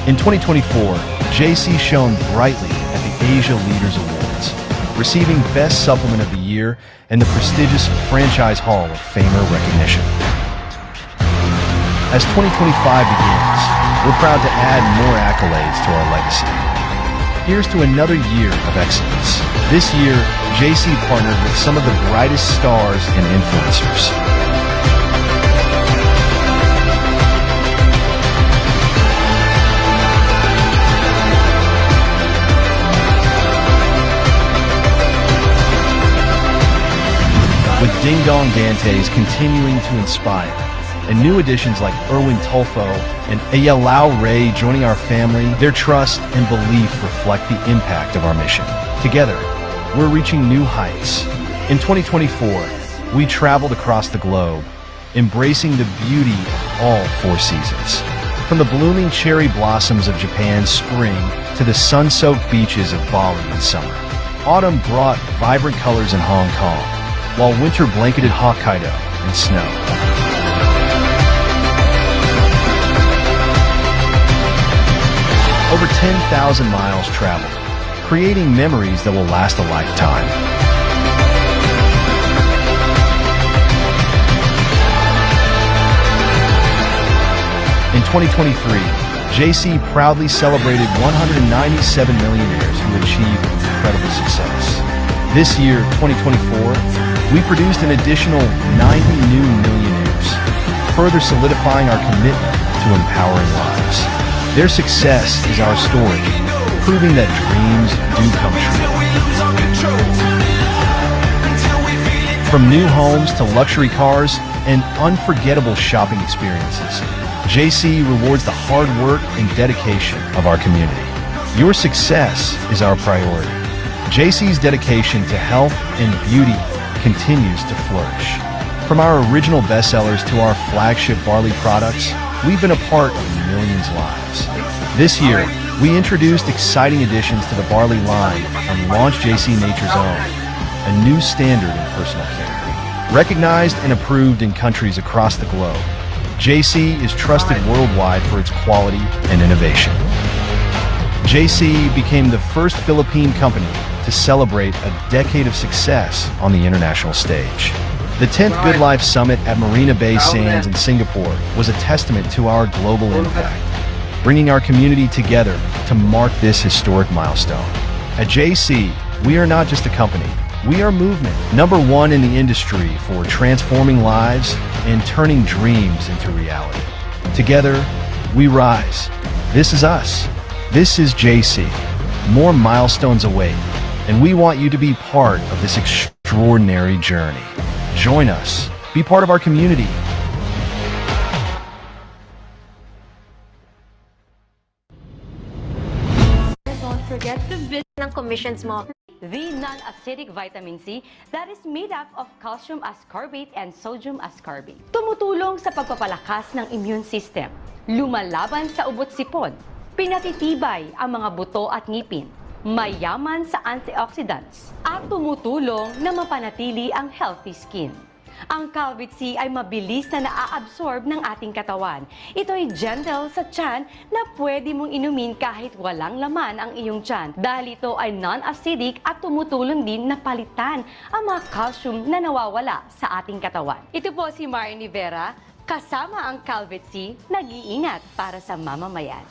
In 2024, JC shone brightly at the Asia Leaders Awards, receiving Best Supplement of the Year and the prestigious Franchise Hall of Famer recognition. As 2025 begins, we're proud to add more accolades to our legacy. Here's to another year of excellence. This year, JC partnered with some of the brightest stars and influencers. With Ding Dong Dantes continuing to inspire, and new additions like Erwin Tulfo and Ayalao Ray joining our family, their trust and belief reflect the impact of our mission. Together, we're reaching new heights. In 2024, we traveled across the globe, embracing the beauty of all four seasons. From the blooming cherry blossoms of Japan's spring to the sun-soaked beaches of Bali in summer. Autumn brought vibrant colors in Hong Kong, while winter blanketed Hokkaido in snow. Over 10,000 miles traveled, creating memories that will last a lifetime. In 2023, JC proudly celebrated 197 millionaires who achieved incredible success. This year, 2024, we produced an additional 90 new millionaires, further solidifying our commitment to empowering lives. Their success is our story, proving that dreams do come true. From new homes to luxury cars and unforgettable shopping experiences, JC rewards the hard work and dedication of our community. Your success is our priority. JC's dedication to health and beauty continues to flourish. From our original bestsellers to our flagship barley products, we've been a part of millions' lives. This year, we introduced exciting additions to the barley line and launched JC Nature's Own, a new standard in personal care. Recognized and approved in countries across the globe, JC is trusted worldwide for its quality and innovation. JC became the first Philippine company to celebrate a decade of success on the international stage. The 10th Good Life Summit at Marina Bay Sands in Singapore was a testament to our global impact, bringing our community together to mark this historic milestone. At JC, we are not just a company, we are movement. #1 in the industry for transforming lives and turning dreams into reality. Together, we rise. This is us. This is JC. More milestones await, and we want you to be part of this extraordinary journey. Join us. Be part of our community. Don't forget to visit ng commissions mo. the non-acidic vitamin C that is made up of calcium ascorbate and sodium ascorbate. Tumutulong sa pagpapalakas ng immune system, lumalaban sa ubot-sipon, pinatitibay ang mga buto at ngipin, mayaman sa antioxidants, at tumutulong na mapanatili ang healthy skin. Ang Calvit C ay mabilis na naa-absorb ng ating katawan. Ito ay gentle sa tiyan na pwede mong inumin kahit walang laman ang iyong tiyan dahil ito ay non-acidic at tumutulong din na palitan ang mga calcium na nawawala sa ating katawan. Ito po si Marian Rivera, kasama ang Calvit C, nag-iingat para sa mamamayan.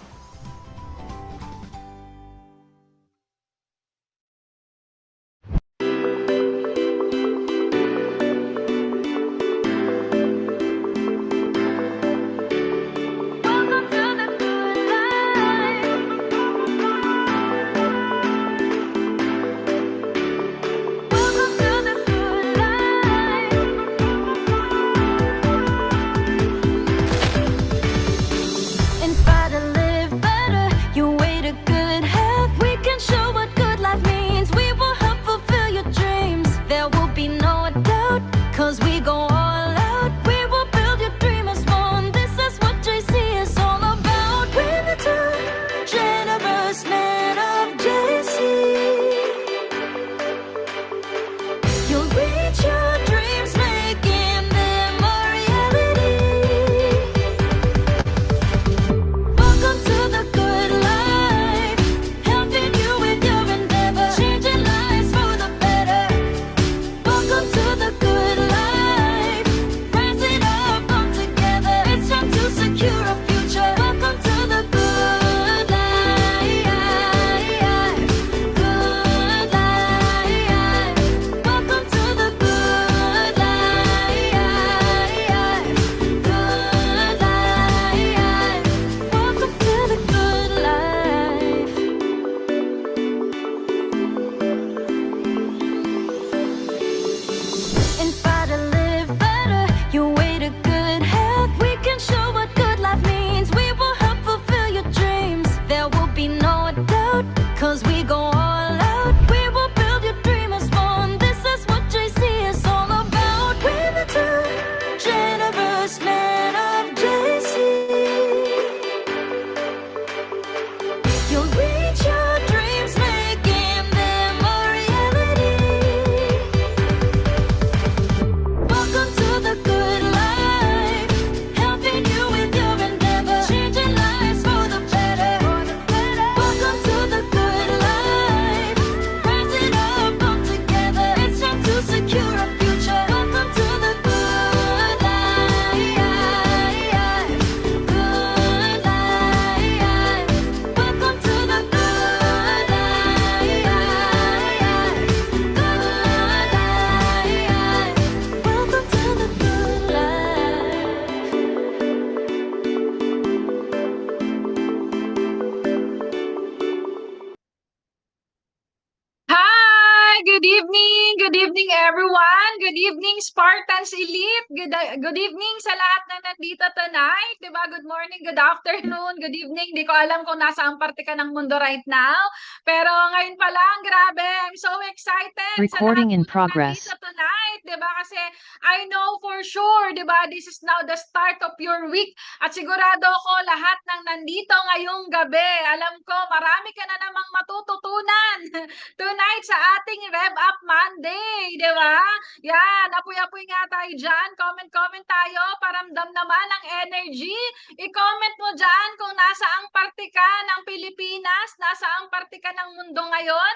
Good evening everyone. Good evening Spartans Elite. Good evening sa lahat na nandito tonight. Diba? Good morning, good afternoon, good evening. Di ko alam kung nasaan parte ka ng mundo right now. Pero ngayon pa lang, grabe. I'm so excited Recording sa in lahat progress. nandito tonight. Diba? Kasi I know for sure, diba? This is now the start of your week. At sigurado ko lahat ng nandito ngayong gabi. Alam ko, marami ka na namang matututunan tonight sa ating Rev Up Monday, di ba? Yan, apoy-apoy nga tayo dyan. Comment tayo, paramdam naman ang energy. I-comment mo dyan kung nasaang parte ka ng Pilipinas, nasaang parte ka ng mundo ngayon.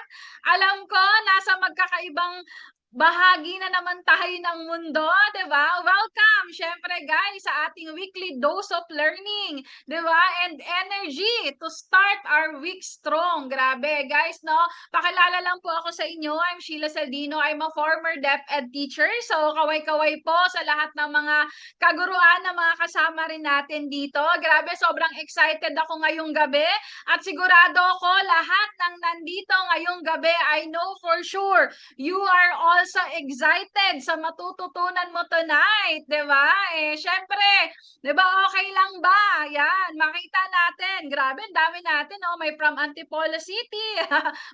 Alam ko, nasa magkakaibang bahagi na naman tayo ng mundo, di ba? Welcome, syempre guys, sa ating weekly dose of learning, di ba? And energy to start our week strong. Grabe, guys, no? Pakilala lang po ako sa inyo. I'm Sheila Saldino. I'm a former DepEd teacher. So, kaway-kaway po sa lahat ng mga kaguruan na mga kasama rin natin dito. Grabe, sobrang excited ako ngayong gabi. At sigurado ako, lahat ng nandito ngayong gabi, I know for sure, you are also excited sa matututunan mo tonight, di ba? Syempre, di ba okay lang ba? Yan, makita natin. Grabe, dami natin, oh. May from Antipolo City.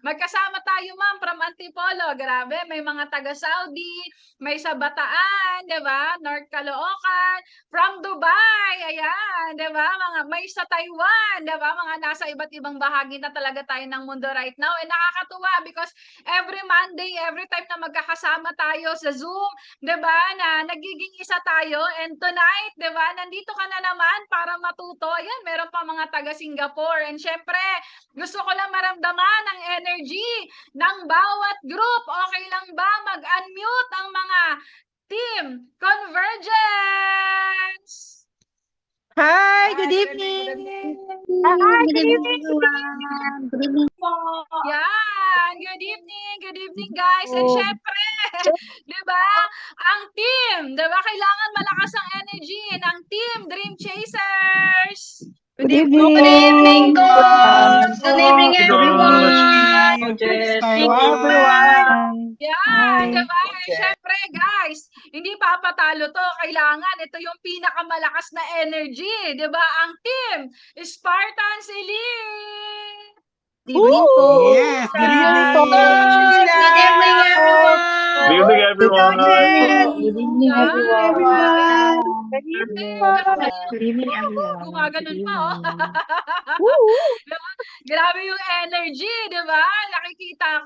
Magkasama tayo, ma'am, from Antipolo. Grabe, may mga taga-Saudi, may sa Bataan, di ba? North Caloocan, from Dubai, ayan, di ba? May sa Taiwan, di ba? Mga nasa iba't ibang bahagi na talaga tayo ng mundo right now. Nakakatuwa because every Monday, every time na magkakasama tayo sa Zoom, 'di ba? Na nagiging isa tayo, and tonight, 'di ba? Nandito ka na naman para matuto. Ayan, meron pa mga taga Singapore, and syempre, gusto ko lang maramdaman ang energy ng bawat group. Okay lang ba mag-unmute ang mga team Convergence? Hi, good evening. Hi, good evening, everyone. Good evening po. Yan, good evening guys. And syempre, 'di ba? Ang team, 'di ba? Kailangan malakas ang energy ng team Dream Chasers. Good evening. Good evening, coach. Good evening, everyone. Yan, di ba? Syempre, guys, hindi papatalo to. Kailangan, ito yung pinakamalakas na energy. Di ba? Ang team, Spartans Elite. Good evening po. Yes, good evening. Good evening, everyone. Good evening, everyone. Good evening, everyone. Good evening, everyone. Gumaganon pa, oh. Grabe yung energy, di ba? Nakikita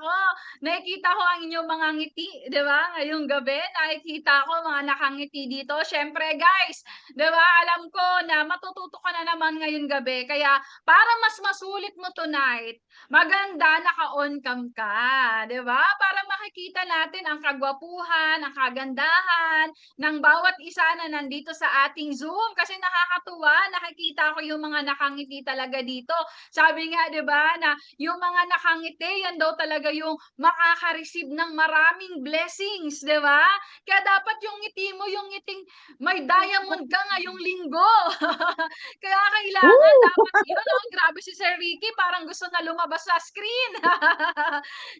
ko ang inyong mga ngiti, di ba? Ngayong gabi, nakikita ko mga nakangiti dito. Syempre, guys, di ba? Alam ko na matututo ka na naman ngayong gabi. Kaya, para mas masulit mo tonight, maganda naka-on cam ka, di ba? Para makikita natin ang kagwapuhan, ang kagandahan ng bawat isa na nandito sa ating Zoom. Kasi nakakatuwa, nakikita ko yung mga nakangiti talaga dito. Sabi nga, di ba, na yung mga nakangiti, yan daw talaga yung makaka-receive ng maraming blessings, di ba? Kaya dapat yung ngiti mo, yung ngiting may diamond ka ngayong linggo. Kaya kailangan, dapat yun, oh, grabe si Sir Ricky, parang gusto na lumabas sa screen.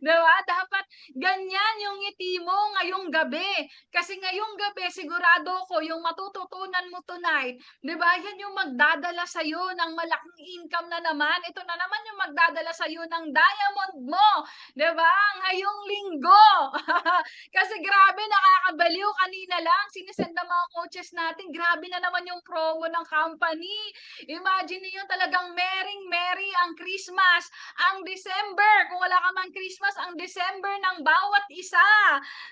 Di ba? Dapat ganyan yung ngiti mo ngayong gabi. Kasi ngayong gabi, sigurado ko, yung matututunan mo tonight, di ba, yan yung magdadala sa'yo ng malaking income na naman. Ito na naman yung magdadala sa'yo ng diamond mo, di ba, ngayong linggo. Kasi grabe, nakakabaliw. Kanina lang, sinisend ng mga coaches natin, grabe na naman yung promo ng company. Imagine niyo talagang merry ang Christmas, ang December. Kung wala ka man Christmas, ang December ng bawat isa.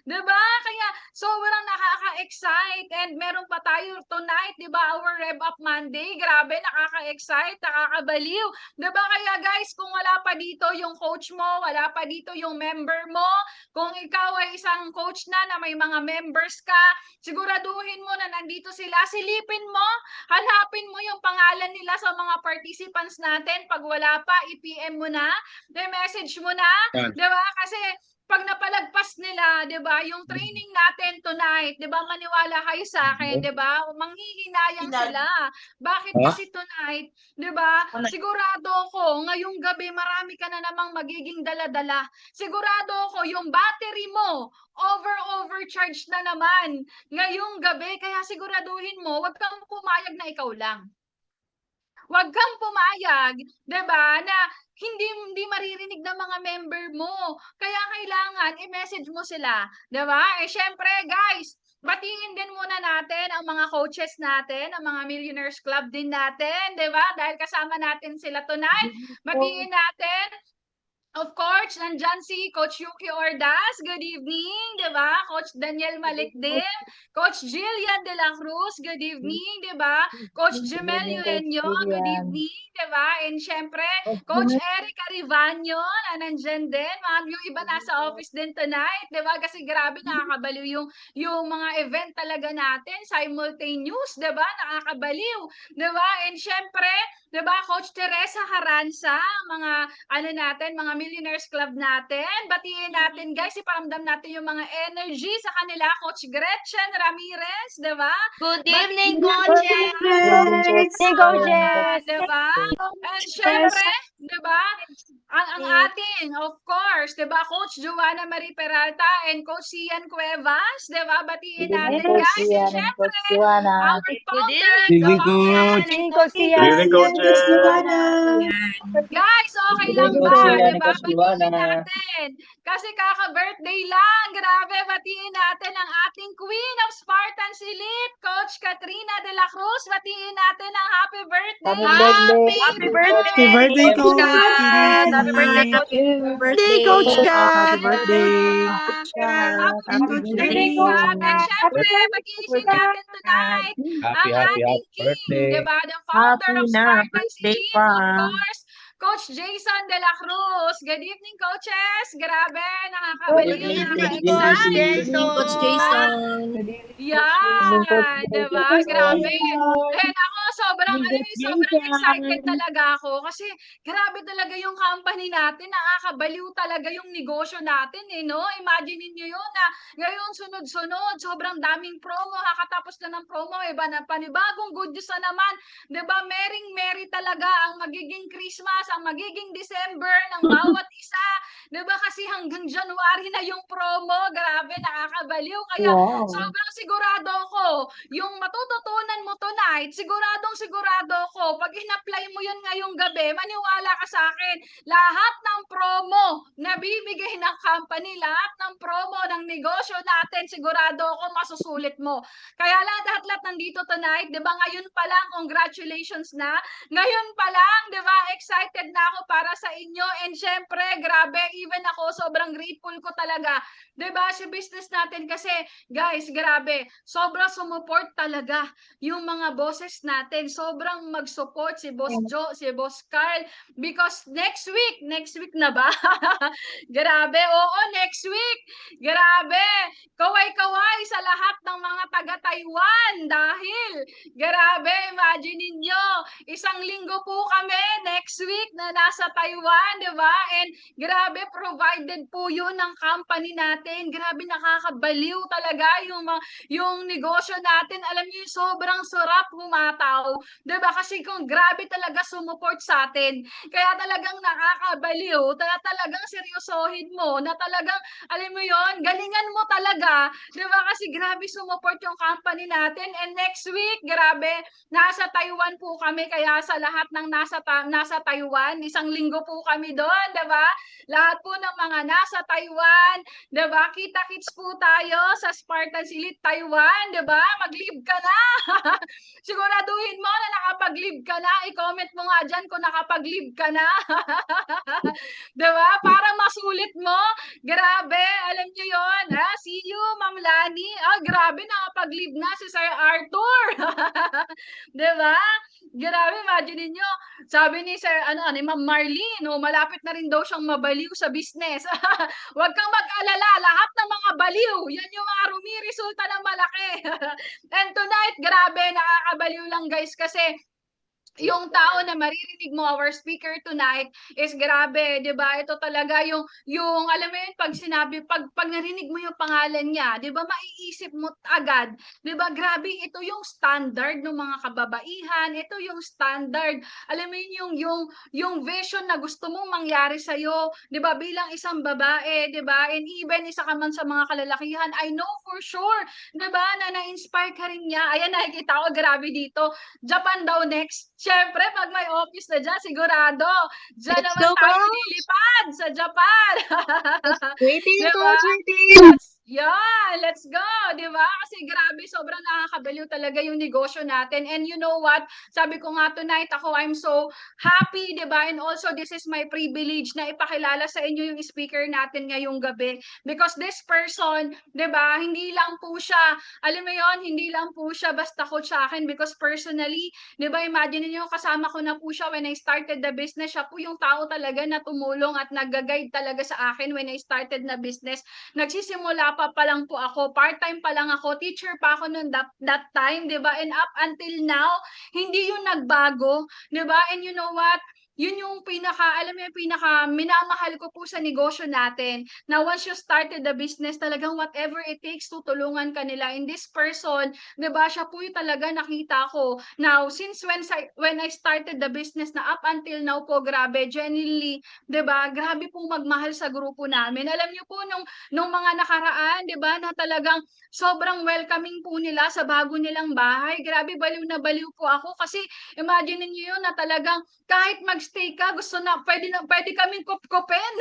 Diba? Kaya sobrang nakaka-excite, and meron pa tayo tonight, diba? Our Rev Up Monday. Grabe, nakaka-excite, nakakabaliw. Diba? Kaya guys, kung wala pa dito yung coach mo, wala pa dito yung member mo, kung ikaw ay isang coach na may mga members ka, siguraduhin mo na nandito sila. Silipin mo, hanapin mo yung pangalan nila sa mga participants natin. Pag wala pa, i-PM mo na, i-message mo na. Diba? Kasi pag napalagpas nila, 'di ba, yung training natin tonight, 'di ba, maniwala kayo sa akin, 'di ba, manghihinayang sila. Bakit kasi tonight, 'di ba, sigurado ako ngayong gabi marami ka na namang magiging dala-dala. Sigurado ako yung battery mo overcharge na naman ngayong gabi, kaya siguraduhin mo 'wag kang pumayag na ikaw lang. Huwag kang pumayag, 'di ba, na hindi maririnig ng mga member mo. Kaya kailangan i-message mo sila, 'di ba? Siyempre guys, batiin din muna natin ang mga coaches natin, ang mga Millionaires Club din natin, 'di ba? Dahil kasama natin sila tonight. Batiin natin. Of course, nandyan si Coach Yuki Ordaz, good evening, di ba? Coach Daniel Malikdim, Coach Jillian De La Cruz, good evening, di ba? Coach Jemel Eugenio, good evening, di ba? And syempre, Coach Eric Arivanyo, na nandyan din. Yung iba nasa office din tonight, di ba? Kasi grabe, nakakabaliw yung mga event talaga natin, simultaneous, di ba? Nakakabaliw, di ba? And syempre, di ba, Coach Teresa Haranza, mga natin, mga Millionaires Club natin. Batiin natin, guys, iparamdam natin yung mga energy sa kanila. Coach Gretchen Ramirez, di ba? Good evening, coaches! Hey, coaches! Di ba? And syempre, di ba, ang ating, of course, di ba, Coach Joanna Marie Peralta and Coach Ian Cuevas, di ba? Batiin natin, guys. And syempre, our founder, Evening, Coach. Coach Good evening, coaches. guys, okay lang ba? Diba? Batiin natin. Kasi kaka-birthday lang. Grabe, batiin natin ang ating Queen of Spartans Elite, Coach Katrina De La Cruz. Batiin natin ang happy birthday. Happy birthday! Happy birthday, Coach. Happy birthday, Coach! Happy birthday, Coach Kat! Happy birthday. Happy birthday, birthday, Coach. And syempre, mag-iisip natin tonight ang ating king, diba? The founder of Spartans Elite, of course, Coach Jason De La Cruz. Good evening, coaches. Grabe, nakakabaliw, nakaka-excite. Coach Jason! Yan, diba? Grabe. And ako, sobrang excited talaga ako kasi grabe talaga yung company natin. Nakakabaliw talaga yung negosyo natin, no? Imagine niyo yun na ngayon sunod-sunod, sobrang daming promo. Kakatapos na ng promo, iba na panibagong good news na naman. Diba? Merry talaga ang magiging Christmas, ang magiging December ng bawat isa. Diba? Kasi hanggang January na yung promo. Grabe, nakakabaliw. Kaya sobrang sigurado ko, yung matututunan mo tonight, sigurado ko, pag in-apply mo yun ngayong gabi, maniwala ka sa akin, lahat ng promo na bibigay ng company, lahat ng promo ng negosyo natin, sigurado ako masusulit mo. Kaya lahat nandito tonight, di ba, ngayon pa lang, congratulations na. Ngayon pa lang, di ba, excited na ako para sa inyo. And syempre, grabe, even ako, sobrang grateful ko talaga. Di ba, si business natin kasi, guys, grabe, sobrang sumuport talaga yung mga bosses natin. Sobrang mag-support si Boss Joe, si Boss Carl, because next week na ba? Grabe, oo, next week. Grabe, kaway-kaway sa lahat ng mga taga-Taiwan dahil, grabe, imagine ninyo, isang linggo po kami next week na nasa Taiwan, di ba? And grabe, provided po yun ng company natin. Grabe, nakakabaliw talaga yung negosyo natin. Alam niyo, sobrang sarap humataw. Diba? Kasi kung grabe talaga sumuport sa atin. Kaya talagang nakakabaliw. Talagang seryosohin mo. Na talagang, alam mo yon, galingan mo talaga. Diba? Kasi grabe sumuport yung company natin. And next week, grabe, nasa Taiwan po kami. Kaya sa lahat ng nasa Taiwan, isang linggo po kami doon. Diba? Lahat po ng mga nasa Taiwan. Diba? Kita-kits po tayo sa Spartans Elite Taiwan. Diba? Mag-leave ka na. Siguraduhin mo na nakapag-leave ka na. I-comment mo nga dyan kung nakapag-leave ka na. Diba? Para masulit mo. Grabe. Alam nyo yun. See you, Ma'am Lani. Grabe. Nakapag-leave na si Sir Arthur. Diba? Grabe. Imagine niyo. Sabi ni Sir, ni Ma'am Marlene, malapit na rin daw siyang mabaliw sa business. Huwag kang mag-alala. Lahat ng mga baliw, yan yung mga resulta ng malaki. And tonight, grabe, nakakabaliw lang guys kasi yung tao na maririnig mo, our speaker tonight, is grabe, 'di ba? Ito talaga yung alam mo yun, pag narinig mo yung pangalan niya, 'di ba, maiisip mo agad, 'di ba? Grabe, ito yung standard ng mga kababaihan, ito yung standard. Alam mo yun, yung vision na gusto mong mangyari sa iyo, 'di ba? Bilang isang babae, 'di ba? And even isa ka man sa mga kalalakihan, I know for sure, 'di ba, na na-inspire ka rin niya. Ayan, nakikita ko, grabe dito. Japan daw next. Siyempre, pag may office na dyan, sigurado. Dyan Let's naman go, tayo Coach. lilipad sa Japan. Waiting, Diba? Coach, waiting. Yeah, let's go, 'di ba? Kasi grabe, sobrang nakakabaliw talaga yung negosyo natin. And you know what? Sabi ko nga tonight, I'm so happy, 'di ba? And also this is my privilege na ipakilala sa inyo yung speaker natin ngayong gabi, because this person, 'di ba? Hindi lang po siya, alam mo 'yon, hindi lang po siya basta coach sa akin, because personally, 'di ba? Imagine niyo, kasama ko na po siya when I started the business. Siya po yung tao talaga na tumulong at nag-guide talaga sa akin when I started na business. Nagsisimula pa lang po ako, part-time pa lang ako, teacher pa ako noon that time, 'di ba? And up until now, hindi 'yun nagbago, 'di ba? And you know what? Yun yung alam mo yung minamahal ko po sa negosyo natin, na once you started the business, talagang whatever it takes, tutulungan ka nila. In this person, 'di ba, siya po yung talaga nakita ko. Now, since when I started the business na up until now po, grabe, genuinely, 'di ba, grabe pong magmahal sa grupo namin. Alam niyo po, nung mga nakaraan, 'di ba, na talagang sobrang welcoming po nila sa bago nilang bahay. Grabe, baliw na baliw po ako, kasi imagine niyo yun, na talagang kahit magstay ka, pwede kaming kupkupin.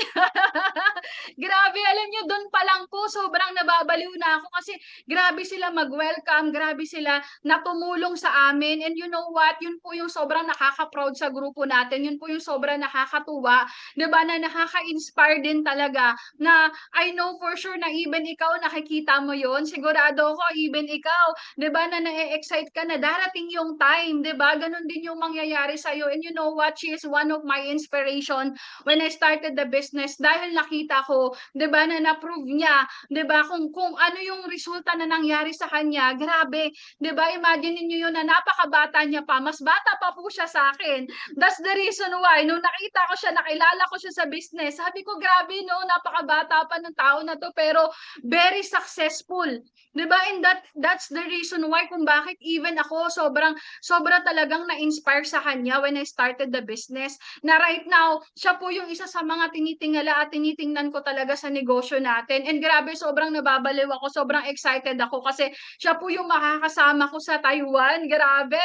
Grabe, alam niyo, doon pa lang po sobrang nababaliw na ako, kasi grabe sila mag-welcome, grabe sila na tumulong sa amin. And you know what? Yun po yung sobrang nakaka-proud sa grupo natin. Yun po yung sobrang nakakatuwa, 'di ba, na nakaka-inspire din talaga, na I know for sure na even ikaw nakikita mo yun. Sigurado ako, even ikaw, 'di ba, na na-excite ka na darating yung time, 'di ba? Ganun din yung mangyayari sa iyo. And you know what? She is one of my inspiration when I started the business, dahil nakita ko, 'di ba, na na-prove niya, 'di ba, kung ano yung resulta na nangyari sa kanya. Grabe, 'di ba? Imagine niyo yun, na napakabata niya pa, mas bata pa po siya sa akin. That's the reason why nung nakita ko siya, nakilala ko siya sa business, sabi ko, grabe, no, napakabata pa ng tao na to, pero very successful, 'di ba? And that's the reason why kung bakit even ako sobra talagang na-inspire sa kanya when I started the business, na right now siya po yung isa sa mga tinitingala at tinitingnan ko talaga sa negosyo natin. And grabe, sobrang nababaliw ako, sobrang excited ako, kasi siya po yung makakasama ko sa Taiwan. Grabe.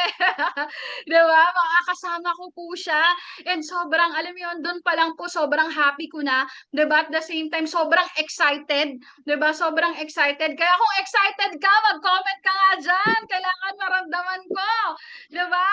'Di ba? Makakasama ko po siya. And sobrang, alam mo yun, doon pa lang po sobrang happy ko na, 'di ba? At the same time, sobrang excited, 'di ba? Sobrang excited. Kaya kung excited ka, mag-comment ka nga dyan. Kailangan maramdaman ko, 'di ba?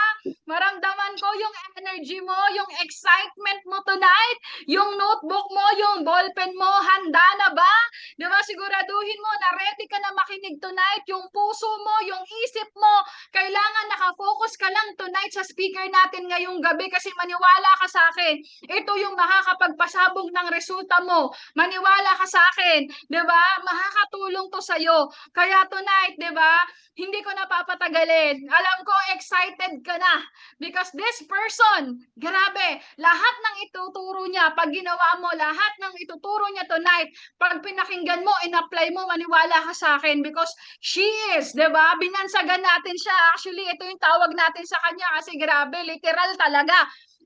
Maramdaman ko yung energy mo, yung excitement mo tonight, yung notebook mo, yung ballpen mo, handa na ba? 'Di ba? Siguraduhin mo na ready ka na makinig tonight. Yung puso mo, yung isip mo, kailangan nakafocus ka lang tonight sa speaker natin ngayong gabi, kasi maniwala ka sa akin, ito yung makakapagpasabog ng resulta mo. Maniwala ka sa akin, 'di ba? Makakatulong to sa iyo. Kaya tonight, 'di ba, hindi ko na papatagalin. Alam ko excited ka na, because this person, grabe, lahat ng ituturo niya, pag ginawa mo, lahat ng ituturo niya tonight, pag pinakinggan mo, in-apply mo, maniwala ka sa akin, because she is, 'di ba? Binansagan natin siya. Actually, ito yung tawag natin sa kanya, kasi grabe, literal talaga.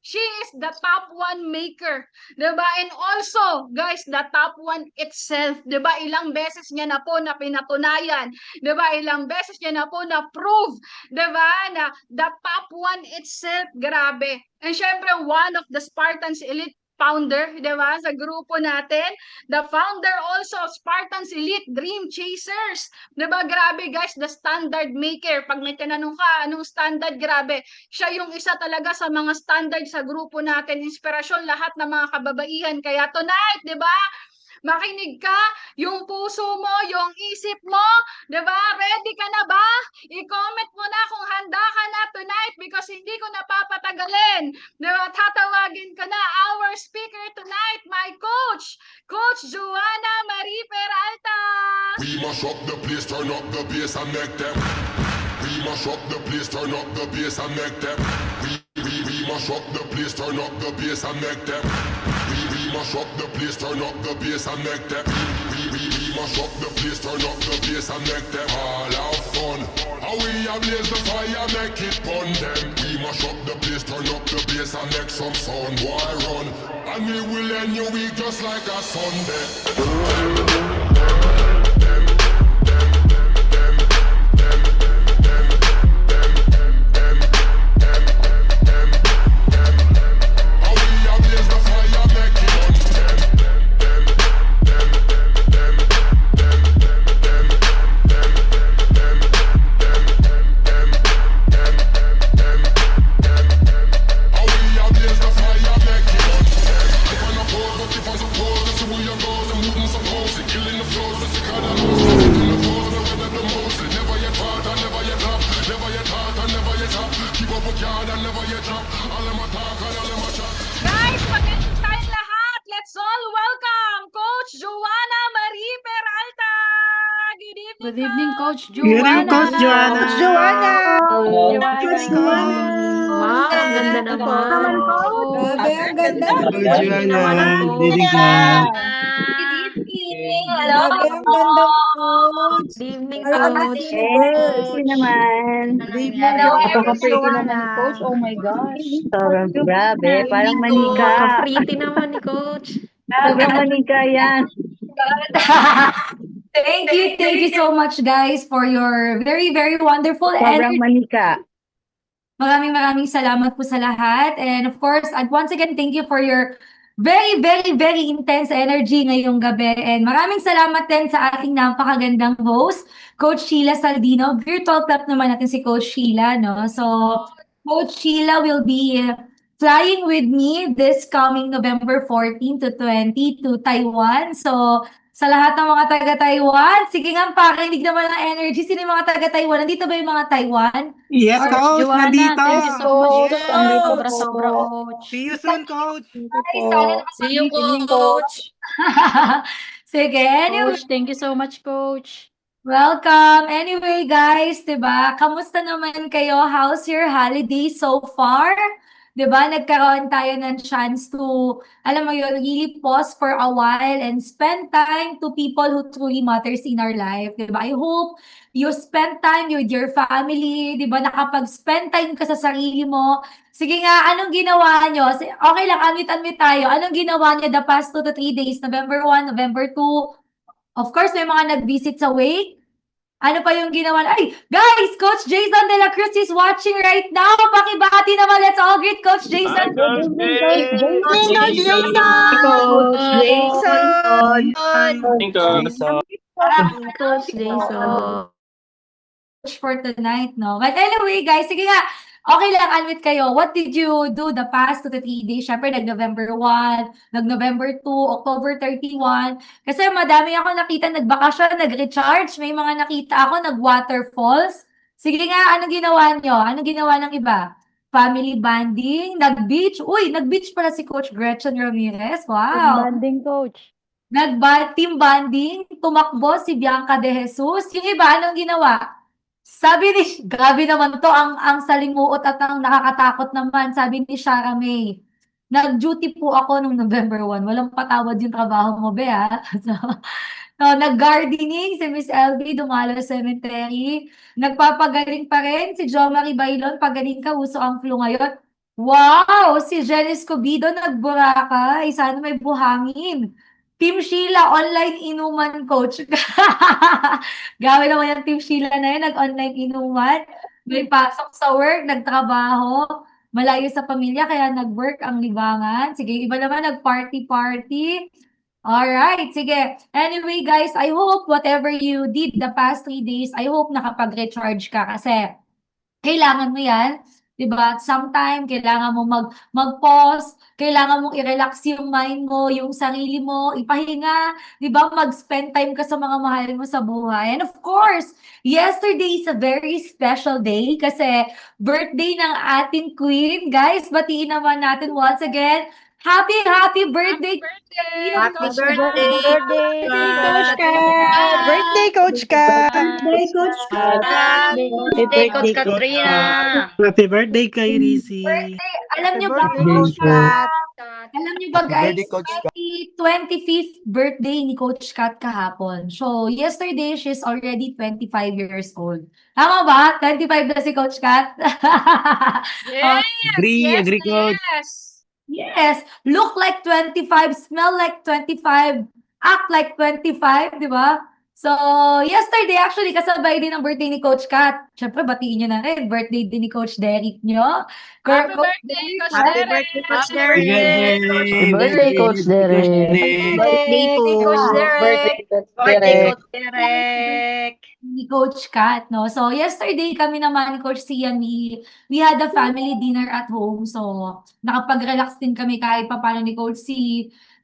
She is the top one maker, 'di ba? And also, guys, the top one itself, 'di ba? Ilang beses niya na po na pinatunayan, 'di ba? Ilang beses niya na po na prove, 'di ba? Na the top one itself, grabe. And syempre, one of the Spartans Elite founder, 'di ba, sa grupo natin. The founder also of Spartans Elite Dream Chasers. 'Di ba, grabe guys, the standard maker. Pag may tinanong ka, anong standard, grabe. Siya yung isa talaga sa mga standard sa grupo natin. Inspirasyon lahat ng mga kababaihan. Kaya tonight, 'di ba, makinig ka, yung puso mo, yung isip mo, 'di ba? Ready ka na ba? I-comment mo na kung handa ka na tonight, because hindi ko napapatagalin. 'Di ba? Tatawagin ka na, our speaker tonight, my coach, Coach Joanna Marie Peralta. We mash up the place, turn up the bass and make them. We mash up the place, turn up the bass and make them. We mash up the place, turn up the bass and make them. We mash up the place, turn up the bass and make them. We mash up the place, turn up the bass and make them all have fun. How we ablaze the fire, make it fun them. We mash up the place, turn up the bass and make some sound, boy run. And we will end your week just like a Sunday. Guys, magandang tayong lahat. Let's all welcome Coach Joanna Marie Peralta. Good evening, Good evening, Coach Good evening, Joanna. Coach Joanna. Joanna! Coach Joanna! Wow, ang ganda naman. Grabe, ang ganda. Coach Joanna. Good evening, Hello. Grabe, ang ganda mo, Coach. Good evening, Parang Coach. Coach. naman. Napaka-pretty naman ni Coach. Oh my gosh. Sobrang grabe, parang manika. Napaka-pretty naman ni Coach. Sobrang manika yan. Thank you so much guys for your very, very wonderful Sobrang and manika. maraming salamat po sa lahat. And of course, and once again, thank you for your very, very, very intense energy ngayong gabi. And maraming salamat din sa ating napakagandang host, Coach Sheila Saldino. Virtual clap naman natin si Coach Sheila, no? So, Coach Sheila will be flying with me this coming November 14 to 20 to Taiwan. So, sa lahat ng mga taga-Taiwan, sige nga, pakinig naman ng energy. Sino yung mga taga-Taiwan? Nandito ba yung mga Taiwan? Yes, Coach. Joanna, Nandito. thank you so much. Yes. Sobra, Coach. See you soon, Coach. See you, Coach. Sige, anyway. Coach, thank you so much, Coach. Welcome! Anyway, guys, 'di ba? Kamusta naman kayo? How's your holiday so far? 'Di ba? Nagkaroon tayo ng chance to, alam mo yun, really pause for a while and spend time to people who truly matters in our life, 'di ba? I hope you spend time with your family, 'di ba? Nakapag-spend time ka sa sarili mo. Sige nga, anong ginawa nyo? Okay lang, unmute tayo. Anong ginawa nyo the past 2 to 3 days? November 1, November 2? Of course, may mga nag-visit sa wake. Ano pa yung ginawa? Ay, guys, Coach Jason De La Cruz is watching right now. Pakibati naman. Let's all greet Coach Jason. Coach Jason! Coach Jason. Coach Jason. For tonight, no? But anyway, guys, sige nga. Okay lang, unmute kayo. What did you do the past 2 to 3 days? Siyempre, nag-November 1, nag-November 2, October 31. Kasi madami ako nakita nagbakasyon, nag-recharge. May mga nakita ako nag-waterfalls. Sige nga, anong ginawa nyo? Anong ginawa ng iba? Family bonding, nag-beach. Uy, nag-beach pala si Coach Gretchen Ramirez. Wow. Banding, Coach. Team bonding, tumakbo si Bianca De Jesus. Yung iba, anong ginawa? Sabi ni, grabe naman to, ang salimuot at ang nakakatakot naman, sabi ni Shara May. Nag-duty po ako nung November 1. Walang patawad yung trabaho mo, be, ha? So, nag-gardening si Miss LB, dumalo sa cemetery. Nagpapagaling pa rin si Jo Marie Bailon, pagaling ka, uso ang flu ngayon. Wow! Si Jen Escobido, nag-Boracay. Sana may buhangin. Team Sheila, online inuman, Coach. Gawa naman yung Team Sheila na yun, nag-online inuman. May pasok sa work, nagtrabaho. Malayo sa pamilya, kaya nag-work ang libangan. Sige, iba naman nag-party-party. Alright, sige. Anyway, guys, I hope whatever you did the past 3 days, I hope nakapag-recharge ka kasi kailangan mo yan. Diba? Sometime, kailangan mo mag-pause, kailangan mong i-relax yung mind mo, yung sarili mo, ipahinga, diba? Mag-spend time ka sa mga mahal mo sa buhay. And of course, yesterday is a very special day kasi birthday ng ating queen. Guys, batiin naman natin once again Happy birthday, Happy Coach birthday, Coach Kat. Birthday, Coach Kat. Birthday, Coach Kat. Happy birthday, Coach Katrina. Happy birthday kay Rizzy. Alam Happy niyo ba, birthday, Coach Kat. alam niyo ba guys, birthday, Coach Kat. 25th birthday ni Coach Kat kahapon. So, yesterday, she's already 25 years old. Tama ba? 25 na si Coach Kat? Yes, Agree, Coach. yes. Yes, look like 25, smell like 25, act like 25, di ba? So, yesterday, actually, kasabay din ang birthday ni Coach Kat. Siyempre, batiin nyo na rin. Birthday din ni Coach Derek nyo. Happy birthday, Coach Happy Derek. birthday, Coach Happy Derek. birthday, Coach Derek. Birthday to Coach Derek. Birthday, Coach Derek. Ni Coach Kat, no? So, yesterday, kami naman ni Coach Sian, we had a family dinner at home. So, nakapag-relax din kami kahit papaano ni Coach C.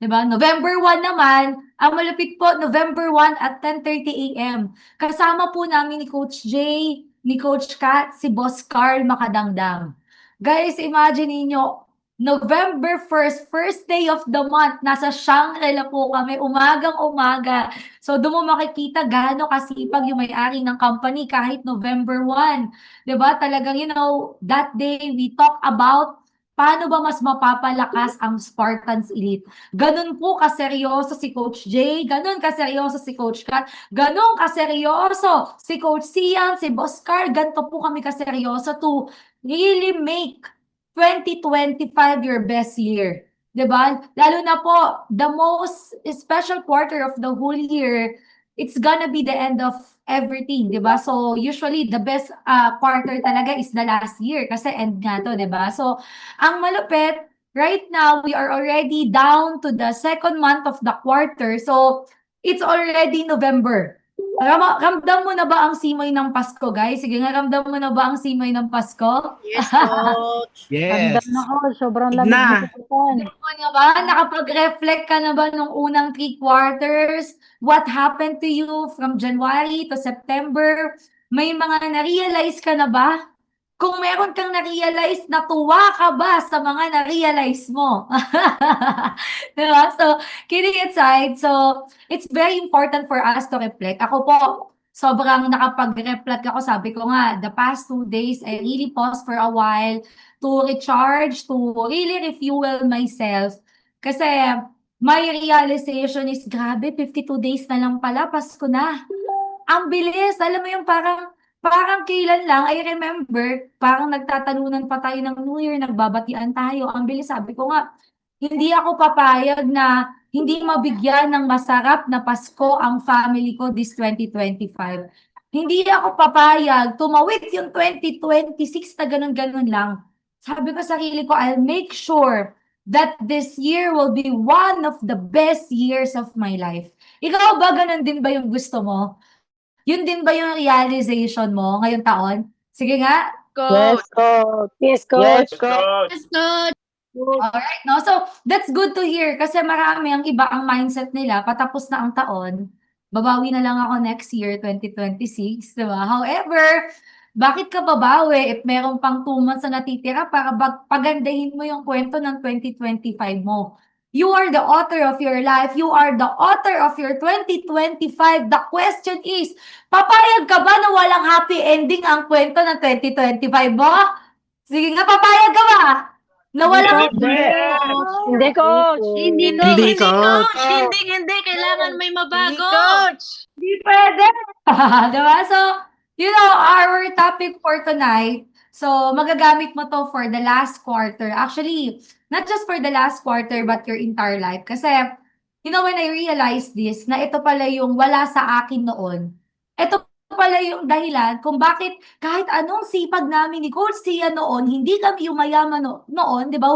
Diba? November 1 naman, ang malapit po, November 1 at 10:30 a.m. Kasama po namin ni Coach J, ni Coach Kat, si Boss Carl Makadangdang. Guys, imagine niyo, November 1st, first day of the month, nasa Shangri-La po kami, umagang-umaga. So, doon mo makikita gaano kasipag yung may-ari ng company kahit November 1. Diba? Talagang, that day, we talk about paano ba mas mapapalakas ang Spartans Elite. Ganun po kaseryoso si Coach J, ganun kaseryoso si Coach Kat, ganun kaseryoso si Coach Sian, si Boss Carl, ganito po kami kaseryoso to really make 2025 your best year. Diba? Lalo na po, the most special quarter of the whole year, it's gonna be the end of everything, diba? So, usually, the best quarter talaga is the last year kasi end nga to, diba? So, ang malupit, right now, we are already down to the second month of the quarter. So, it's already November. Ramdam mo na ba ang simoy ng Pasko, guys? Sige nga, ramdam mo na ba ang simoy ng Pasko? Yes, Coach. Yes. Tandaan ako, sobrang Na. lamig ng kapitan. Mo na ba? Nakapag-reflect ka na ba nung unang 3 quarters? What happened to you from January to September? May mga na-realize ka na ba? Kung meron kang na-realize, natuwa ka ba sa mga na-realize mo? Diba? So, kidding aside, so, it's very important for us to reflect. Ako po, sobrang nakapag-reflect ako. Sabi ko nga, the past 2 days, I really paused for a while to recharge, to really refuel myself. Kasi, my realization is, grabe, 52 days na lang pala, Pasko na. Ang bilis, alam mo yung parang kailan lang, I remember, parang nagtatalunan pa tayo ng New Year, nagbabatian tayo. Ang bilis, sabi ko nga, hindi ako papayag na hindi mabigyan ng masarap na Pasko ang family ko this 2025. Hindi ako papayag, tumawid yung 2026 na ganun-ganun lang. Sabi ko sa sarili ko, I'll make sure that this year will be one of the best years of my life. Ikaw ba, ganun din ba yung gusto mo? Yun din ba yung realization mo ngayong taon? Sige nga. Yes, Coach. Yes, Coach. Yes, good. Alright, no? So, that's good to hear kasi marami ang iba ang mindset nila, patapos na ang taon, babawi na lang ako next year, 2026, di ba? However, bakit ka babawi if meron pang 2 months na natitira para pagandahin mo yung kwento ng 2025 mo? You are the author of your life. You are the author of your 2025. The question is, papayag ka ba na walang happy ending ang kwento ng 2025 mo? Sige nga, papayag ka ba? Na walang... Hindi, Coach. Hindi, Hindi, Coach. Hindi. Kailangan may mabago. Coach. Hindi pwede. Diba? So, our topic for tonight, so magagamit mo to for the last quarter. Actually, not just for the last quarter, but your entire life. Kasi, when I realized this, na ito pala yung wala sa akin noon. Ito pala yung dahilan kung bakit kahit anong sipag namin ni Coach Sia noon, hindi kami yumayaman noon, di ba?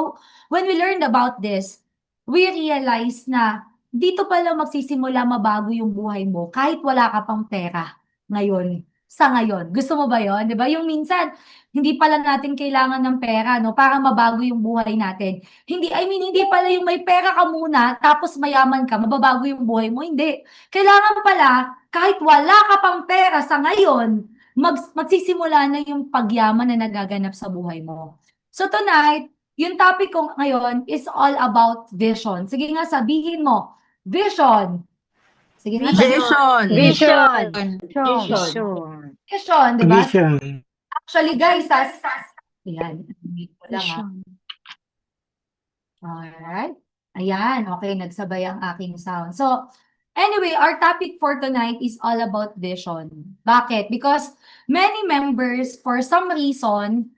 When we learned about this, we realized na dito pala magsisimula mabago yung buhay mo kahit wala ka pang pera ngayon. Sa ngayon. Gusto mo ba yon? Di ba? Yung minsan, hindi pala natin kailangan ng pera, no? Para mabago yung buhay natin. Hindi pala yung may pera ka muna, tapos mayaman ka, mababago yung buhay mo. Hindi. Kailangan pala, kahit wala ka pang pera sa ngayon, magsisimula na yung pagyaman na nagaganap sa buhay mo. So tonight, yung topic ko ngayon is all about vision. Sige nga, sabihin mo. Vision. Sige nga. Vision. Vision. Vision, di ba? Vision. Actually, guys, ayan. Wait ko lang, Alright. Ayan, okay, nagsabay ang aking sound. So, anyway, our topic for tonight is all about vision. Bakit? Because many members, for some reason,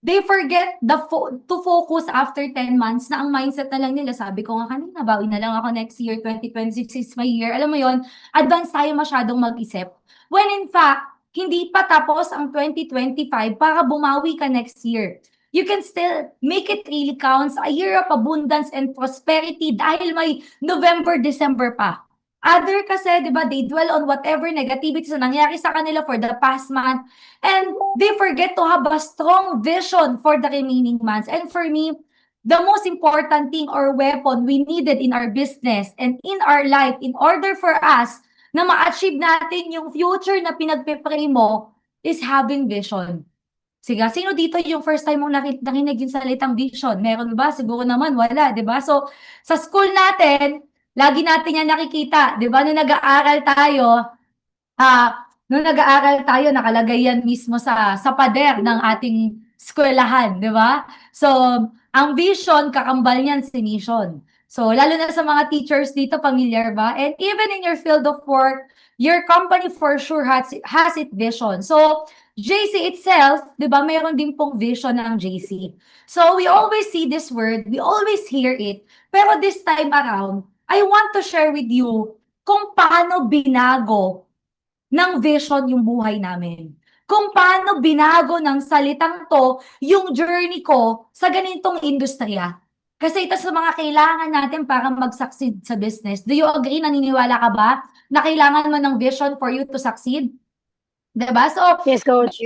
they forget to focus after 10 months na ang mindset na lang nila. Sabi ko nga kanina, bawi na lang ako next year, 2026 is my year. Alam mo yon, advance tayo masyadong mag-isip. When in fact, hindi pa tapos ang 2025 para bumawi ka next year. You can still make it really counts, a year of abundance and prosperity dahil may November, December pa. Other kasi, di ba, they dwell on whatever negativity na nangyari sa kanila for the past month and they forget to have a strong vision for the remaining months. And for me, the most important thing or weapon we needed in our business and in our life in order for us na ma-achieve natin yung future na pinagpe-pray mo is having vision. Sige, sino dito yung first time mong nakinig yung salitang vision? Meron ba? Siguro naman, wala, di ba? So, sa school natin, lagi natin yan nakikita, di ba? Nung nag-aaral tayo, nakalagay yan mismo sa pader ng ating eskwelahan, di ba? So, ang vision, kakambal niyan si mission. So, lalo na sa mga teachers dito, familiar ba? And even in your field of work, your company for sure has its vision. So, JC itself, di ba, mayroon din pong vision ng JC. So, we always see this word, we always hear it, pero this time around, I want to share with you kung paano binago ng vision yung buhay namin. Kung paano binago ng salitang to yung journey ko sa ganitong industriya. Kasi ito sa mga kailangan natin para mag-succeed sa business. Do you agree? Naniniwala ka ba na kailangan mo ng vision for you to succeed? Diba? So, Yes, coach.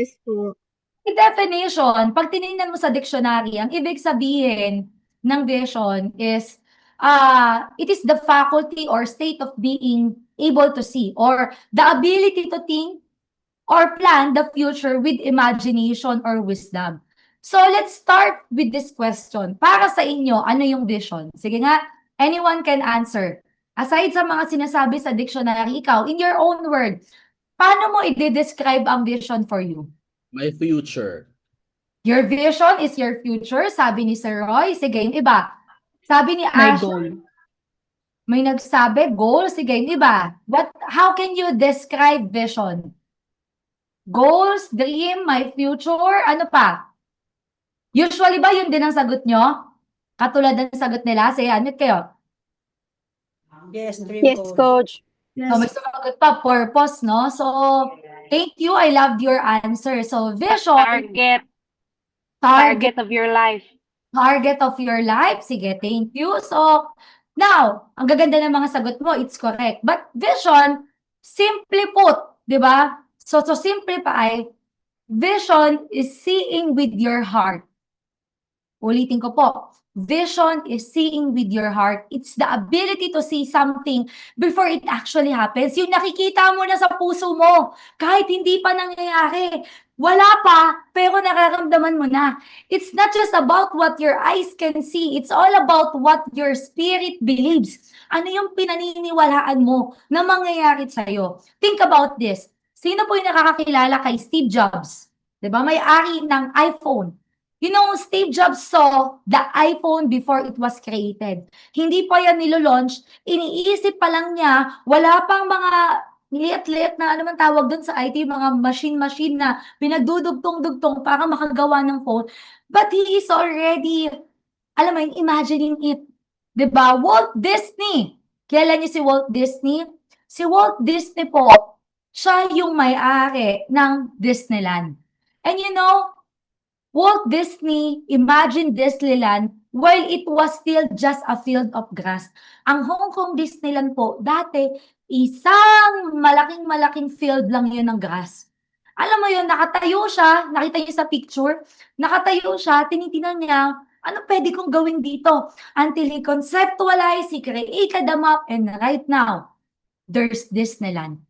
the definition, pag tinignan mo sa dictionary, ang ibig sabihin ng vision is, it is the faculty or state of being able to see or the ability to think or plan the future with imagination or wisdom. So, let's start with this question. Para sa inyo, ano yung vision? Sige nga, anyone can answer. Aside sa mga sinasabi sa dictionary, ikaw, in your own word, paano mo i-describe ang vision for you? My future. Your vision is your future, sabi ni Sir Roy. Sige, yung iba. Sabi ni My Ash, goal. may nagsabi, goal. Sige, yung iba. How can you describe vision? Goals, dream, my future, ano pa? Usually ba yun din ang sagot nyo? Katulad ng sagot nila? Say, admit kayo. Yes, dream Yes, coach. So, may sumagot pa, purpose, no? So, thank you. I loved your answer. So, vision, target of your life. target of your life. Sige, thank you. So, now, ang gaganda ng mga sagot mo, it's correct. But vision, simply put, di ba? So, to simplify, vision is seeing with your heart. Ulitin ko po. Vision is seeing with your heart. It's the ability to see something before it actually happens. Yung nakikita mo na sa puso mo, kahit hindi pa nangyayari. Wala pa, pero nararamdaman mo na. It's not just about what your eyes can see. It's all about what your spirit believes. Ano yung pinaniniwalaan mo na mangyayari sa'yo? Think about this. Sino po yung nakakakilala kay Steve Jobs? Diba? May-ari ng iPhone. You know, Steve Jobs saw the iPhone before it was created. Hindi pa yan nilo-launch. Iniisip pa lang niya, wala pang mga liit-liit na, ano man tawag doon sa IT, mga machine-machine na pinagdudugtong-dugtong para makagawa ng phone. But he is already, alam mo yun, imagining it. Diba? Walt Disney. Kilala niyo si Walt Disney? Si Walt Disney po, siya yung may-ari ng Disneyland. And you know, Walt Disney imagined Disneyland while it was still just a field of grass. Ang Hong Kong Disneyland po, dati, isang malaking field lang yun ng grass. Alam mo yun, nakatayo siya, nakita niyo sa picture, nakatayo siya, tinitingnan niya, ano pwede kong gawin dito? Until he conceptualized, he created the map, and right now, there's Disneyland.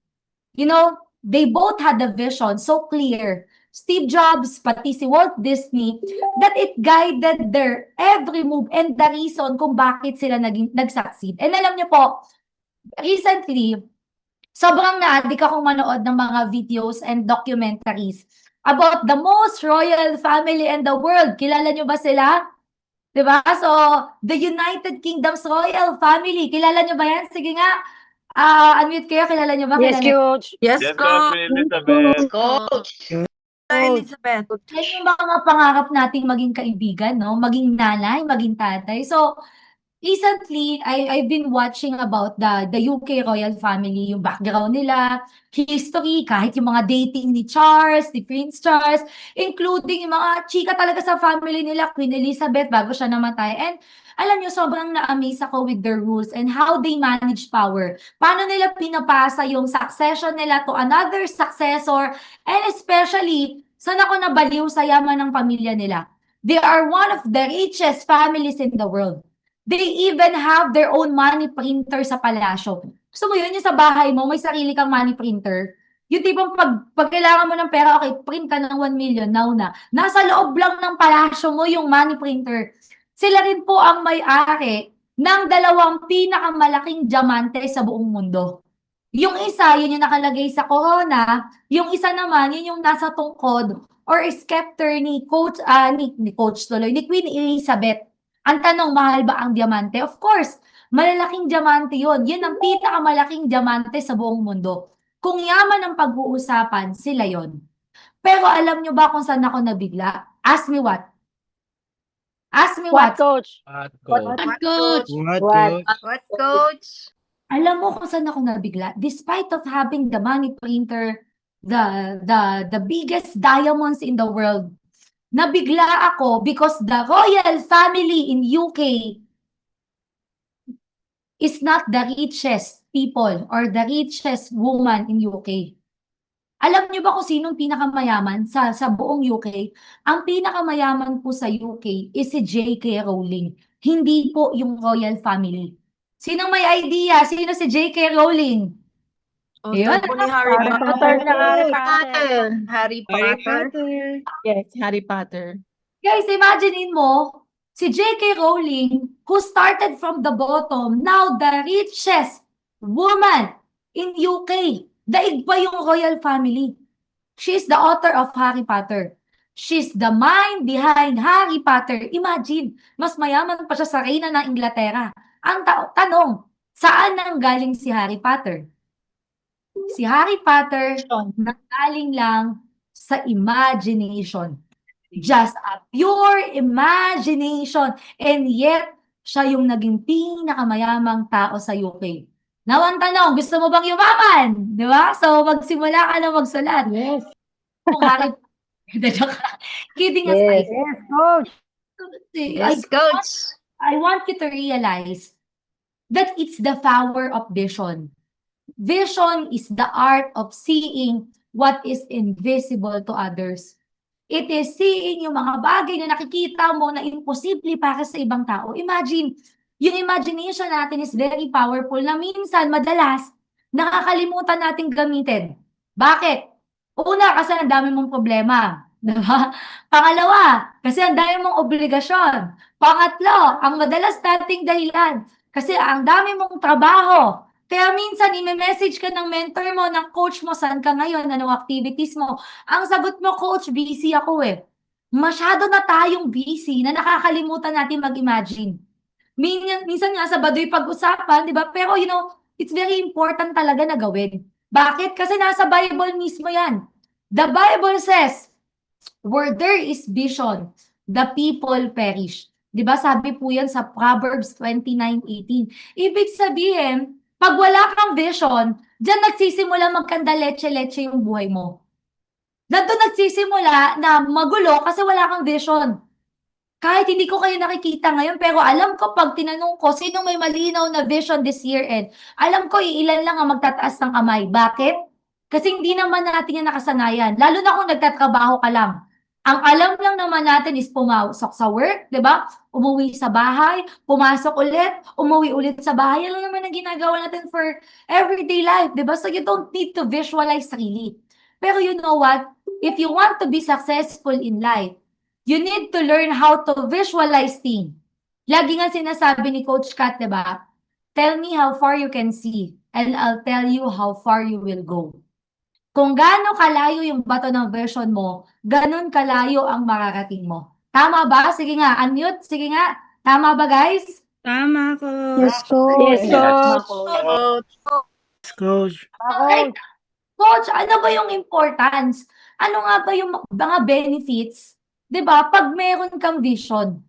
You know, they both had a vision so clear Steve Jobs, pati si Walt Disney, that it guided their every move and the reason kung bakit sila nag-succeed. And alam niyo po, recently, sobrang na-addict akong manood ng mga videos and documentaries about the most royal family in the world. Kilala niyo ba sila? Diba? So, the United Kingdom's royal family. Kilala niyo ba yan? Sige nga. Unmute kayo. Kilala niyo ba? Yes, Kilala niyo? Coach. Yes, Coach. Elizabeth. Coach. Elizabeth. Yan yung mga pangarap nating maging kaibigan, no? Maging nanay, maging tatay. So, recently, I've been watching about the UK royal family, yung background nila, history, kahit yung mga dating ni Charles, ni Prince Charles, including yung mga chika talaga sa family nila, Queen Elizabeth, bago siya namatay. And alam niyo, sobrang na-amaze ako with their rules and how they manage power. Paano nila pinapasa yung succession nila to another successor, and especially, saan ako nabaliw sa yaman ng pamilya nila. They are one of the richest families in the world. They even have their own money printer sa palasyo. Gusto mo yun, yung sa bahay mo, may sarili kang money printer. Yung tipong pag kailangan mo ng pera, okay, print ka ng 1 million, now na. Nasa loob lang ng palasyo mo yung money printer. Sila rin po ang may-ari ng 2 pinakamalaking diamante sa buong mundo. Yung isa, yun yung nakalagay sa corona. Yung isa naman, yun yung nasa tungkod or scepter ni ni Queen Elizabeth. Ang tanong, mahal ba ang diamante? Of course, malalaking diamante yun. Yun ang pinakamalaking diamante sa buong mundo. Kung yaman ang pag-uusapan, sila yon. Pero alam nyo ba kung saan ako nabigla? Ask me what? Ask me What, what? Coach? What, Coach? What, Coach? Alam mo kung saan ako nabigla? Despite of having the money printer, the biggest diamonds in the world, nabigla ako because the royal family in UK is not the richest people or the richest woman in UK. Alam niyo ba kung sinong pinakamayaman sa buong UK? Ang pinakamayaman po sa UK is si J.K. Rowling. Hindi po yung royal family. Sinong may idea? Sino si J.K. Rowling? Yun. Ni Harry Harry Potter. Potter na Harry Potter. Harry Potter. Yes, Harry Potter. Guys, imaginein mo, si J.K. Rowling, who started from the bottom, now the richest woman in UK. Daig pa yung royal family. She's the author of Harry Potter. She's the mind behind Harry Potter. Imagine, mas mayaman pa siya sa reyna ng Inglaterra. Ang tanong, saan nang galing si Harry Potter? Si Harry Potter nanggaling lang sa imagination. Just a pure imagination. And yet, siya yung naging pinakamayamang tao sa UK. Now, ang tanong, gusto mo bang yumaman? Di ba? So, magsimula ka na magsulat. Yes. Kung Harry kidding aside. Yes, Coach. Yes, Coach. I want you to realize that it's the power of vision. Vision is the art of seeing what is invisible to others. It is seeing yung mga bagay na nakikita mo na imposible para sa ibang tao. Imagine, yung imagination natin is very powerful na minsan, madalas, nakakalimutan natin gamitin. Bakit? Una, kasi ang dami mong problema. Diba? Pangalawa, kasi ang dami mong obligasyon. Pangatlo, ang madalas nating dahilan, kasi ang dami mong trabaho. Kaya minsan, i-message ka ng mentor mo, ng coach mo, saan ka ngayon, anong activities mo. Ang sagot mo, coach, busy ako eh. Masyado na tayong busy na nakakalimutan natin mag-imagine. Minsan nga sa baduy pag-usapan, di ba? Pero it's very important talaga na gawin. Bakit? Kasi nasa Bible mismo yan. The Bible says, where there is vision, the people perish. Di ba? Sabi po yan sa Proverbs 29:18. Ibig sabihin, pag wala kang vision, dyan nagsisimula magkanda-leche-leche yung buhay mo. Doon nagsisimula na magulo kasi wala kang vision. Kahit hindi ko kayo nakikita ngayon, pero alam ko pag tinanong ko, sino may malinaw na vision this year end, alam ko iilan lang ang magtataas ng kamay. Bakit? Kasi hindi naman natin yung nakasanayan. Lalo na kung nagtatrabaho ka lang. Ang alam lang naman natin is pumasok sa work, di ba? Umuwi sa bahay, pumasok ulit, umuwi ulit sa bahay. Yan lang naman ang ginagawa natin for everyday life, di ba? So you don't need to visualize really. Pero you know what? if you want to be successful in life, you need to learn how to visualize things. Lagi nga sinasabi ni Coach Kat, di ba? Tell me how far you can see, and I'll tell you how far you will go. Kung gaano kalayo yung bato ng version mo, ganun kalayo ang mararating mo. Tama ba? Sige nga, unmute. Sige nga. Tama ba, guys? Tama, Coach. Yes, Coach. Yes, Coach. Coach. Okay. Coach, ano ba yung importance? Ano nga ba yung mga benefits? 'Di ba? Pag meron kang vision.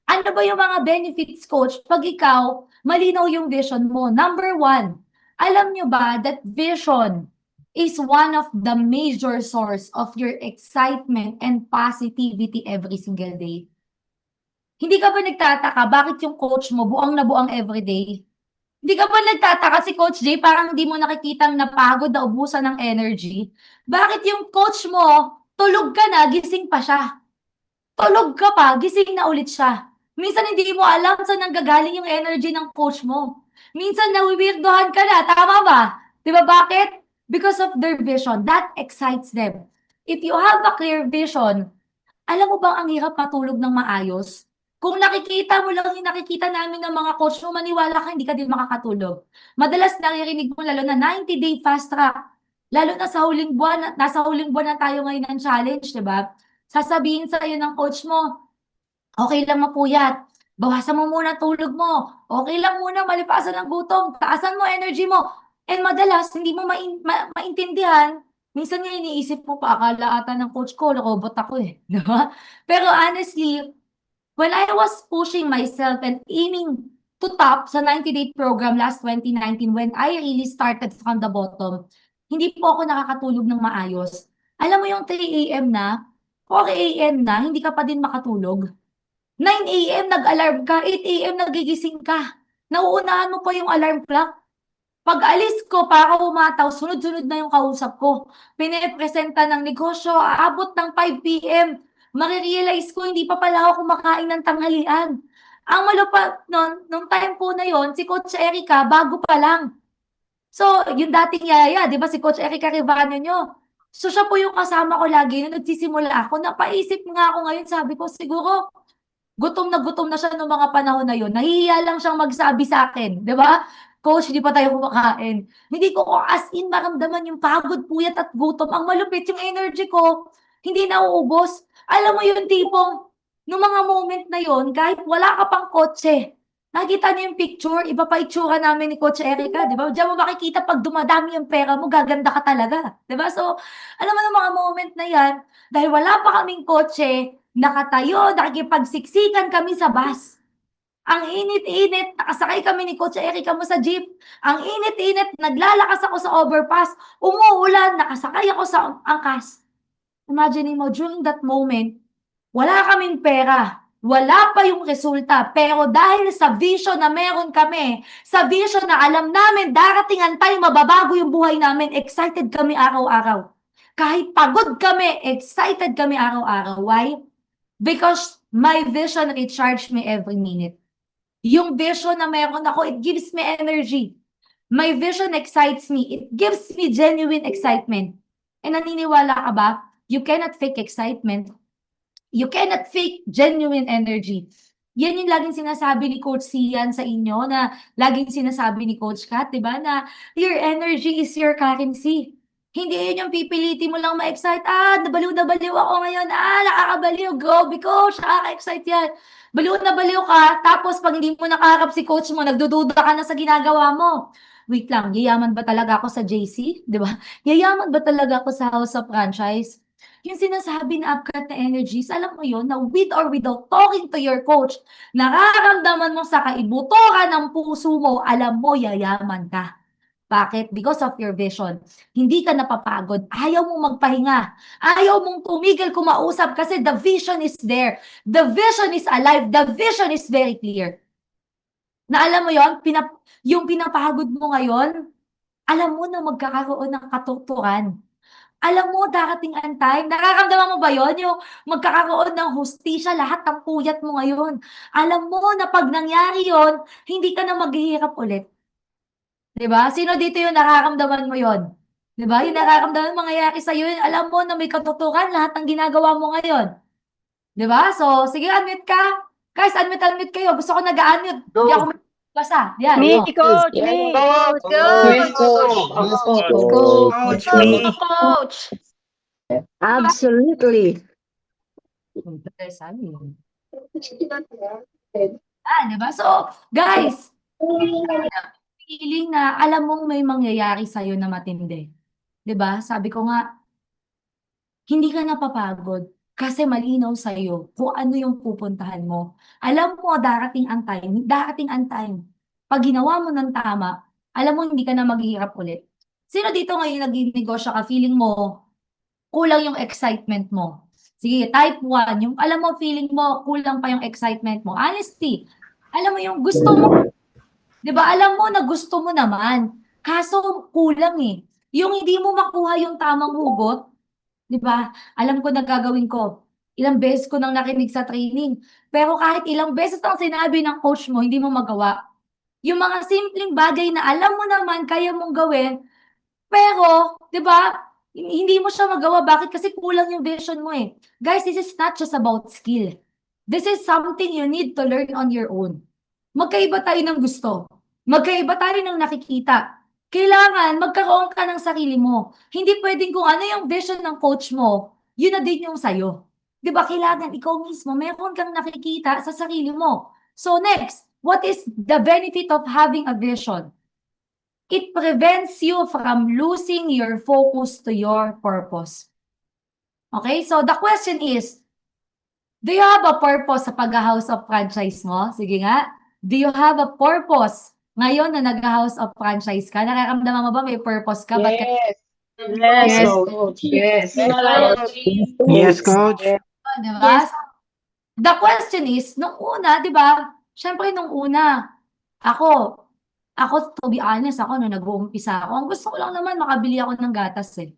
Ano ba yung mga benefits, Coach, pag ikaw, malinaw yung vision mo? Number 1, alam nyo ba that vision is one of the major source of your excitement and positivity every single day? Hindi ka ba nagtataka bakit yung coach mo buang na buang everyday? Hindi ka ba nagtataka si Coach J parang hindi mo nakikitang napagod na ubusan ng energy? Bakit yung coach mo, tulog ka na, gising pa siya? Tulog ka pa, gising na ulit siya. Minsan hindi mo alam saan nanggagaling yung energy ng coach mo. Minsan nawiwirdohan ka na, tama ba? Di ba bakit? Because of their vision, that excites them. If you have a clear vision, alam mo bang ang hirap matulog ng maayos? Kung nakikita mo lang yung nakikita namin ng mga coach mo, maniwala ka, hindi ka din makakatulog. Madalas naririnig mo lalo na 90-day fast track. Lalo na sa huling buwan, nasa huling buwan na tayo ngayon ng challenge, di ba? Sasabihin sa iyo ng coach mo, okay lang mapuyat, bawasan mo muna tulog mo, okay lang muna malipasan ng gutom, taasan mo energy mo. And madalas, hindi mo maintindihan, minsan nga iniisip mo pa, akala ata ng coach ko, robot ako eh. Di ba? Pero honestly, when I was pushing myself and aiming to top sa 90-day program last 2019, when I really started from the bottom, hindi po ako nakakatulog ng maayos. Alam mo yung 3 a.m. na, 4 a.m. na, hindi ka pa din makatulog. 9 a.m. nag-alarm ka, 8 a.m. nagigising ka. Nauunahan mo pa yung alarm clock. Pag alis ko, para umataw, sunod-sunod na yung kausap ko. Pinipresenta ng negosyo, aabot ng 5 p.m. Marirealize ko, hindi pa pala ako kumakain ng tanghalian. Ang malupad nung time po na yon, si Coach Erica, bago pa lang. So, yung dating yaya, di ba, si Coach Erica Rivano nyo. So, siya po yung kasama ko lagi nung nagsisimula ako. Napaisip nga ako ngayon, sabi ko, siguro, gutom na siya noong mga panahon na yon. Nahihiya lang siyang magsabi sa akin, di ba? Coach, hindi pa tayo kumakain. Hindi ko as in maramdaman yung pagod, puyat at gutom. Ang malupit, yung energy ko, hindi nauubos. Alam mo yung tipong, nung mga moment na yon, kahit wala ka pang kotse, nakita niyo yung picture, iba pa itsura namin ni Coach Erica, di ba? Diyan mo makikita pag dumadami yung pera mo, gaganda ka talaga. Di ba? So, alam mo ng mga moment na yan, dahil wala pa kaming kotse, nakatayo, nakikipagsiksikan kami sa bus. Ang init-init, nakasakay kami ni Coach Erica mo sa jeep. Ang init-init, naglalakas ako sa overpass. Umuulan, nakasakay ako sa angkas. Imagine mo, during that moment, wala kaming pera. Wala pa yung resulta. Pero dahil sa vision na meron kami, sa vision na alam namin, darating ang time, mababago yung buhay namin, excited kami araw-araw. Kahit pagod kami, excited kami araw-araw. Why? Because my vision recharged me every minute. Yung vision na meron ako, it gives me energy. My vision excites me. It gives me genuine excitement. And naniniwala ka ba? You cannot fake excitement. You cannot fake genuine energy. Yan yung laging sinasabi ni Coach Sian sa inyo, na laging sinasabi ni Coach Kat, di ba? Na your energy is your currency. Hindi yun yung pipiliti mo lang ma-excite. Nabaliw na baliw ako ngayon. Nakakabaliw. Go, Coach. Nakaka-excite yan. Baliw na baliw ka. Tapos pag hindi mo nakaharap si Coach mo, nagdududa ka na sa ginagawa mo. Wait lang, yayaman ba talaga ako sa JC? Di ba? Yayaman ba talaga ako sa House of Franchise? Yung sinasabi na upcut na energies, alam mo yun, na with or without talking to your coach, nararamdaman mo sa kaibuturan ng puso mo, alam mo, yayaman ka. Bakit? Because of your vision. Hindi ka napapagod. Ayaw mong magpahinga. Ayaw mong tumigil kumausap kasi the vision is there. The vision is alive. The vision is very clear. Na alam mo yon, yung pinapagod mo ngayon, alam mo na magkakaroon ng katuturan. Alam mo, darating ang time, nararamdaman mo ba yon? Yung magkakaroon ng hustisya, lahat ng puyat mo ngayon. Alam mo na pag nangyari yon, hindi ka na maghihirap ulit. Diba? Sino dito yung nararamdaman mo yon? 'Di ba? Yung nararamdaman mo mangyayari sa'yo yun, alam mo na may katotohanan lahat ng ginagawa mo ngayon. 'Di ba? So, sige unmute ka. Guys, unmute kayo. Gusto ko nag-a-unmute. Hindi ako basa. Yan. Me, Oh. coach, me. Coach, me. Coach. Absolutely. Di ba? So, guys, feeling na alam mong may mangyayari sa'yo na matindi. Di ba? Sabi ko nga, hindi ka napapagod kasi malinaw sa'yo kung ano yung pupuntahan mo. Alam mo, darating ang time. Pag ginawa mo ng tama, alam mo hindi ka na maghihirap ulit. Sino dito ngayon nag-negosyo ka, feeling mo, kulang yung excitement mo? Sige, type 1, yung alam mo, feeling mo, kulang pa yung excitement mo. Honesty, alam mo yung gusto mo, di ba? Alam mo na gusto mo naman, kaso kulang eh. Yung hindi mo makuha yung tamang hugot, di ba? Alam ko na gagawin ko. Ilang beses ko nang nakinig sa training. Pero kahit ilang beses ang sinabi ng coach mo, hindi mo magawa. Yung mga simpleng bagay na alam mo naman, kaya mong gawin, pero, di ba, hindi mo siya magawa. Bakit? Kasi kulang yung vision mo eh. Guys, this is not just about skill. This is something you need to learn on your own. Magkaiba tayo ng gusto. Magkaiba tayo ng nakikita. Kailangan magkaroon ka ng sarili mo. Hindi pwedeng kung ano yung vision ng coach mo, yun na din yung sa'yo. Di ba? Kailangan ikaw mismo, meron kang nakikita sa sarili mo. So next, what is the benefit of having a vision? It prevents you from losing your focus to your purpose. Okay? So the question is, do you have a purpose sa pag-house of franchise mo? Sige nga. Do you have a purpose ngayon na nag-house of franchise ka? Nakaramdaman mo ba may purpose ka? Ba't ka- Yes, coach. Yes. Yes, coach. Diba? The question is, nung una, di ba? Syempre, nung una, ako, to be honest, nung nag-uumpisa ako, ang gusto ko lang naman makabili ako ng gatas eh.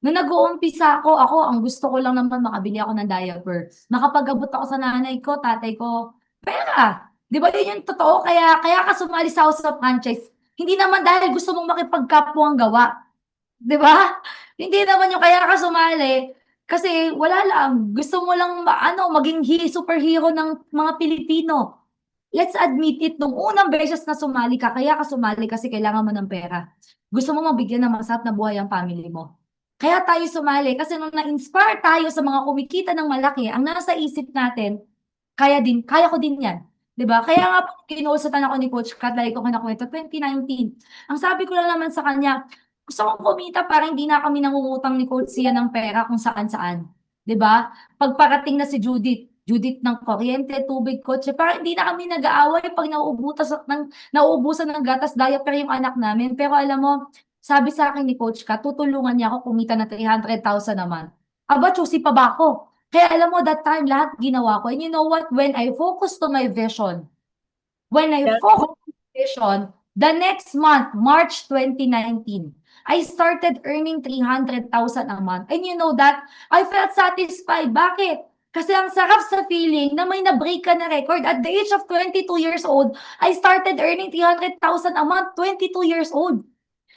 Nung nag-uumpisa ako, ang gusto ko lang naman makabili ako ng diaper. Makapag-abot ako sa nanay ko, tatay ko, pera. Di ba yun yung totoo? Kaya ka sumali sa House of Franchise. Hindi naman dahil gusto mong makipagkapwang gawa. Di ba? Hindi naman yung kaya ka sumali. Kasi wala lang. Gusto mo lang maging superhero ng mga Pilipino. Let's admit it, nung unang beses na sumali ka, kaya ka sumali kasi kailangan mo ng pera. Gusto mo mabigyan ng masarap na buhay ang family mo. Kaya tayo sumali kasi nung na-inspire tayo sa mga kumikita ng malaki, ang nasa isip natin, kaya ko din yan. Diba? Kaya nga po, kinuusatan ako ni Coach Kat, lagi ko kinakwento, 2019. Ang sabi ko lang naman sa kanya, gusto kong kumita para hindi na kami nangungutang ni Coach Sia ng pera kung saan-saan. Diba? Pagparating na si Judith ng kuryente, tubig, kotse, para hindi na kami nag-aaway pag nauubusan ng gatas, diaper yung anak namin. Pero alam mo, sabi sa akin ni Coach Ka, tutulungan niya ako kumita na 300,000 naman. Aba, choosy pa ba ako? Kaya alam mo, that time, lahat ginawa ko. And you know what? When I focus to my vision, the next month, March 2019, I started earning 300,000 a month. And you know that? I felt satisfied. Bakit? Kasi ang sarap sa feeling na may na-break ka na record. At the age of 22 years old, I started earning 300,000 a month, 22 years old.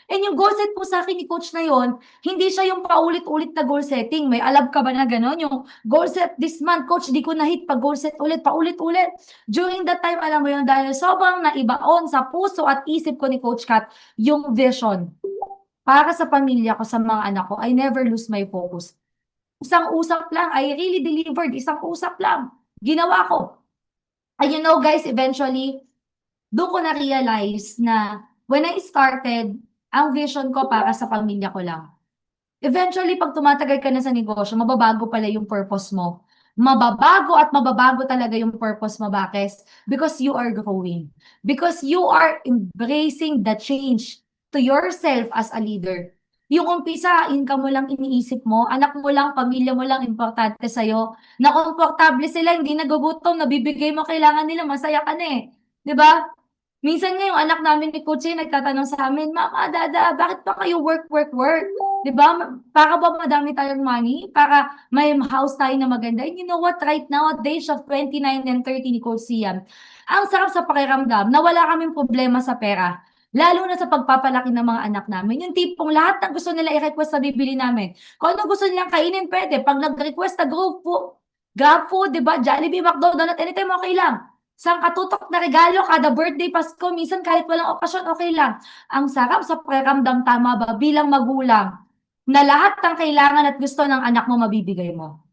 And yung goal set po sa akin ni Coach na yon, hindi siya yung paulit-ulit na goal setting. May alam ka ba na gano'n? Yung goal set this month, Coach, di ko na-hit pag goal set ulit, paulit-ulit. During that time, alam mo yun, dahil sobrang naibaon sa puso at isip ko ni Coach Kat, yung vision. Para sa pamilya ko, sa mga anak ko, I never lose my focus. Isang usap lang, I really delivered. Isang usap lang. Ginawa ko. And you know guys, eventually, doon ko na-realize na when I started, ang vision ko para sa pamilya ko lang. Eventually, pag tumatagal ka na sa negosyo, mababago pala yung purpose mo. Mababago talaga yung purpose mo. Bakit? Because you are growing. Because you are embracing the change to yourself as a leader. Yung umpisa, income mo lang iniisip mo, anak mo lang, pamilya mo lang importante sa'yo, na komportable sila, hindi nagugutom, nabibigay mo, kailangan nila, masaya ka na eh. Diba? Minsan nga yung anak namin ni Coach nagtatanong sa amin, Mama, Dada, bakit pa kayo work? Diba? Para ba madami tayong money? Para may house tayo na maganda? And you know what? Right now, at the age of 29 and 30 ni Coach Sian, ang sarap sa pakiramdam na wala kaming problema sa pera. Lalo na sa pagpapalaki ng mga anak namin. Yung tipong lahat ng gusto nila i-request sa bibili namin. Kung ano gusto nilang kainin, pwede. Pag nag-request na Grab food, di ba? Jollibee, McDonald's, anytime okay lang. Sa katutok na regalo, kada birthday, Pasko, minsan kahit walang okasyon, okay lang. Ang sarap sa pakiramdam, tama ba, bilang magulang, na lahat ng kailangan at gusto ng anak mo, mabibigay mo.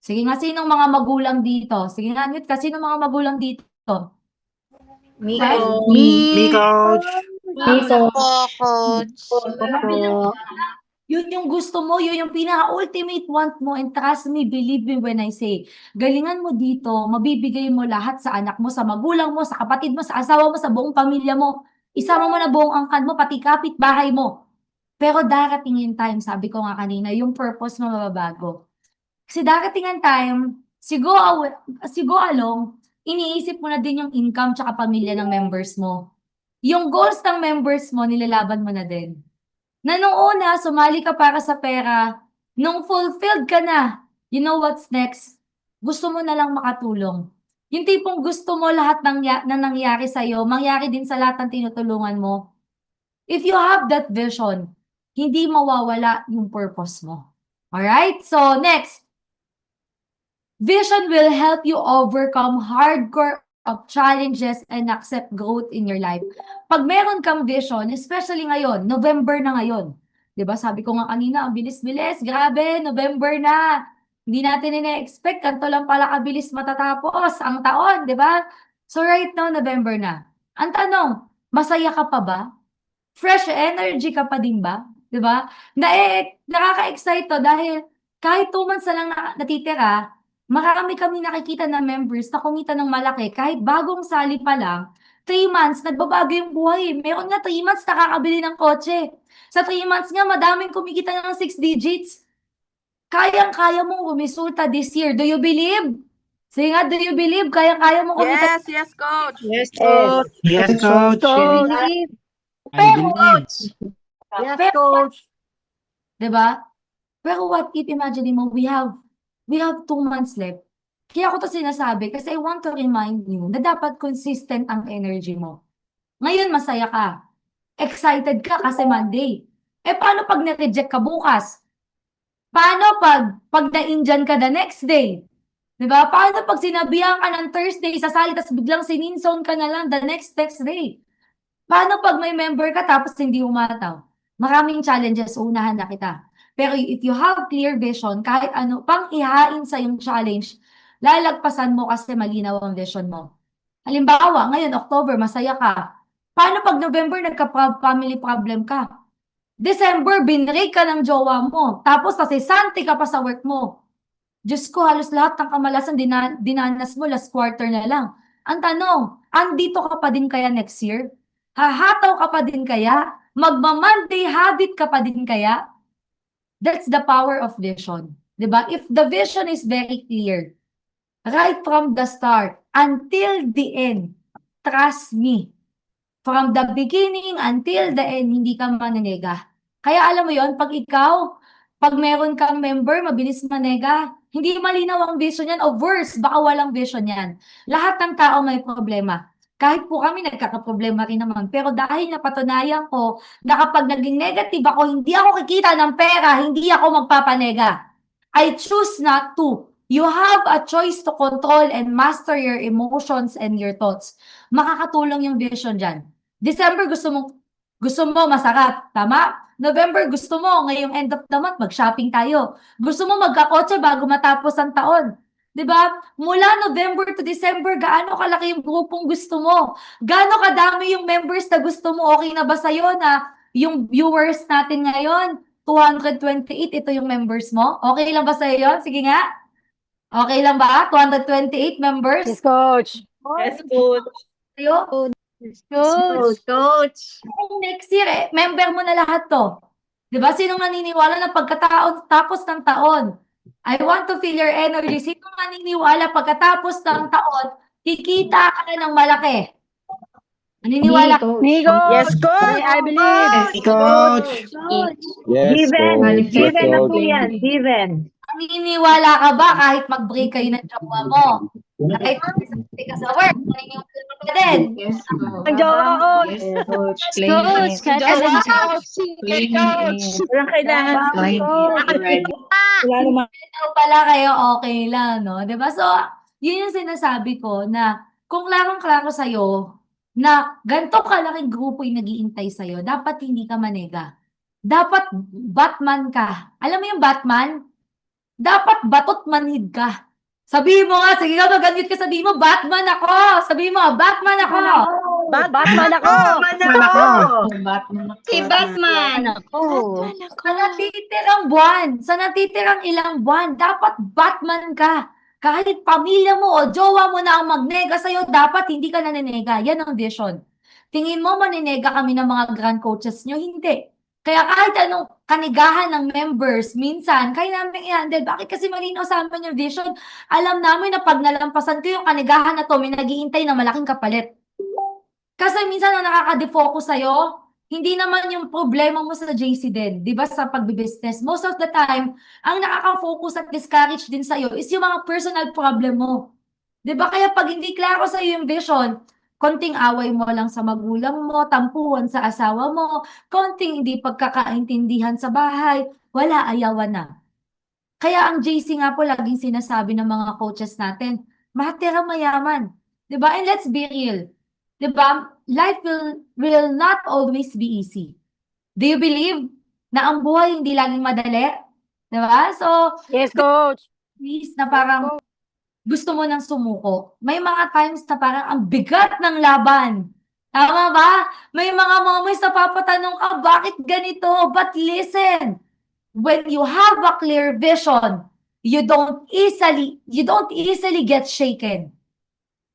Sige nga, sinong mga magulang dito? Sige nga, mute ka, sinong mga magulang dito? Me, Right? Me, Coach. Yun yung gusto mo, yun yung pinaka-ultimate want mo, and trust me, believe me when I say, galingan mo dito, mabibigay mo lahat sa anak mo, sa magulang mo, sa kapatid mo, sa asawa mo, sa buong pamilya mo. Isama mo na buong angkan mo, pati kapitbahay mo. Pero darating yung time, sabi ko nga kanina, yung purpose mo mababago. Kasi darating ang time, siguro along, iniisip mo na din yung income tsaka pamilya ng members mo. Yung goals ng members mo, nilalaban mo na din. Na nung una, sumali ka para sa pera, nung fulfilled ka na, you know what's next? Gusto mo na lang makatulong. Yung tipong gusto mo lahat na nangyari sa'yo, mangyari din sa lahat ng tinutulungan mo. If you have that vision, hindi mawawala yung purpose mo. Alright? So, next. Vision will help you overcome hardcore of challenges and accept growth in your life. Pag meron kang vision, especially ngayon, November na ngayon. 'Di ba? Sabi ko nga kanina, ang bilis-bilis, grabe, November na. Hindi natin ina-expect, kanto lang pala kabilis matatapos ang taon, 'di ba? So right now, November na. Ang tanong, masaya ka pa ba? Fresh energy ka pa din ba? 'Di ba? Nakaka-excite to dahil kahit 2 months na lang natitira, marami kami nakikita na members na kumita ng malaki kahit bagong sali pa lang, 3 months, nagbabago yung buhay. Meron nga 3 months nakakabili ng kotse. Sa 3 months nga, madaming kumikita ng 6 digits. Kayang-kaya mong umisulta this year. Do you believe? Sige nga, do you believe? Kayang-kaya mong kumita. Yes, Coach. Yes, Coach. Yes, Coach. I believe. Yes, Coach. Diba? Pero what if, imagine mo, we have 2 months left. Kaya ako to sinasabi kasi I want to remind you na dapat consistent ang energy mo. Ngayon, masaya ka. Excited ka kasi Monday. Paano pag na-reject ka bukas? Paano pag na-Indian ka the next day? Diba? Paano pag sinabihan ka ng Thursday, sasali, tapos biglang sininzone ka na lang the next day? Paano pag may member ka tapos hindi umataw? Maraming challenges, unahan na kita. Pero if you have clear vision, kahit ano pang ihain sa yung challenge, lalagpasan mo kasi malinaw ang vision mo. Halimbawa, ngayon, October, masaya ka. Paano pag November, nagka-family problem ka? December, binrake ka ng jowa mo. Tapos, nasisante ka pa sa work mo. Diyos ko, halos lahat ng kamalasan dinanas mo last quarter na lang. Ang tanong, andito ka pa din kaya next year? Hahataw ka pa din kaya? Magma-Monday habit ka pa din kaya? That's the power of vision. Diba? If the vision is very clear, right from the start until the end, trust me, from the beginning until the end, hindi ka manenega. Kaya alam mo yon, pag meron kang member, mabilis manega, hindi malinaw ang vision yan, o worse, baka walang vision yan. Lahat ng tao may problema. Kahit po kami nagkakaproblema rin naman. Pero dahil napatunayan ko na kapag naging negative ako, hindi ako kikita ng pera, hindi ako magpapanega. I choose not to. You have a choice to control and master your emotions and your thoughts. Makakatulong yung vision dyan. December, gusto mo masarap, tama? November, gusto mo ngayong end of the month, mag-shopping tayo. Gusto mo magkakotse bago matapos ang taon. Diba? Mula November to December, gaano kalaki yung grupong gusto mo? Gaano kadami yung members na gusto mo? Okay na ba sa'yo na yung viewers natin ngayon, 228, ito yung members mo? Okay lang ba sa'yo yun? Sige nga. Okay lang ba? 228 members? Yes, Coach. Yes, Coach. Sa'yo? Coach. Next year, member mo na lahat to. Diba? Sinong naniniwala na pagkatapos ng taon, I want to feel your energy. Sino maniniwala pagkatapos ng taon, kikita ka na ng malaki? Naniniwala ka? Yes, Coach. I believe. Yes, Coach. Given na po yan. Given. Naniniwala ka ba kahit mag-break kayo ng jowa mo? Kahit ka sa work, naniniwala ka pa din. Ang jowa ko. Coach, Coach, walang kailangan. Wala naman. Ikaw pala kayo okay lang, no? 'Di ba? So, yun yung sinasabi ko na kung larong-klaro sa'yo na ganito kalaking grupo yung nag-iintay sa'yo, dapat hindi ka manega. Dapat Batman ka. Alam mo yung Batman? Dapat batot manhid ka. Sabihin mo nga, sige ka, mag-unmute ka, sabihin mo, Batman ako! Sabihin mo, Batman ako! Batman ako. Si Batman. Sa natitirang buwan, sa natitirang ilang buwan, dapat Batman ka. Kahit pamilya mo o jowa mo na ang magnega sa'yo, dapat hindi ka naninega. Yan ang vision. Tingin mo maninega kami ng mga grand coaches nyo? Hindi. Kaya kahit anong kanigahan ng members, minsan, kaya namin i-handle. Bakit kasi malinaw sa amin yung vision? Alam namin na pag nalampasan ko yung kanigahan na to, may naghihintay na malaking kapalit. Kasi minsan ang nakaka-defocus sa'yo, hindi naman yung problema mo sa JC din, di ba, sa pagbibusiness. Most of the time, ang nakaka-focus at discourage din sa'yo is yung mga personal problem mo. Di ba, kaya pag hindi klaro sa'yo yung vision, konting away mo lang sa magulang mo, tampuhan sa asawa mo, konting hindi pagkakaintindihan sa bahay, wala, ayawan na. Kaya ang JC nga po laging sinasabi ng mga coaches natin, matira mayaman. Di ba? And let's be real. Di ba? Life will not always be easy. Do you believe na ang buhay hindi laging madali? Di ba? So, Yes, coach. please, na parang gusto mo nang sumuko. May mga times na parang ang bigat ng laban. Tama ba? May mga moments na papatanong ka, bakit ganito? But listen, when you have a clear vision, you don't easily get shaken.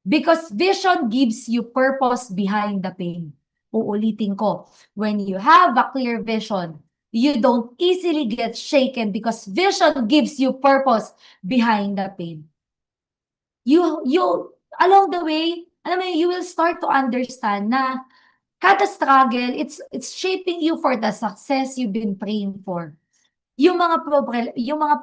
Because vision gives you purpose behind the pain. Uulitin ko, when you have a clear vision, you don't easily get shaken because vision gives you purpose behind the pain. You along the way, alam mo, you will start to understand na kada struggle, it's shaping you for the success you've been praying for. Yung mga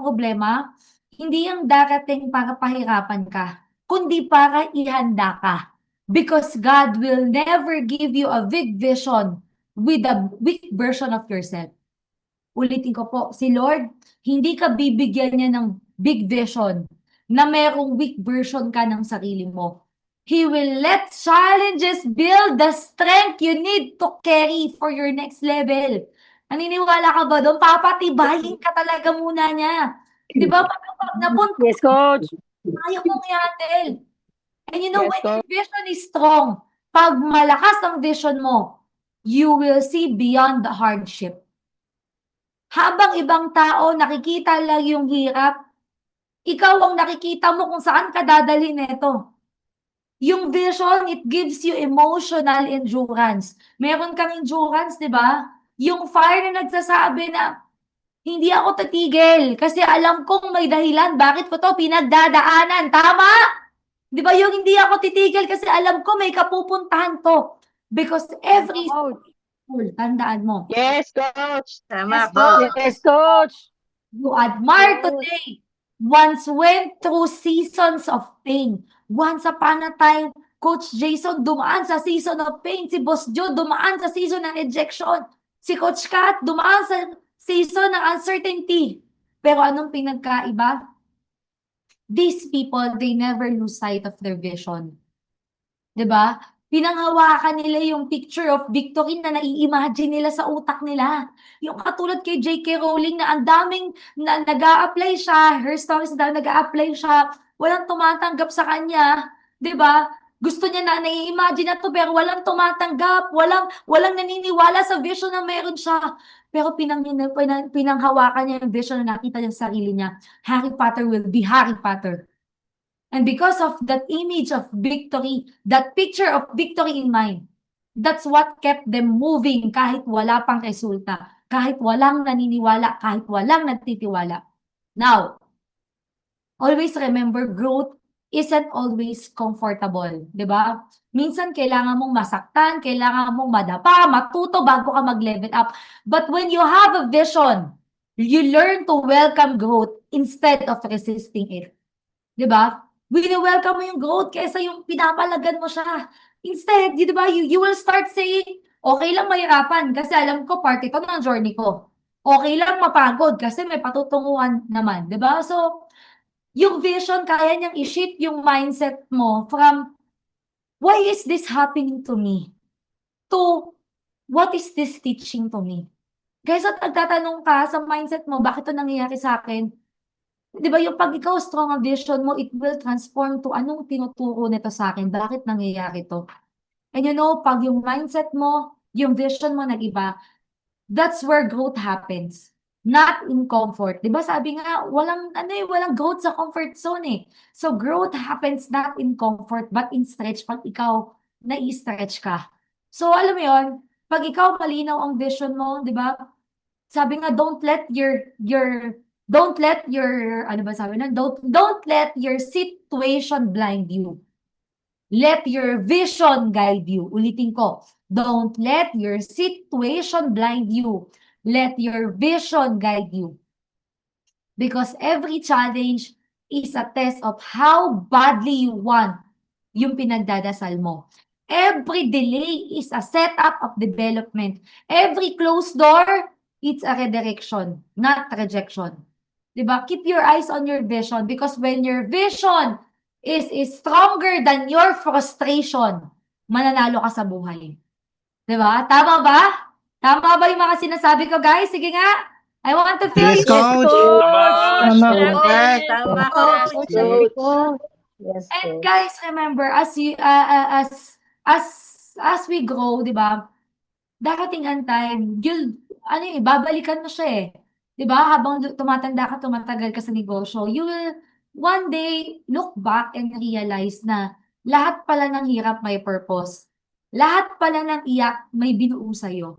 problema, hindi yung darating para pahirapan ka, kundi para ihanda ka. Because God will never give you a big vision with a weak version of yourself. Ulitin ko po, si Lord, hindi ka bibigyan niya ng big vision na merong weak version ka ng sarili mo. He will let challenges build the strength you need to carry for your next level. Naniniwala ka ba doon? Papatibayin ka talaga muna niya. Di ba? Pag napunta, Yes, coach. kaya mong i-handle. And you know, Yes, when your vision is strong, pag malakas ang vision mo, you will see beyond the hardship. Habang ibang tao nakikita lang yung hirap, ikaw ang nakikita mo kung saan ka dadalhin nito. Yung vision, it gives you emotional endurance. Meron kang endurance, di ba? Yung fire na nagsasabi na, hindi ako titigil kasi alam kong may dahilan bakit ko to pinagdadaanan. Tama? Di ba yung hindi ako titigil kasi alam ko may kapupuntahan to. Because every school, tandaan mo. Yes, coach. Tama Yes, po. Yes, coach. You admire today. Once went through seasons of pain. Once upon a time, Coach Jason dumaan sa season of pain. Si Boss Joe dumaan sa season ng rejection. Si Coach Kat dumaan sa season ng uncertainty. Pero anong pinagkaiba? These people, they never lose sight of their vision. 'Di ba? Pinanghawakan nila yung picture of victory na nai-imagine nila sa utak nila. Yung katulad kay J.K. Rowling na ang daming na nag-a-apply siya, her stories na nag-a-apply siya, walang tumatanggap sa kanya, 'di ba? Gusto niya na nai-imagine na to pero walang tumatanggap, walang naniniwala sa vision na meron siya. Pero pinanghawakan niya yung vision na nakita niya sa sarili niya. Harry Potter will be Harry Potter. And because of that image of victory, that picture of victory in mind, that's what kept them moving kahit wala pang resulta, kahit walang naniniwala, kahit walang nagtitiwala. Now, always remember, growth isn't always comfortable, di ba? Minsan kailangan mong masaktan, kailangan mong madapa, matuto bago ka mag-level up. But when you have a vision, you learn to welcome growth instead of resisting it. Di ba? wini-welcome mo yung growth kaysa yung pinapalagan mo siya. Instead, di ba, you will start saying, okay lang mahirapan kasi alam ko part ito ng journey ko. Okay lang mapagod kasi may patutunguhan naman, di ba? So, yung vision, kaya niyang i-shift yung mindset mo from, why is this happening to me? To, what is this teaching to me? Kaysa nagtatanong ka sa mindset mo, bakit ito nangyayari sa akin? Di ba, yung pag ikaw strong ang vision mo, it will transform to anong tinuturo nito sa akin, bakit nangyayari to? And you know, pag yung mindset mo, yung vision mo nag-iba, that's where growth happens. Not in comfort. Di ba sabi nga, walang growth sa comfort zone eh. So growth happens not in comfort, but in stretch pag ikaw nai-stretch ka. So alam mo yon, pag ikaw malinaw ang vision mo, di ba? Sabi nga, don't let your ano ba sabi na? Don't let your situation blind you. Let your vision guide you. Ulitin ko. Don't let your situation blind you. Let your vision guide you. Because every challenge is a test of how badly you want yung pinagdadasal mo. Every delay is a setup of development. Every closed door, it's a redirection, not rejection. Diba? Keep your eyes on your vision because when your vision is stronger than your frustration, mananalo ka sa buhay. Diba? Tama ba? Tama ba yung mga sinasabi ko, guys? Sige nga. I want to feel Yes, you. Coach. Tama, correct. Tama, Coach. Coach. Yes, And Coach. guys, remember, as we grow, di ba, darating ang time, babalikan mo siya eh. Di ba? Habang tumatanda ka, tumatagal ka sa negosyo, you will one day look back and realize na lahat pala ng hirap may purpose. Lahat pala ng iyak may binuo sa'yo.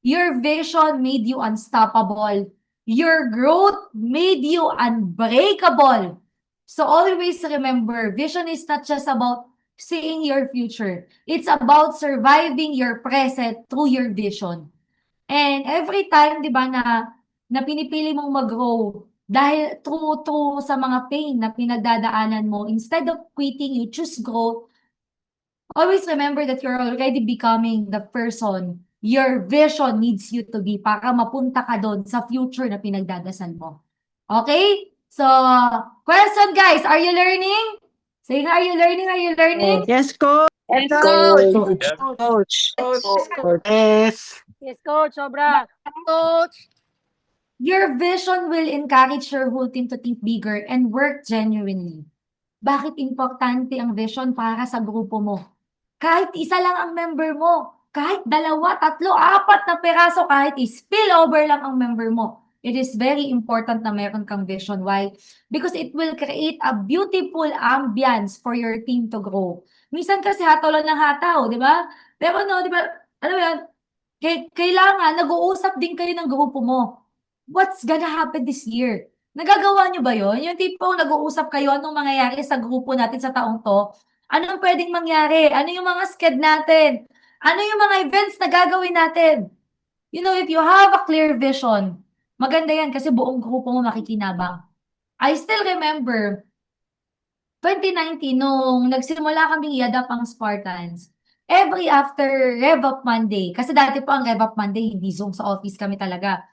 Your vision made you unstoppable. Your growth made you unbreakable. So always remember, vision is not just about seeing your future. It's about surviving your present through your vision. And every time, di ba, na pinipili mong mag-grow, dahil through sa mga pain na pinagdadaanan mo, instead of quitting, you choose growth. Always remember that you're already becoming the person your vision needs you to be para mapunta ka doon sa future na pinagdadasal mo. Okay? So, question guys, are you learning? Say nga, are you learning? Are you learning? Yes, Coach. Yes, Coach. Coach. Coach. Yes. Yes, Coach. Sobra. Coach. Your vision will encourage your whole team to think bigger and work genuinely. Bakit importante ang vision para sa grupo mo? Kahit isa lang ang member mo, kahit 2, 3, 4 na peraso, kahit spillover lang ang member mo, it is very important na meron kang vision. Why? Because it will create a beautiful ambience for your team to grow. Minsan kasi hataw ng hataw, di ba? Pero no, di ba, alam mo yan, kailangan nag-uusap din kayo ng grupo mo. What's gonna happen this year? Nagagawa nyo ba yon? Yung tipong nag-uusap kayo, anong mangyayari sa grupo natin sa taong to? Anong pwedeng mangyari? Ano yung mga sked natin? Ano yung mga events na gagawin natin? You know, if you have a clear vision, maganda yan kasi buong grupo mo makikinabang. I still remember 2019, nung nagsimula kaming i-adapt ang Spartans, every after Rev Up Monday, kasi dati po ang Rev Up Monday, hindi Zoom, sa office kami talaga.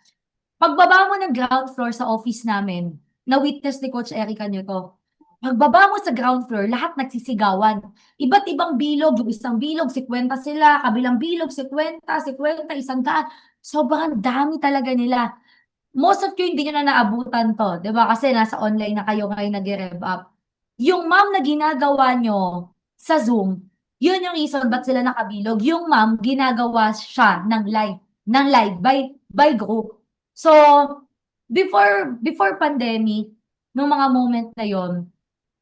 Pagbaba mo ng ground floor sa office namin, na-witness ni Coach Erica nyo to, pagbaba mo sa ground floor, lahat nagsisigawan. Iba't ibang bilog, yung isang bilog, 50 sila, kabilang bilog, 50, 100, 100. Sobrang dami talaga nila. Most of you hindi nyo na naabutan to, di ba? Kasi nasa online na kayo ngayon nag-rev up. Yung ma'am na ginagawa nyo sa Zoom, yun yung reason ba't sila nakabilog. Yung ma'am, ginagawa siya ng live by group. So, before pandemic, nung mga moment na yon,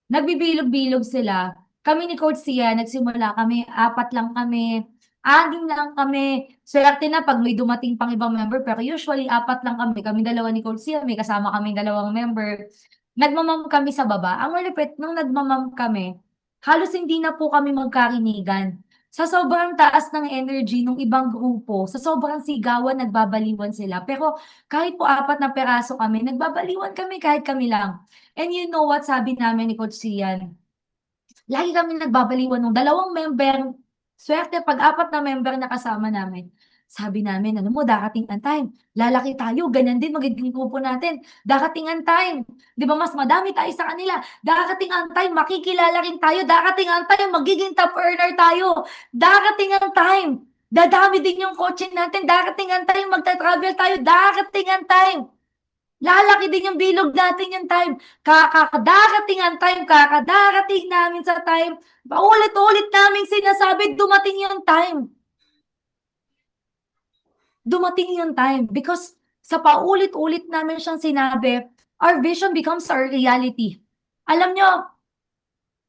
nagbibilog-bilog sila. Kami ni Coach Sia, nagsimula kami, 4 lang kami, 6 lang kami. Swerte na pag may dumating pang ibang member, pero usually 4 lang kami. Kami 2 ni Coach Sia, may kasama kami 2 member. Nagmamam kami sa baba. Ang malupit, nung nagmamam kami, halos hindi na po kami magkarinigan. Sa sobrang taas ng energy ng ibang grupo, sa sobrang sigawan, nagbabaliwan sila. Pero kahit po 4 na peraso kami, nagbabaliwan kami kahit kami lang. And you know what sabi namin ni Coach Sian? Lagi kami nagbabaliwan ng dalawang member. Swerte, pag 4 na member na kasama namin. Sabi namin, ano mo, darating ang time. Lalaki tayo, ganyan din magiging grupo natin. Darating ang time. Di ba, mas madami tayo sa kanila. Darating ang time, makikilala rin tayo. Darating ang time, magiging top earner tayo. Darating ang time, dadami din yung coaching natin. Darating ang time, magta-travel tayo. Darating ang time, lalaki din yung bilog natin yung time. Kakadarating ang time, kakadarating namin sa time. Paulit-ulit namin sinasabi, dumating yung time. Dumating yung time. Because sa paulit-ulit namin siyang sinabi, our vision becomes our reality. Alam nyo,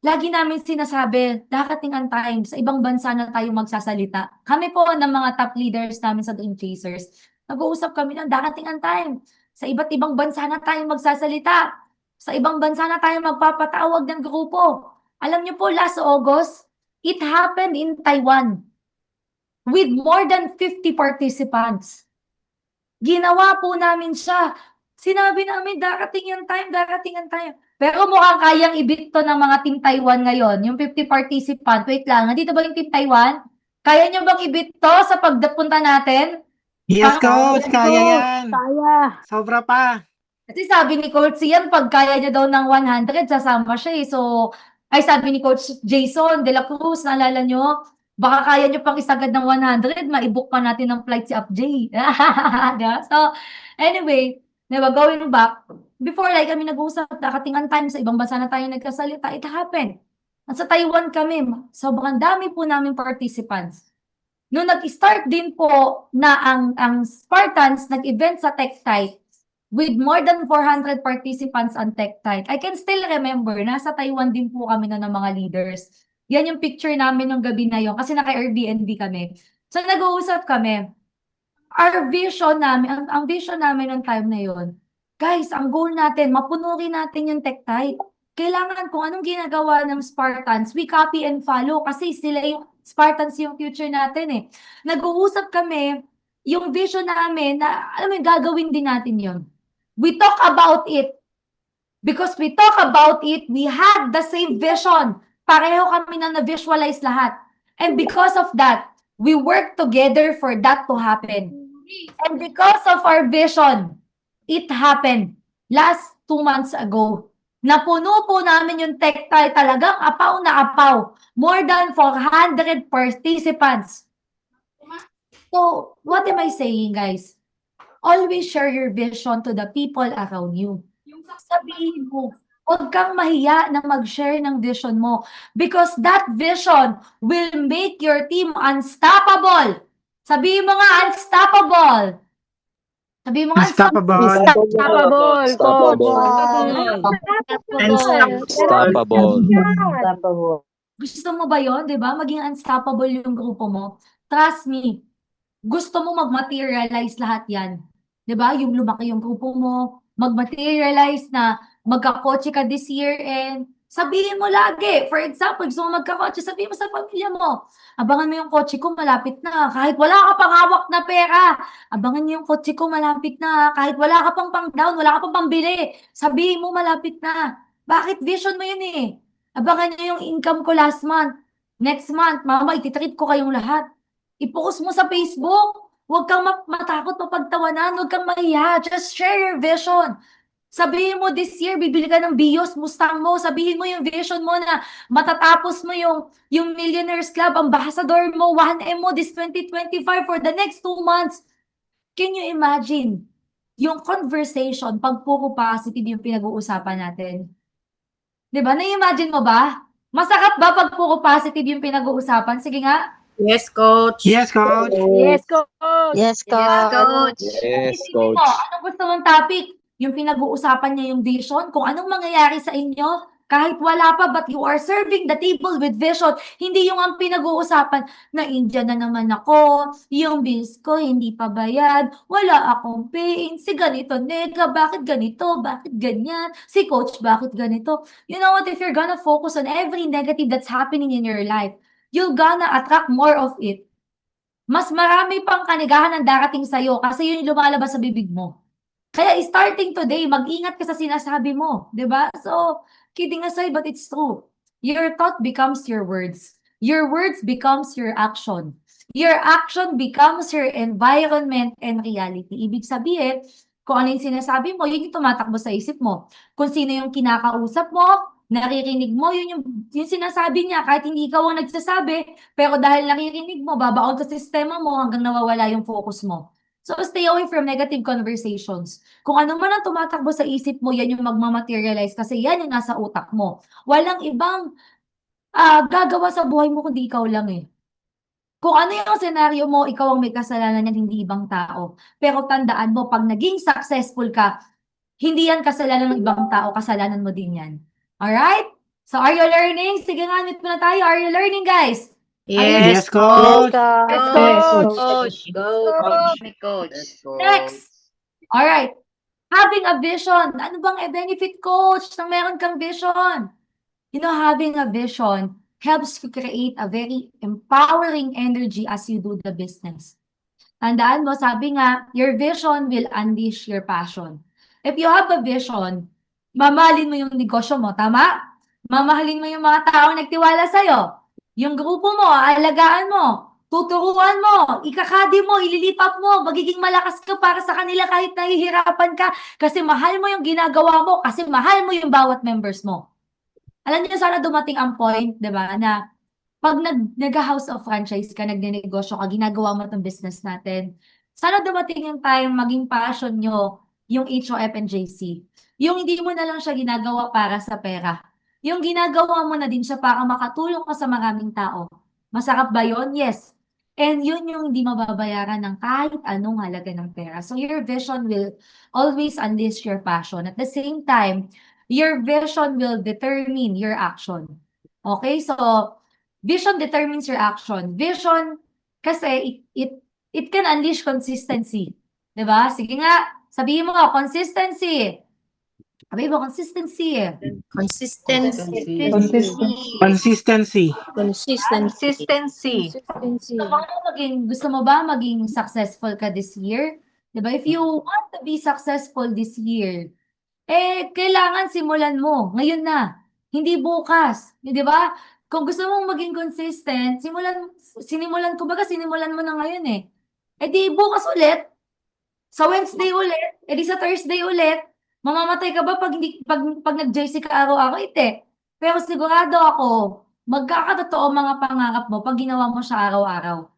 lagi namin sinasabi, darating ang time, sa ibang bansa na tayo magsasalita. Kami po ng mga top leaders namin sa Dream Chasers, nag-uusap kami ng darating ang time. Sa iba't ibang bansa na tayo magsasalita. Sa ibang bansa na tayo magpapatawag ng grupo. Alam niyo po, last August, it happened in Taiwan with more than 50 participants. Ginawa po namin siya. Sinabi namin, darating yung time, darating ang time. Pero mukhang kayang ibit to ng mga Team Taiwan ngayon. Yung 50 participant. Wait lang, nandito ba yung Team Taiwan? Kaya nyo bang ibit to sa pagpunta natin? Yes, Coach. Kaya yan. Kaya. Sobra pa. Kasi sabi ni Coach Ian, pag kaya niya daw ng 100, sasama siya eh. So, ay sabi ni Coach Jason De La Cruz, naalala nyo? Baka kaya nyo pang isagad ng 100, maibook pa natin ng flight si Upjay. Diba? So, anyway, diba, going back, before like kami nag-usap, nakatingan time sa ibang bansa na tayo nagkasalita, it happened. At sa Taiwan kami, sobrang dami po namin participants. Noong nag-start din po na ang Spartans nag-event sa TechTite with more than 400 participants on TechTite. I can still remember, nasa Taiwan din po kami na ng mga leaders. Yan yung picture namin ng gabi na yon kasi naka-Airbnb kami. So nag-uusap kami. Our vision namin, ang vision namin ng time na yon, guys, ang goal natin, mapunurin natin yung TechTite. Kailangan kung anong ginagawa ng Spartans, we copy and follow kasi sila yung Spartans yung future natin eh. Nag-uusap kami, yung vision namin na, alam mo, gagawin din natin yon. We talk about it. Because we talk about it, we had the same vision. Pareho kami na na-visualize lahat. And because of that, we work together for that to happen. And because of our vision, it happened last 2 months ago. Napuno po namin yung TechTite, talagang apaw na apaw. More than 400 participants. So, what am I saying, guys? Always share your vision to the people around you. Sabihin mo, huwag kang mahiya na mag-share ng vision mo because that vision will make your team unstoppable. Sabihin mo nga, unstoppable. Sabihin mo nga, Unstoppable. Unstoppable, Unstoppable. Gusto mo ba yon, di ba? Maging unstoppable yung grupo mo. Trust me, gusto mo mag-materialize lahat yan. Di ba? Yung lumaki yung grupo mo, mag-materialize na magka-kotse ka this year and sabihin mo lagi. For example, gusto mo magka-kotse, sabihin mo sa pamilya mo, abangan mo yung kotse ko, malapit na. Kahit wala ka pang hawak na pera, abangan mo yung kotse ko, malapit na. Kahit wala ka pang pang-down, wala ka pang pambili, sabihin mo malapit na. Bakit? Vision mo yun eh. Abangan nyo yung income ko last month. Next month, mama, ititreat ko kayong lahat. I-post mo sa Facebook. Huwag kang matakot mapagtawanan. Huwag kang mahiya. Just share your vision. Sabihin mo this year, bibili ka ng Vios, Mustang mo. Sabihin mo yung vision mo na matatapos mo yung Millionaires Club, ambassador mo, 1M mo this 2025 for the next 2 months. Can you imagine? Yung conversation, pag puro positive yung pinag-uusapan natin. Diba? Na-imagine mo ba? Masakit ba pag puro positive yung pinag-uusapan? Sige nga. Yes, Coach. Yes, Coach. Yes, Coach. Yes, Coach. Yes, Isipin mo, anong gusto mong topic? Yung pinag-uusapan niya yung vision, kung anong mangyayari sa inyo, kahit wala pa, but you are serving the table with vision. Hindi yung ang pinag-uusapan na Indian na naman ako, yung bills ko hindi pa bayad, wala akong pay, si ganito, nega, bakit ganito, bakit ganyan, si coach, bakit ganito. You know what, if you're gonna focus on every negative that's happening in your life, you're gonna attract more of it. Mas marami pang kanigahan ang darating sa'yo kasi yun yung lumalabas sa bibig mo. Kaya starting today, mag-ingat ka sa sinasabi mo, 'di ba? So, kidding aside, but it's true. Your thought becomes your words. Your words becomes your action. Your action becomes your environment and reality. Ibig sabihin, kung ano yung sinasabi mo, yun yung tumatakbo sa isip mo. Kung sino yung kinakausap mo, naririnig mo, yun yung sinasabi niya. Kahit hindi ikaw ang nagsasabi, pero dahil naririnig mo, babaon sa sistema mo hanggang nawawala yung focus mo. So, stay away from negative conversations. Kung ano man ang tumatakbo sa isip mo, yan yung magmamaterialize kasi yan yung nasa utak mo. Walang ibang gagawa sa buhay mo kundi ikaw lang eh. Kung ano yung senaryo mo, ikaw ang may kasalanan yan, hindi ibang tao. Pero tandaan mo, pag naging successful ka, hindi yan kasalanan ng ibang tao, kasalanan mo din yan. Alright? So, are you learning? Sige nga, meet muna tayo. Are you learning, guys? Yes, Yes, Coach. Coach. Go, Coach. Next. Alright. Having a vision. Ano bang benefit, Coach, nang meron kang vision? You know, having a vision helps you create a very empowering energy as you do the business. Tandaan mo, sabi nga, your vision will unleash your passion. If you have a vision, mamahalin mo yung negosyo mo, tama? Mamahalin mo yung mga taong nagtiwala sa'yo. Yung grupo mo, aalagaan mo, tuturuan mo, ikakadi mo, ililipat mo, magiging malakas ka para sa kanila kahit nahihirapan ka kasi mahal mo yung ginagawa mo, kasi mahal mo yung bawat members mo. Alam niyo, sana dumating ang point, di ba, na pag nag-house of franchise ka, nagnenegosyo ka, ginagawa mo itong business natin, sana dumating yung time, maging passion nyo, yung HOF and JC. Yung hindi mo na lang siya ginagawa para sa pera. Yung ginagawa mo na din siya para makatulong ka sa maraming tao. Masarap ba yun? Yes. And yun yung hindi mababayaran ng kahit anong halaga ng pera. So your vision will always unleash your passion. At the same time, your vision will determine your action. Okay? So, vision determines your action. Vision, kasi it can unleash consistency. Diba? Sige nga, sabihin mo nga, consistency. Sabihin mo, consistency. Consistency. Consistency. Consistency. Gusto mo ba maging successful ka this year? Diba? If you want to be successful this year, kailangan simulan mo. Ngayon na. Hindi bukas. Di ba? Kung gusto mong maging consistent, sinimulan mo na ngayon eh. Di bukas ulit, sa Wednesday ulit, di sa Thursday ulit, mamamatay ka ba pag nag-JC ka araw-araw? Ite. Pero sigurado ako, magkakatotoo mga pangarap mo pag ginawa mo siya araw-araw.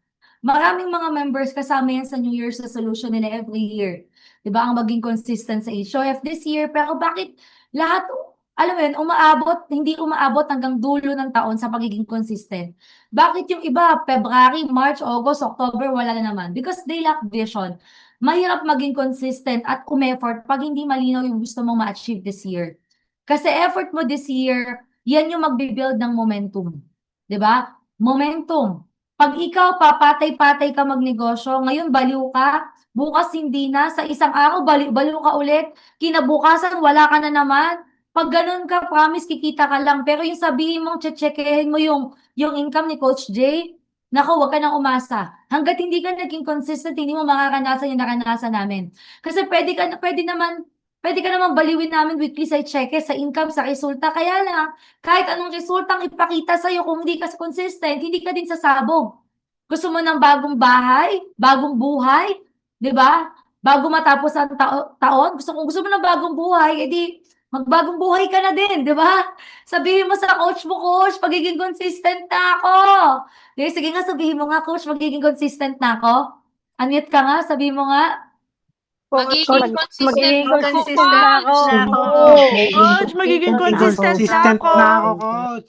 Maraming mga members kasama yan sa New Year's resolution nila every year. Diba? Ang maging consistent sa HOF this year. Pero bakit lahat, alam mo yun, hindi umaabot hanggang dulo ng taon sa pagiging consistent? Bakit yung iba, February, March, August, October, wala na naman? Because they lack vision. Mahirap maging consistent at umeffort pag hindi malinaw yung gusto mong ma-achieve this year. Kasi effort mo this year, yan yung magbibuild ng momentum. Diba? Momentum. Pag ikaw, papatay-patay ka magnegosyo, ngayon baliw ka, bukas hindi na, sa isang araw baliw ka ulit, kinabukasan wala ka na naman. Pag ganun ka, promise, kikita ka lang. Pero yung sabihin mong checkehin mo yung income ni Coach Jay, naku, wag ka nang umasa. Hanggat hindi ka naging consistent, hindi mo makaranasan yung naranasan namin. Kasi pwede ka naman baliwin namin weekly sa cheque, sa income, sa resulta. Kaya lang, kahit anong resultang ipakita sa'yo, kung hindi ka consistent, hindi ka din sasabog. Gusto mo ng bagong bahay, bagong buhay, di ba? Bago matapos ang taon, gusto mo ng bagong buhay, edi magbagong buhay ka na din, di ba? Sabihin mo sa coach mo, Coach, magiging consistent na ako. Sige nga, sabihin mo nga, Coach, magiging consistent na ako. Unmute ka nga, sabihin mo nga. Magiging consistent na ako. Coach, magiging consistent na ako, Coach.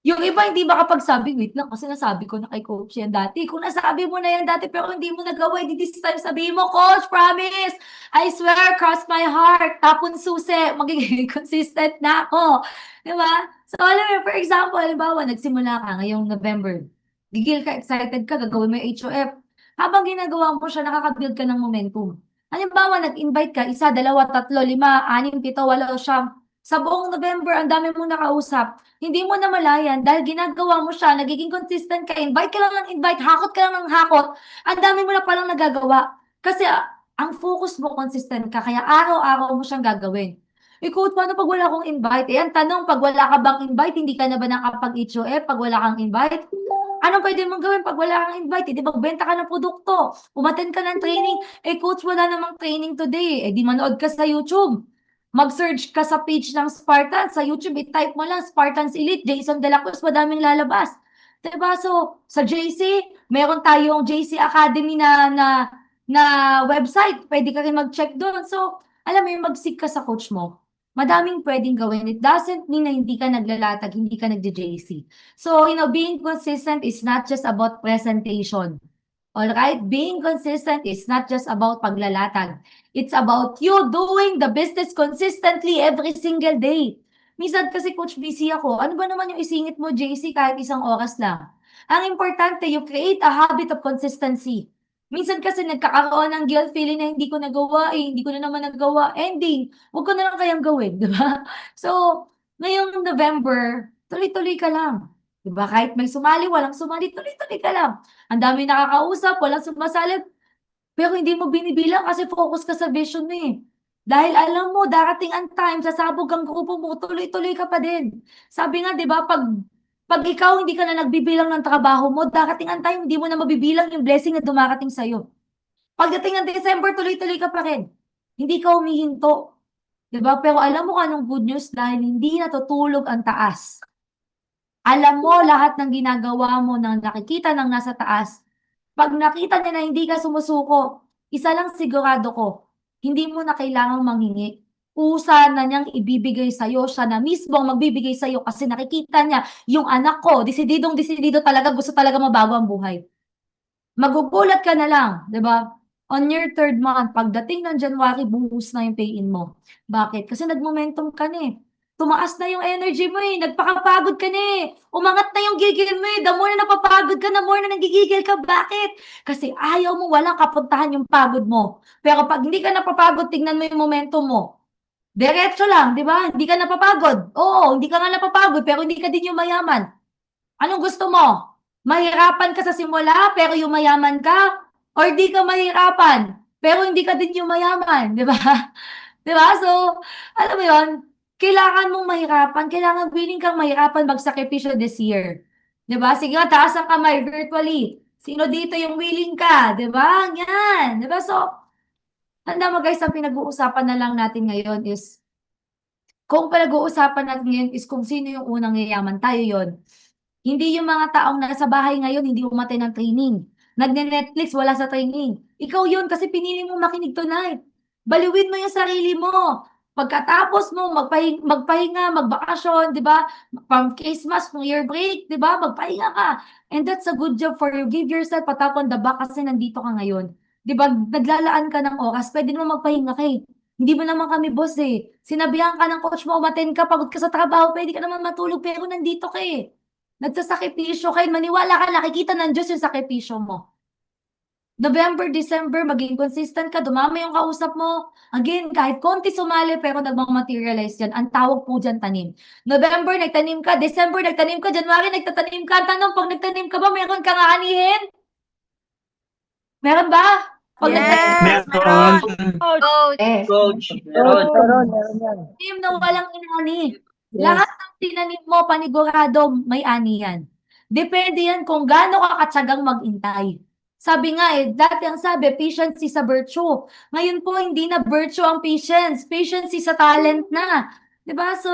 Yung iba hindi makapagsabi, wait lang, kasi nasabi ko na kay Coach yan dati. Kung nasabi mo na yan dati pero hindi mo nagawa, hindi this time sabihin mo, Coach, promise, I swear, cross my heart, tapon susi, magiging consistent na ako. Diba? So, alam mo, for example, halimbawa, nagsimula ka ngayong November, gigil ka, excited ka, gagawin mo yung HOF. Habang ginagawa mo siya, nakaka-build ka ng momentum. Halimbawa, nag-invite ka, 1, 2, 3, 4, 5, 6, 7, 8, 9. Sa buong November, ang dami mong nakausap. Hindi mo na malayan dahil ginagawa mo siya, nagiging consistent ka, invite ka lang ng invite, hakot ka lang ng hakot, ang dami mo na palang nagagawa. Kasi ang focus mo, consistent ka, kaya araw-araw mo siyang gagawin. Coach, paano pag wala akong invite? Eh, ang tanong, pag wala ka bang invite, hindi ka na ba nakapag-HOF pag wala kang invite? Anong pwede mong gawin pag wala kang invite? Di magbenta ka ng produkto, umattend ka ng training. Coach, wala namang training today. Di manood ka sa YouTube. Mag-search ka sa page ng Spartan. Sa YouTube, i-type mo lang Spartans Elite, Jason De La Cruz, madaming lalabas. Diba? So, sa JC, meron tayong JC Academy na website. Pwede ka rin mag-check doon. So, alam mo yung mag-seek ka sa coach mo. Madaming pwedeng gawin. It doesn't mean na hindi ka naglalatag, hindi ka nagja-JC. So, being consistent is not just about presentation. Alright? Being consistent is not just about paglalatag. It's about you doing the business consistently every single day. Minsan kasi coach busy ako. Ano ba naman yung isingit mo, JC, kahit isang oras lang? Ang importante, you create a habit of consistency. Minsan kasi nagkakaroon ng guilt feeling na hindi ko nagawa, hindi ko na naman nagawa. Ending, huwag ko na lang kayang gawin, di ba? So, ngayong November, tuloy-tuloy ka lang. Di ba? Kahit may sumali, walang sumali, tuloy-tuloy ka lang. Ang dami nakakausap, walang sumasali. Pero hindi mo binibilang kasi focus ka sa vision mo eh. Dahil alam mo, darating ang time, sasabog ang grupo mo, tuloy-tuloy ka pa din. Sabi nga, di ba, pag ikaw hindi ka na nagbibilang ng trabaho mo, darating ang time, hindi mo na mabibilang yung blessing na dumarating sa'yo. Pagdating ng December, tuloy-tuloy ka pa rin. Hindi ka humihinto. Diba? Pero alam mo anong good news dahil hindi natutulog ang taas. Alam mo lahat ng ginagawa mo nang nakikita ng nasa taas. Pag nakita niya na hindi ka sumusuko, isa lang sigurado ko, hindi mo na kailangang manghingi. Usa na niyang ibibigay sa'yo, siya na mismo ang magbibigay sa'yo kasi nakikita niya, yung anak ko, desididong-desidido talaga, gusto talaga mabago ang buhay. Magugulat ka na lang, di ba? On your third month, pagdating ng January, buhos na yung pay-in mo. Bakit? Kasi nag-momentum ka na eh. Tumaas na yung energy mo eh. Nagpakapagod ka na eh. Umangat na yung gigil mo eh. The more na napapagod ka, the more na nagigigil ka. Bakit? Kasi ayaw mo walang kapuntahan yung pagod mo. Pero pag hindi ka napapagod, tingnan mo yung momentum mo. Diretso lang, di ba? Hindi ka napapagod. Oo, hindi ka nga napapagod, pero hindi ka din yung mayaman. Anong gusto mo? Mahirapan ka sa simula, pero yung mayaman ka? Or di ka mahirapan, pero hindi ka din yung mayaman, di ba? Di ba? So, alam mo yun, kailangan mong mahirapan, kailangan willing kang mahirapan magsakripisyo this year. Di ba? Sige nga, taas ang kamay virtually. Sino dito yung willing ka? Di ba? Yan. Di ba? So, tanda mo guys, ang pinag-uusapan na lang natin ngayon is, kung pinag-uusapan natin ngayon is kung sino yung unang yayaman, tayo yon. Hindi yung mga taong nasa bahay ngayon, hindi umatay ng training. Nagne-Netflix, wala sa training. Ikaw yun kasi pinili mo makinig tonight. Baliwin mo yung sarili mo. Pagkatapos mo, magpahinga, magbakasyon, di ba? From Christmas, New Year break, di ba? Magpahinga ka. And that's a good job for you. Give yourself a tap on the back kasi nandito ka ngayon. Di ba, naglalaan ka ng oras, pwede mo magpahinga ka eh. Hindi mo naman kami boss eh. Sinabihan ka ng coach mo, umattend ka, pagod ka sa trabaho, pwede ka naman matulog, pero nandito ka eh. Nagsasakripisyo ka, maniwala ka, nakikita ng Diyos yung sakripisyo mo. November, December, maging consistent ka, dumami yung kausap mo. Again, kahit konti sumali, pero nagmamaterialize yan. Ang tawag po dyan, tanim. November, nagtanim ka. December, nagtanim ka. January, nagtatanim ka. Tanong, pag nagtanim ka ba, meron kang aanihin? Meron ba? Pag Meron. Coach. tanim na walang inani. Lahat ng tinanim mo, panigurado, may ani yan. Depende yan kung gaano ka katsagang mag-intay. Sabi nga dati ang sabi, patience is a virtue. Ngayon po, hindi na virtue ang patience. Patience is a talent na. Diba? So,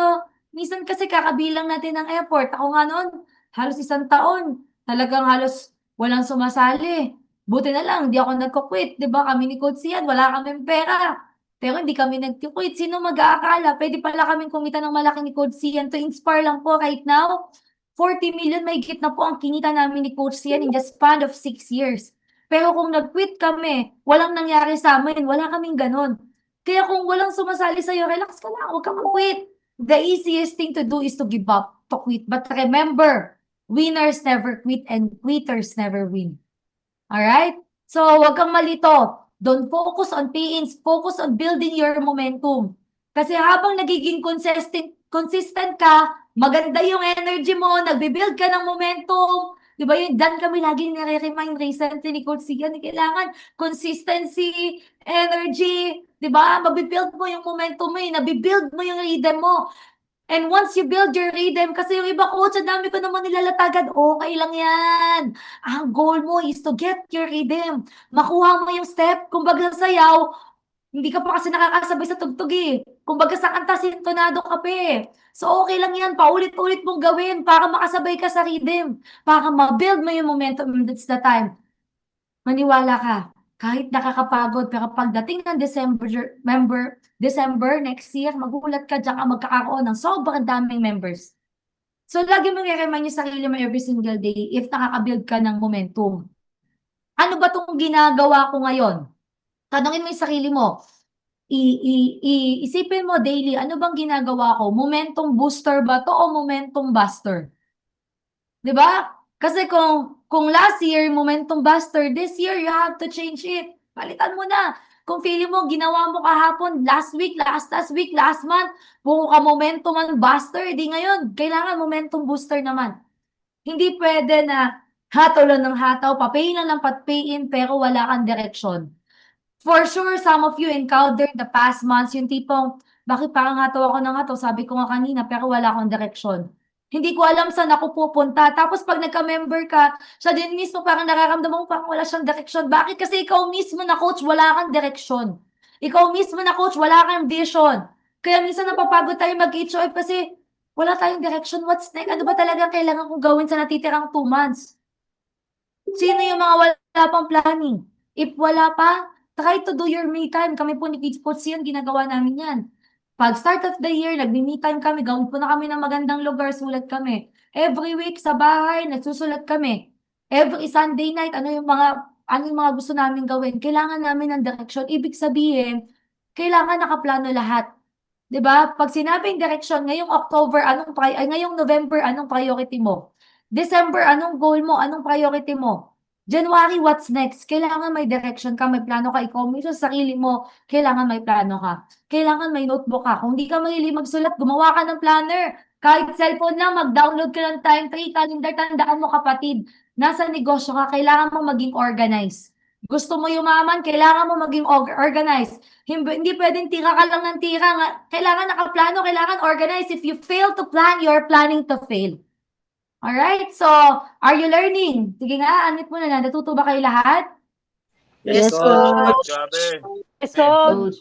minsan kasi kakabilang natin ng effort. Ako nga noon, halos 1 taon. Talagang halos walang sumasali. Buti na lang, hindi ako nagko-quit. Diba? Kami ni Coach Sian, wala kaming pera. Pero hindi kami nag-quit. Sino mag-aakala? Pwede pala kaming kumita ng malaki ni Coach Sian. To inspire lang po right now, 40 million may higit na po ang kinita namin ni Coach Sian in the span of 6 years. Pero kung nag-quit kami, walang nangyari sa amin, wala kaming ganun. Kaya kung walang sumasali sa'yo, relax ka lang, huwag kang mag-quit. The easiest thing to do is to give up, to quit. But remember, winners never quit and quitters never win. Alright? So, huwag kang malito. Don't focus on pay-ins, focus on building your momentum. Kasi habang nagiging consistent ka, maganda yung energy mo, nagbe-build ka ng momentum, Di ba yun? Dan kami lagi nare-remind recently ni Coach Sian, kailangan consistency, energy, di ba? Mabibuild mo yung momentum mo, nabibuild mo yung rhythm mo. And once you build your rhythm, kasi yung iba, coach, ang dami ko naman nilalatagan, okay lang yan. Ang goal mo is to get your rhythm. Makuha mo yung step. Kumbaga sa sayaw, hindi ka pa kasi nakakasabay sa tugtog eh. Kumbaga sa kanta, sintonado ka pa eh. So okay lang yan, paulit-ulit mong gawin para makasabay ka sa rhythm. Para ma-build mo yung momentum, that's the time. Maniwala ka, kahit nakakapagod, pero pagdating ng December next year, magulat ka dyan ka magkakaroon ng sobrang daming members. So, lagi mong i-remind yung sarili mo every single day if nakaka-build ka ng momentum. Ano ba itong ginagawa ko ngayon? Tanungin mo yung sarili mo. Isipin mo daily, ano bang ginagawa ko? Momentum booster ba to o momentum buster? Diba? Kasi kung last year, momentum buster, this year, you have to change it. Palitan mo na. Kung feeling mo, ginawa mo kahapon, last week, last month, puro ka momentum buster, di ngayon, kailangan momentum booster naman. Hindi pwede na hataw lang ng hataw, papayin lang ng patpayin, pero wala kang direksyon. For sure, some of you encountered the past months, yung tipong, bakit parang hataw ako ng hataw, sabi ko nga kanina, pero wala akong direksyon. Hindi ko alam saan ako pupunta. Tapos pag nagka-member ka, siya din mismo parang nararamdaman mo parang wala siyang direksyon. Bakit? Kasi ikaw mismo na coach, wala kang direksyon. Ikaw mismo na coach, wala kang vision. Kaya minsan napapagod tayo mag-HOF kasi wala tayong direction. What's next? Ano ba talaga kailangan kong gawin sa natitirang 2 months? Sino yung mga wala pang planning? If wala pa, try to do your me time. Kami po ni Kids Coach yan, ginagawa namin yan. Pag start of the year, nag-me time kami, gawin po na kami ng magandang lugar, sulat kami. Every week sa bahay, nagsusulat kami. Every Sunday night, ano yung mga gusto namin gawin? Kailangan namin ng direction. Ibig sabihin, kailangan nakaplano lahat. 'Di ba? Pag sinabing direction, ngayong ngayong November, anong priority mo? December, anong goal mo? Anong priority mo? January, what's next? Kailangan may direction ka, may plano ka. Ikaw mismo sa sarili mo, kailangan may plano ka. Kailangan may notebook ka. Kung di ka mahilig magsulat, gumawa ka ng planner. Kahit cellphone lang, mag-download ka ng time tree, calendar, tandaan mo kapatid. Nasa negosyo ka, kailangan mo maging organized. Gusto mo yumaman, kailangan mo maging organized. Hindi pwedeng tira ka lang ng tira. Kailangan nakaplano, kailangan organized. If you fail to plan, you're planning to fail. Alright, so, are you learning? Sige nga, anit mo na. Natuto ba kayo lahat? Yes, coach. Yes, coach.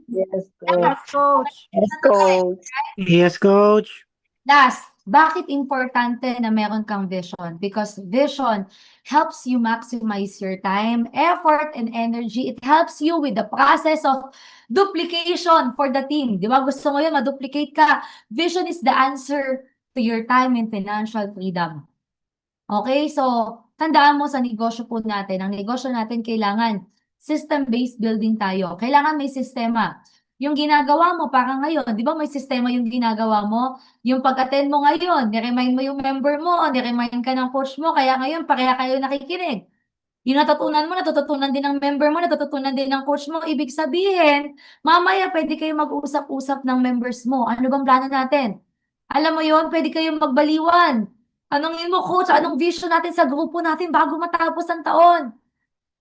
Yes, Yes, coach. Yes, coach. Yes, coach. Last, bakit importante na meron kang vision? Because vision helps you maximize your time, effort, and energy. It helps you with the process of duplication for the team. Di ba? Gusto mo yun, ma-duplicate ka. Vision is the answer to your time and financial freedom. Okay? So, tandaan mo sa negosyo po natin, ang negosyo natin kailangan system-based building tayo. Kailangan may sistema. Yung ginagawa mo, parang ngayon, di ba may sistema yung ginagawa mo? Yung pag-attend mo ngayon, niremind mo yung member mo, niremind ka ng coach mo, kaya ngayon, pareha kayo nakikinig. Yung natutunan mo, natututunan din ng member mo, natututunan din ng coach mo. Ibig sabihin, mamaya pwede kayo mag-usap-usap ng members mo. Ano bang plano natin? Alam mo yon, pwede kayong magbaliwan. Tanungin mo, coach, anong vision natin sa grupo natin bago matapos ang taon?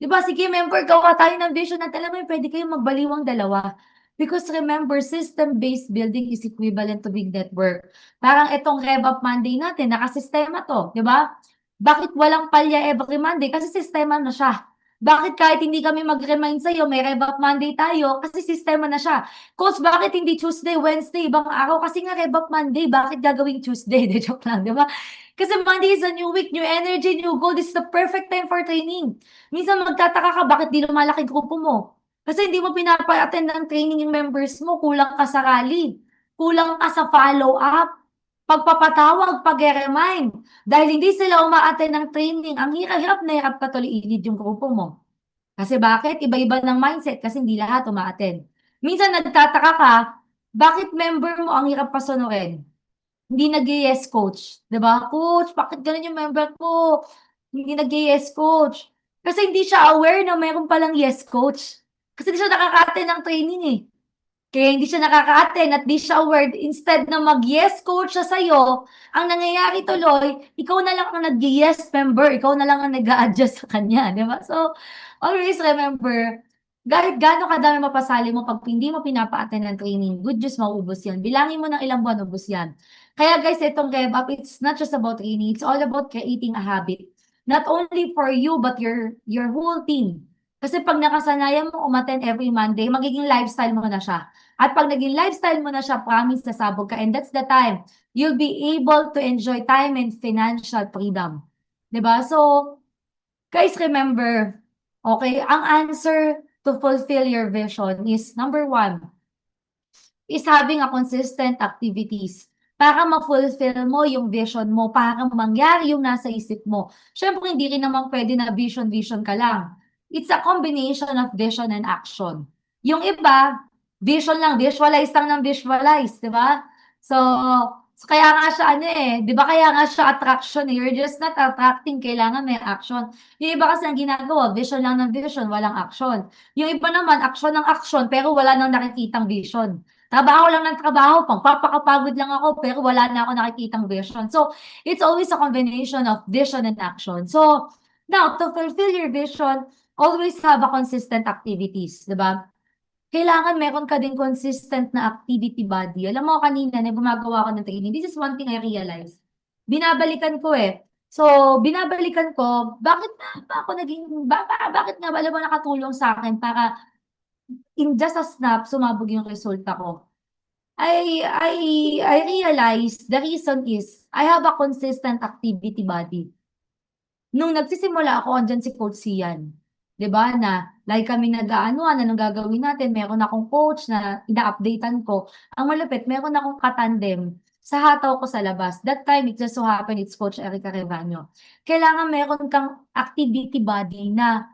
Diba, sige, member, gawa tayo ng vision natin. Alam mo yun, pwede kayong magbaliwang dalawa. Because remember, system-based building is equivalent to big network. Parang itong Rev Up Monday natin, nakasistema to, di ba? Bakit walang palya every Monday? Kasi sistema na siya. Bakit kahit hindi kami mag-remind sa'yo, may Rev Up Monday tayo? Kasi sistema na siya. Coach, bakit hindi Tuesday, Wednesday, ibang araw? Kasi nga Rev Up Monday, bakit gagawing Tuesday? De joke lang, di ba? Kasi Monday is a new week, new energy, new goal. This is the perfect time for training. Minsan magtataka ka, bakit di lumalaki grupo mo? Kasi hindi mo pinapa-attend ng training yung members mo, kulang ka sa rally, kulang ka sa follow-up, pagpapatawag, pag-remind. Dahil hindi sila uma-attend ng training, ang hirap na hirap ka tuloy i-lead yung grupo mo. Kasi bakit? Iba-iba ng mindset kasi hindi lahat uma-attend. Minsan nagtataka ka, bakit member mo ang hirap pasunurin? Hindi nag-yes coach. Diba? Coach, bakit ganun yung member ko? Hindi nag-yes coach. Kasi hindi siya aware na mayroon palang yes coach. Kasi di siya nakaka-attend ng training eh. Kaya hindi siya nakaka-attend at di siya aware. Instead na mag-yes coach siya sa'yo, ang nangyayari tuloy, ikaw na lang ang nag-yes member, ikaw na lang ang nag-a-adjust sa kanya, di ba? So, always remember, kahit gaano kadami mapasali mo, pag hindi mo pinapa-attend ng training, good Diyos, mauubos yan. Bilangin mo ng ilang buwan, ubos yan. Kaya guys, itong Kev Up, it's not just about training, it's all about creating a habit. Not only for you, but your whole team. Kasi pag nakasanayan mo umattend every Monday, magiging lifestyle mo na siya. At pag naging lifestyle mo na siya, promise sasabog ka. And that's the time you'll be able to enjoy time and financial freedom. Diba? So, guys, remember, okay, ang answer to fulfill your vision is, number 1, is having a consistent activities. Para ma-fulfill mo yung vision mo, para mangyari yung nasa isip mo. Syempre, hindi rin naman pwede na vision ka lang. It's a combination of vision and action. Yung iba, vision lang, visualize lang ng visualize, di ba? So kaya nga siya di ba kaya nga siya attraction, you're just not attracting, kailangan may action. Yung iba kasi ang ginagawa, vision lang ng vision, walang action. Yung iba naman, action ng action, pero wala nang nakikitang vision. Trabaho lang ng trabaho, pagpapakapagod lang ako, pero wala na ako nakikitang vision. So, it's always a combination of vision and action. So, now, to fulfill your vision, always have a consistent activities, di ba? Kailangan meron ka din consistent na activity body. Alam mo, kanina, na gumagawa ko ng training, this is one thing I realized. Binabalikan ko So, binabalikan ko, bakit nga ba alam mo nakatulong sa akin para in just a snap, sumabog yung resulta ko. I realized the reason is, I have a consistent activity body. Nung nagsisimula ako, andyan si Coach Sian. Diba, na like kami nag-aanuan, anong gagawin natin, meron akong coach na ina-updatean ko. Ang malupit, meron akong katandem sa hataw ko sa labas. That time, it just so happened, it's Coach Erica Revaño. Kailangan meron kang activity body na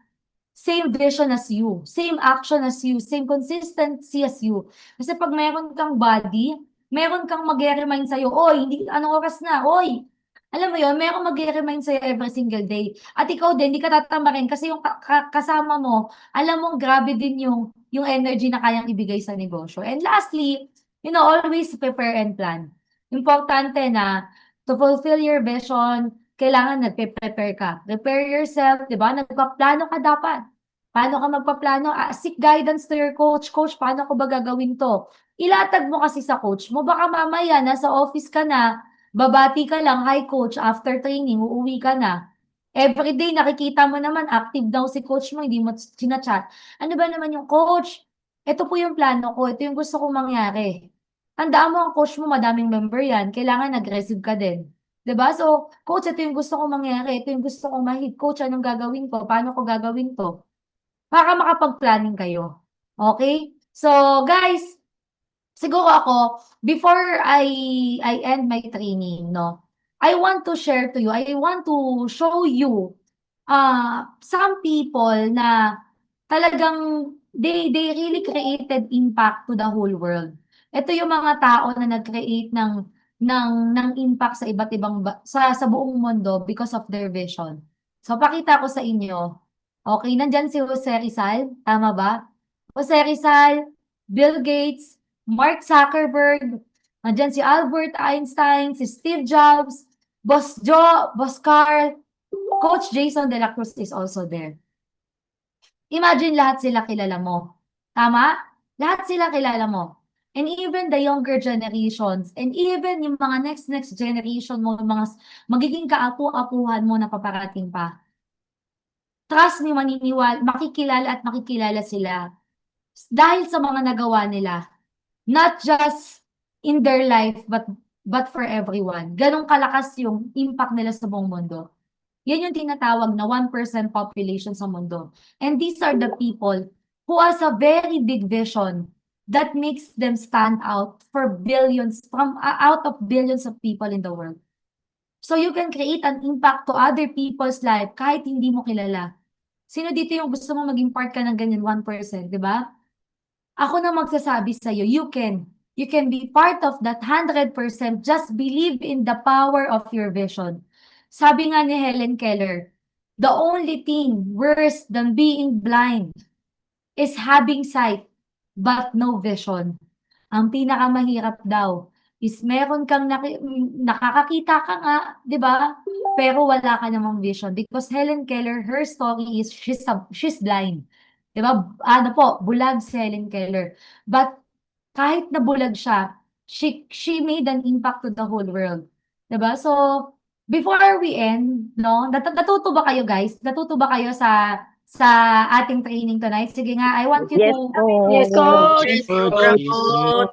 same vision as you, same action as you, same consistency as you. Kasi pag meron kang body, meron kang mag-remind sa'yo, oy, hindi, anong oras na, oy, alam mo yun, meron mag-remind sa'yo every single day. At ikaw din, hindi ka tatama rin kasi yung kasama mo, alam mo, grabe din yung energy na kayang ibigay sa negosyo. And lastly, always prepare and plan. Importante na to fulfill your vision, kailangan nagpe-prepare ka. Prepare yourself, di ba? Nagpaplano ka dapat. Paano ka magpaplano? Seek guidance to your coach. Coach, paano ko ba gagawin to? Ilatag mo kasi sa coach mo. Baka mamaya, nasa office ka na, babati ka lang, hi coach, after training, uuwi ka na. Everyday, nakikita mo naman, active daw si coach mo, hindi mo sinachat. Ano ba naman yung coach? Ito po yung plano ko, ito yung gusto kong mangyari. Tandaan mo, ang coach mo, madaming member yan, kailangan aggressive ka din. Diba? So, coach, ito yung gusto kong mangyari, ito yung gusto kong ma-hit. Coach, anong gagawin ko? Paano ko gagawin to? Para makapag-planning kayo. Okay? So, guys, siguro ako, before I end my training, I want to share to you, I want to show you some people na talagang they really created impact to the whole world. Ito yung mga tao na nag-create ng impact sa iba't ibang sa buong mundo because of their vision. So pakita ko sa inyo. Okay, nandyan si Jose Rizal, tama ba? Jose Rizal, Bill Gates, Mark Zuckerberg, nandyan si Albert Einstein, si Steve Jobs, Boss Joe, Boss Carl, Coach Jason De La Cruz is also there. Imagine lahat sila kilala mo. Tama? Lahat sila kilala mo. And even the younger generations, and even yung mga next generation mo, yung mga magiging kaapu-apuhan mo na paparating pa. Trust me, makikilala at makikilala sila dahil sa mga nagawa nila. Not just in their life, but for everyone. Ganong kalakas yung impact nila sa buong mundo. Yan yung tinatawag na 1% population sa mundo. And these are the people who has a very big vision that makes them stand out for billions, out of billions of people in the world. So you can create an impact to other people's life kahit hindi mo kilala. Sino dito yung gusto mo maging part ka ng ganyan 1%, di ba? Ako na magsasabi sa'yo, you can be part of that 100%. Just believe in the power of your vision. Sabi nga ni Helen Keller, the only thing worse than being blind is having sight but no vision. Ang pinakamahirap daw is meron kang nakakakita ka nga, 'di ba? Pero wala ka namang vision because Helen Keller, her story is she's blind. 'Di ba? Ano po, bulag si Helen Keller. But kahit na bulag siya, she made an impact to the whole world. 'Di ba? So, before we end, no, natuto ba kayo guys? Natuto ba kayo sa ating training tonight? Sige nga, I want you Yes, to Yes, Coach. Yes, Coach.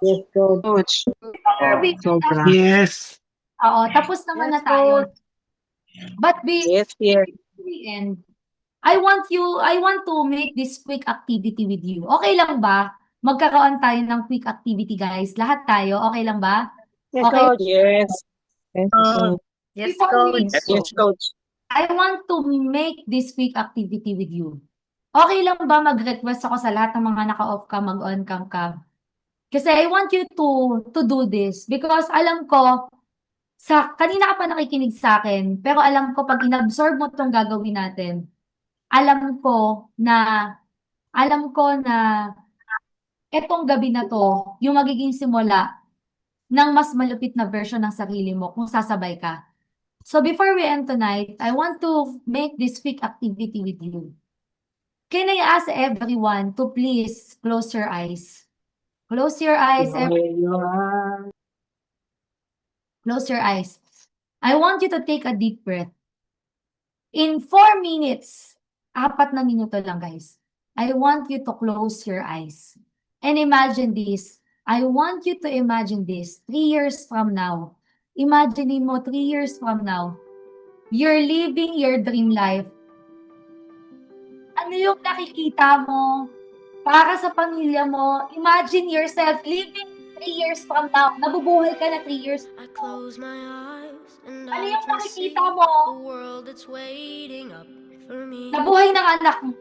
Yes, Coach. Coach. before we Sobra. Yes. Oo, tapos naman na tayo. But Yes, here. we end, I want to make this quick activity with you. Okay lang ba? Magkaroon tayo ng quick activity, guys. Lahat tayo, okay lang ba? Yes, Okay. Coach. Yes. Yes, Coach. Yes, Before we Coach. Yes, Coach. I want to make this quick activity with you. Okay lang ba mag-request ako sa lahat ng mga naka-off cam, mag-on cam ka? Kasi I want you to do this because alam ko, kanina ka pa nakikinig sa akin, pero alam ko pag inabsorb mo itong gagawin natin, alam ko na etong gabi na to, yung magiging simula ng mas malupit na version ng sarili mo kung sasabay ka. So before we end tonight, I want to make this quick activity with you. Can I ask everyone to please close your eyes? Close your eyes. Close your eyes. I want you to take a deep breath. In 4 minutes, 4 na minuto lang guys, I want you to close your eyes. And imagine this. I want you to imagine this 3 years from now. Imagine mo 3 years from now, you're living your dream life. Ano yung nakikita mo para sa pamilya mo? Imagine yourself living 3 years from now. Nabubuhay ka na 3 years. Ano yung nakikita mo? Nabuhay ng anak mo.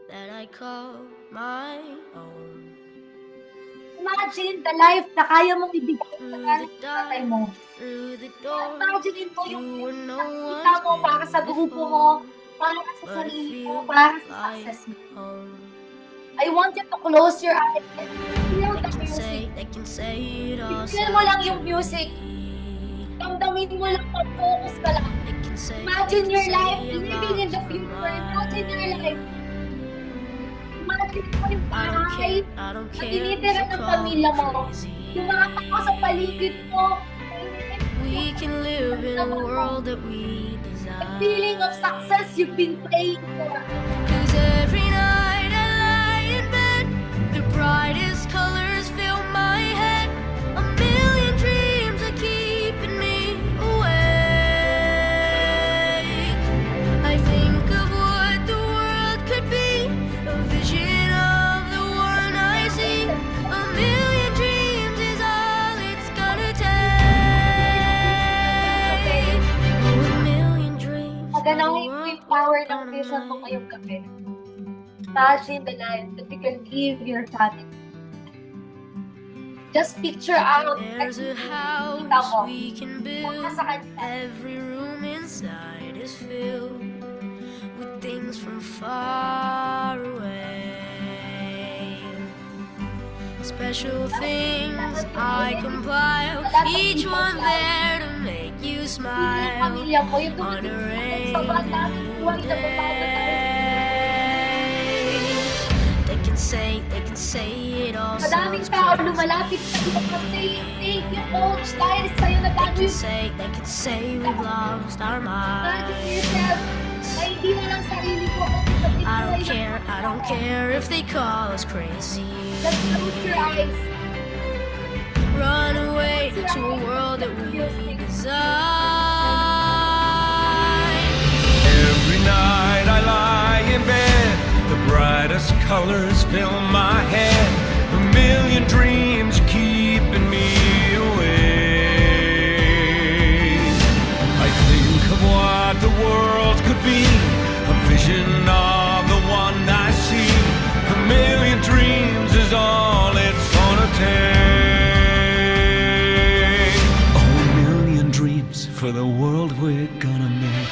Imagine the life na kaya mong ibigay sa tatay mo. Imagine mo yung nakikita mo para sa grupo mo, para sa sarili mo, para sa success mo. I want you to close your eyes and feel the music. Feel mo lang yung music. Damdamin mo lang, focus ka lang. Imagine your life living in the future. Imagine your life. Imagine mo yung bahay na tinitira ng pamilya mo. Yung mga tao sa paligid mo. We can live in a world that we desire. The feeling of success you've been praying for. 'Cause every night I lie in bed, the brightest colors fill my head. A million dreams are keeping me awake. I think of what the world could be, a vision of the one I see. A million dreams is all it's gonna take. Oh, a million dreams. Maganahin mo yung power ng vision mo ngayong gabi. Imagine the life that you can give your family. Just picture out There's a house we can build. Every room inside is filled with things from far away. Special things I compile, each one there to make you smile pamilya mo, yung on a sa bata ng rainy buhay na babago day. They can say it all Madaming sounds tao crazy. lumalapit sa iyo kasi thank you coach dahil sa'yo na bago yung They can say we've lost our imagine minds. yourself na hindi na lang sarili ko kasi sa I don't care if they call us crazy. Just close your eyes. Run away to a world that we design. Every night I lie in bed, the brightest colors fill my head. A million dreams keeping me awake. I think of what the world could be, a vision of the one I see. A million dreams is all it's gonna take. Oh, a million dreams for the world we're gonna make.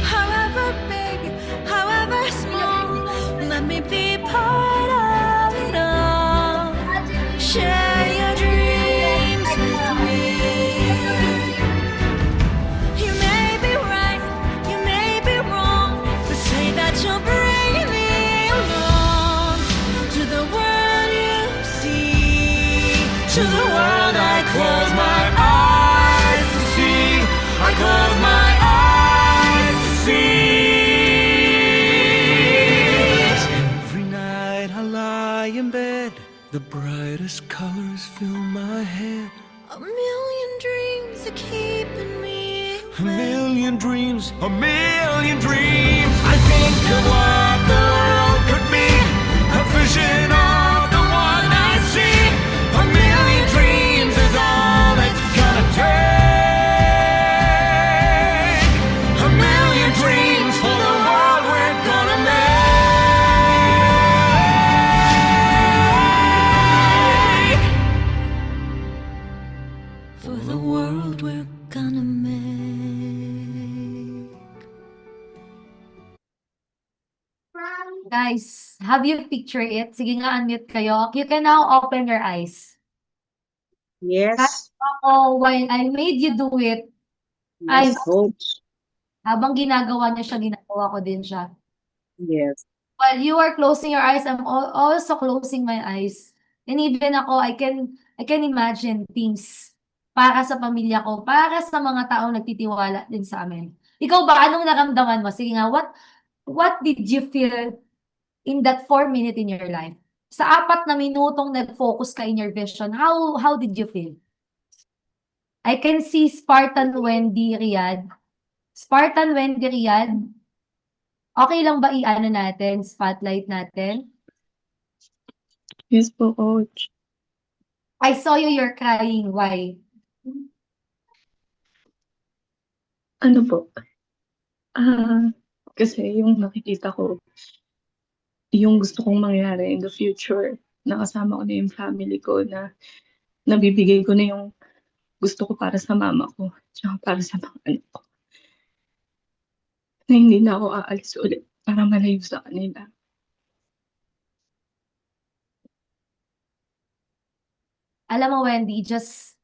However big, however small, let me be part of it to the world I close my eyes to see. I close my eyes to see. Every night I lie in bed, the brightest colors fill my head. A million dreams are keeping me A million dreams, a million dreams. I think of what the world could be, a vision of the one I see. A million dreams is all it's gonna take. A million dreams for the world we're gonna make. for the world we're gonna make. Guys, have you pictured it? Sige nga, unmute kayo. You can now open your eyes. Yes. Ako, while I made you do it, Yes, coach. habang ginagawa niya siya, ginagawa ko din siya. Yes. While you are closing your eyes, I'm also closing my eyes. And even ako, I can imagine things para sa pamilya ko, para sa mga taong nagtitiwala din sa amin. Ikaw ba, anong naramdaman mo? Sige nga, what did you feel in that 4 minutes in your life? Sa 4 na minutong nag-focus ka in your vision, how did you feel? I can see Spartan Wendy Riyad. Spartan Wendy Riyad, okay lang ba i-ano natin, spotlight natin? Yes po, coach. I saw you're crying. Why? Ano po? Kasi yung nakikita ko, yung gusto kong mangyari in the future, nakasama ko na yung family ko, na nabibigay ko na yung gusto ko para sa mama ko, tsaka para sa mga anak ko. Na hindi na ako aalis ulit para malayo sa kanila. Alam mo, Wendy, just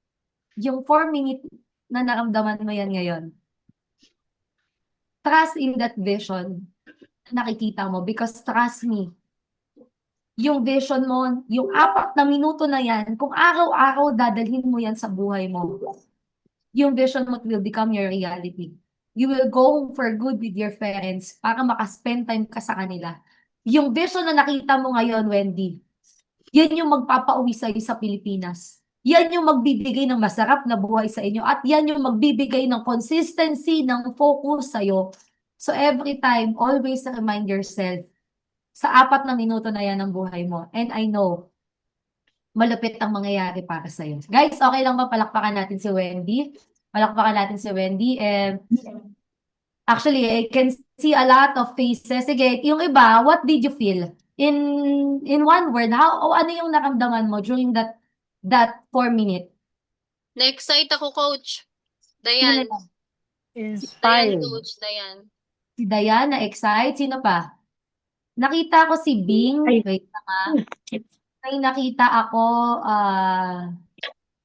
yung 4 minutes na naramdaman mo yan ngayon. Trust in that vision na nakikita mo, because trust me, yung vision mo, yung 4 na minuto na yan, kung araw-araw dadalhin mo yan sa buhay mo, yung vision mo will become your reality. You will go home for good with your parents para makaspend time ka sa kanila. Yung vision na nakita mo ngayon, Wendy, yan yung magpapauwi sa'yo sa Pilipinas. Yan yung magbibigay ng masarap na buhay sa inyo. At yan yung magbibigay ng consistency, ng focus sa'yo. So every time, always remind yourself, sa 4 na minuto na yan ng buhay mo. And I know, malupit ang mangyayari para sa'yo. Guys, okay lang ba palakpakan natin si Wendy? Palakpakan natin si Wendy. And actually, I can see a lot of faces. Sige, yung iba, what did you feel? In one word, ano yung naramdaman mo during that 4 minutes? Na-excite ako, Coach. Dayan. Dayan, Inspired. Coach. Dayan. Si Dayan, na-excite. Sino pa? Nakita ko si Bing. Ay. Wait lang ah. May nakita ako,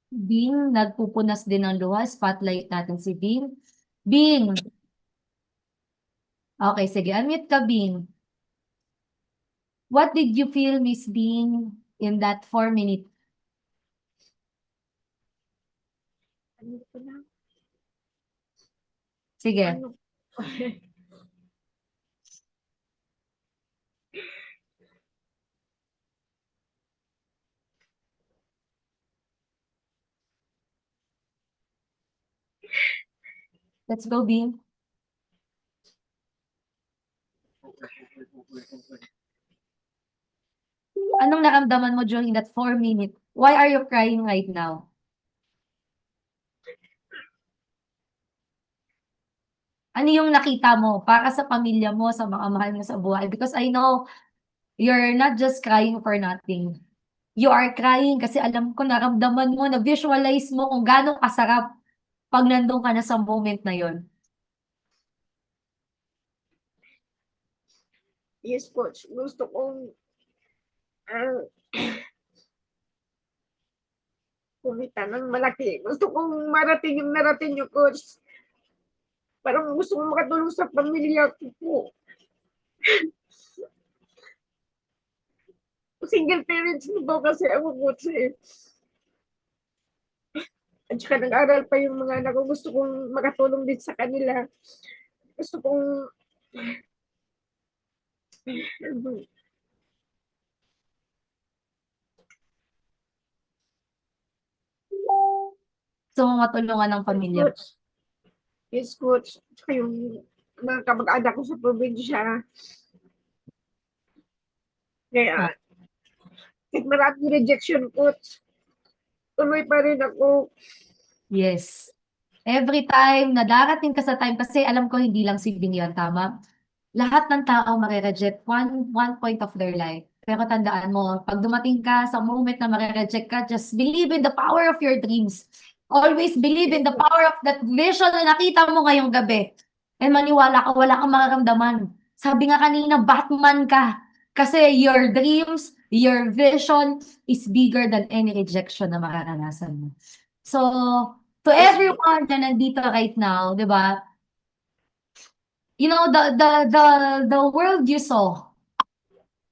Bing, nagpupunas din ng luha. Spotlight natin si Bing. Bing. Okay, sige. Unmute ka, Bing. What did you feel, Miss Bing, in that 4 minutes? Sige. Let's go, Bing. Anong naramdaman mo during that 4 minutes? Why are you crying right now? Ano yung nakita mo para sa pamilya mo, sa mga mahal mo sa buhay? Because I know you're not just crying for nothing. You are crying kasi alam ko naramdaman mo, na-visualize mo kung gaano kasarap pag nandun ka na sa moment na yon. Yes, coach. Gusto kong kumita ng malaki. Gusto kong marating yung narating yung coach. Parang gusto kong makatulong sa pamilya ko po. Single parents na po kasi ako, coach. At saka nag-aral pa yung mga anak ko. Gusto kong makatulong din sa kanila. Gusto kong So, matulungan ng pamilya. coach. Yes, coach. Tsaka yung mga kamag-anak ko sa probinsya. Kaya, kahit maraming rejection, coach, tuloy pa rin ako. Yes. Every time na darating ka sa time, kasi alam ko hindi lang si Bing yun, tama? Lahat ng tao marireject one point of their life. Pero tandaan mo, pag dumating ka sa moment na marireject ka, just believe in the power of your dreams. Always believe in the power of that vision na nakita mo ngayong gabi. And maniwala ka, wala kang mararamdaman. Sabi nga kanina, Batman ka. Kasi your dreams, your vision is bigger than any rejection na mararanasan mo. So, to everyone na nandito right now, di ba? You know, the world you saw,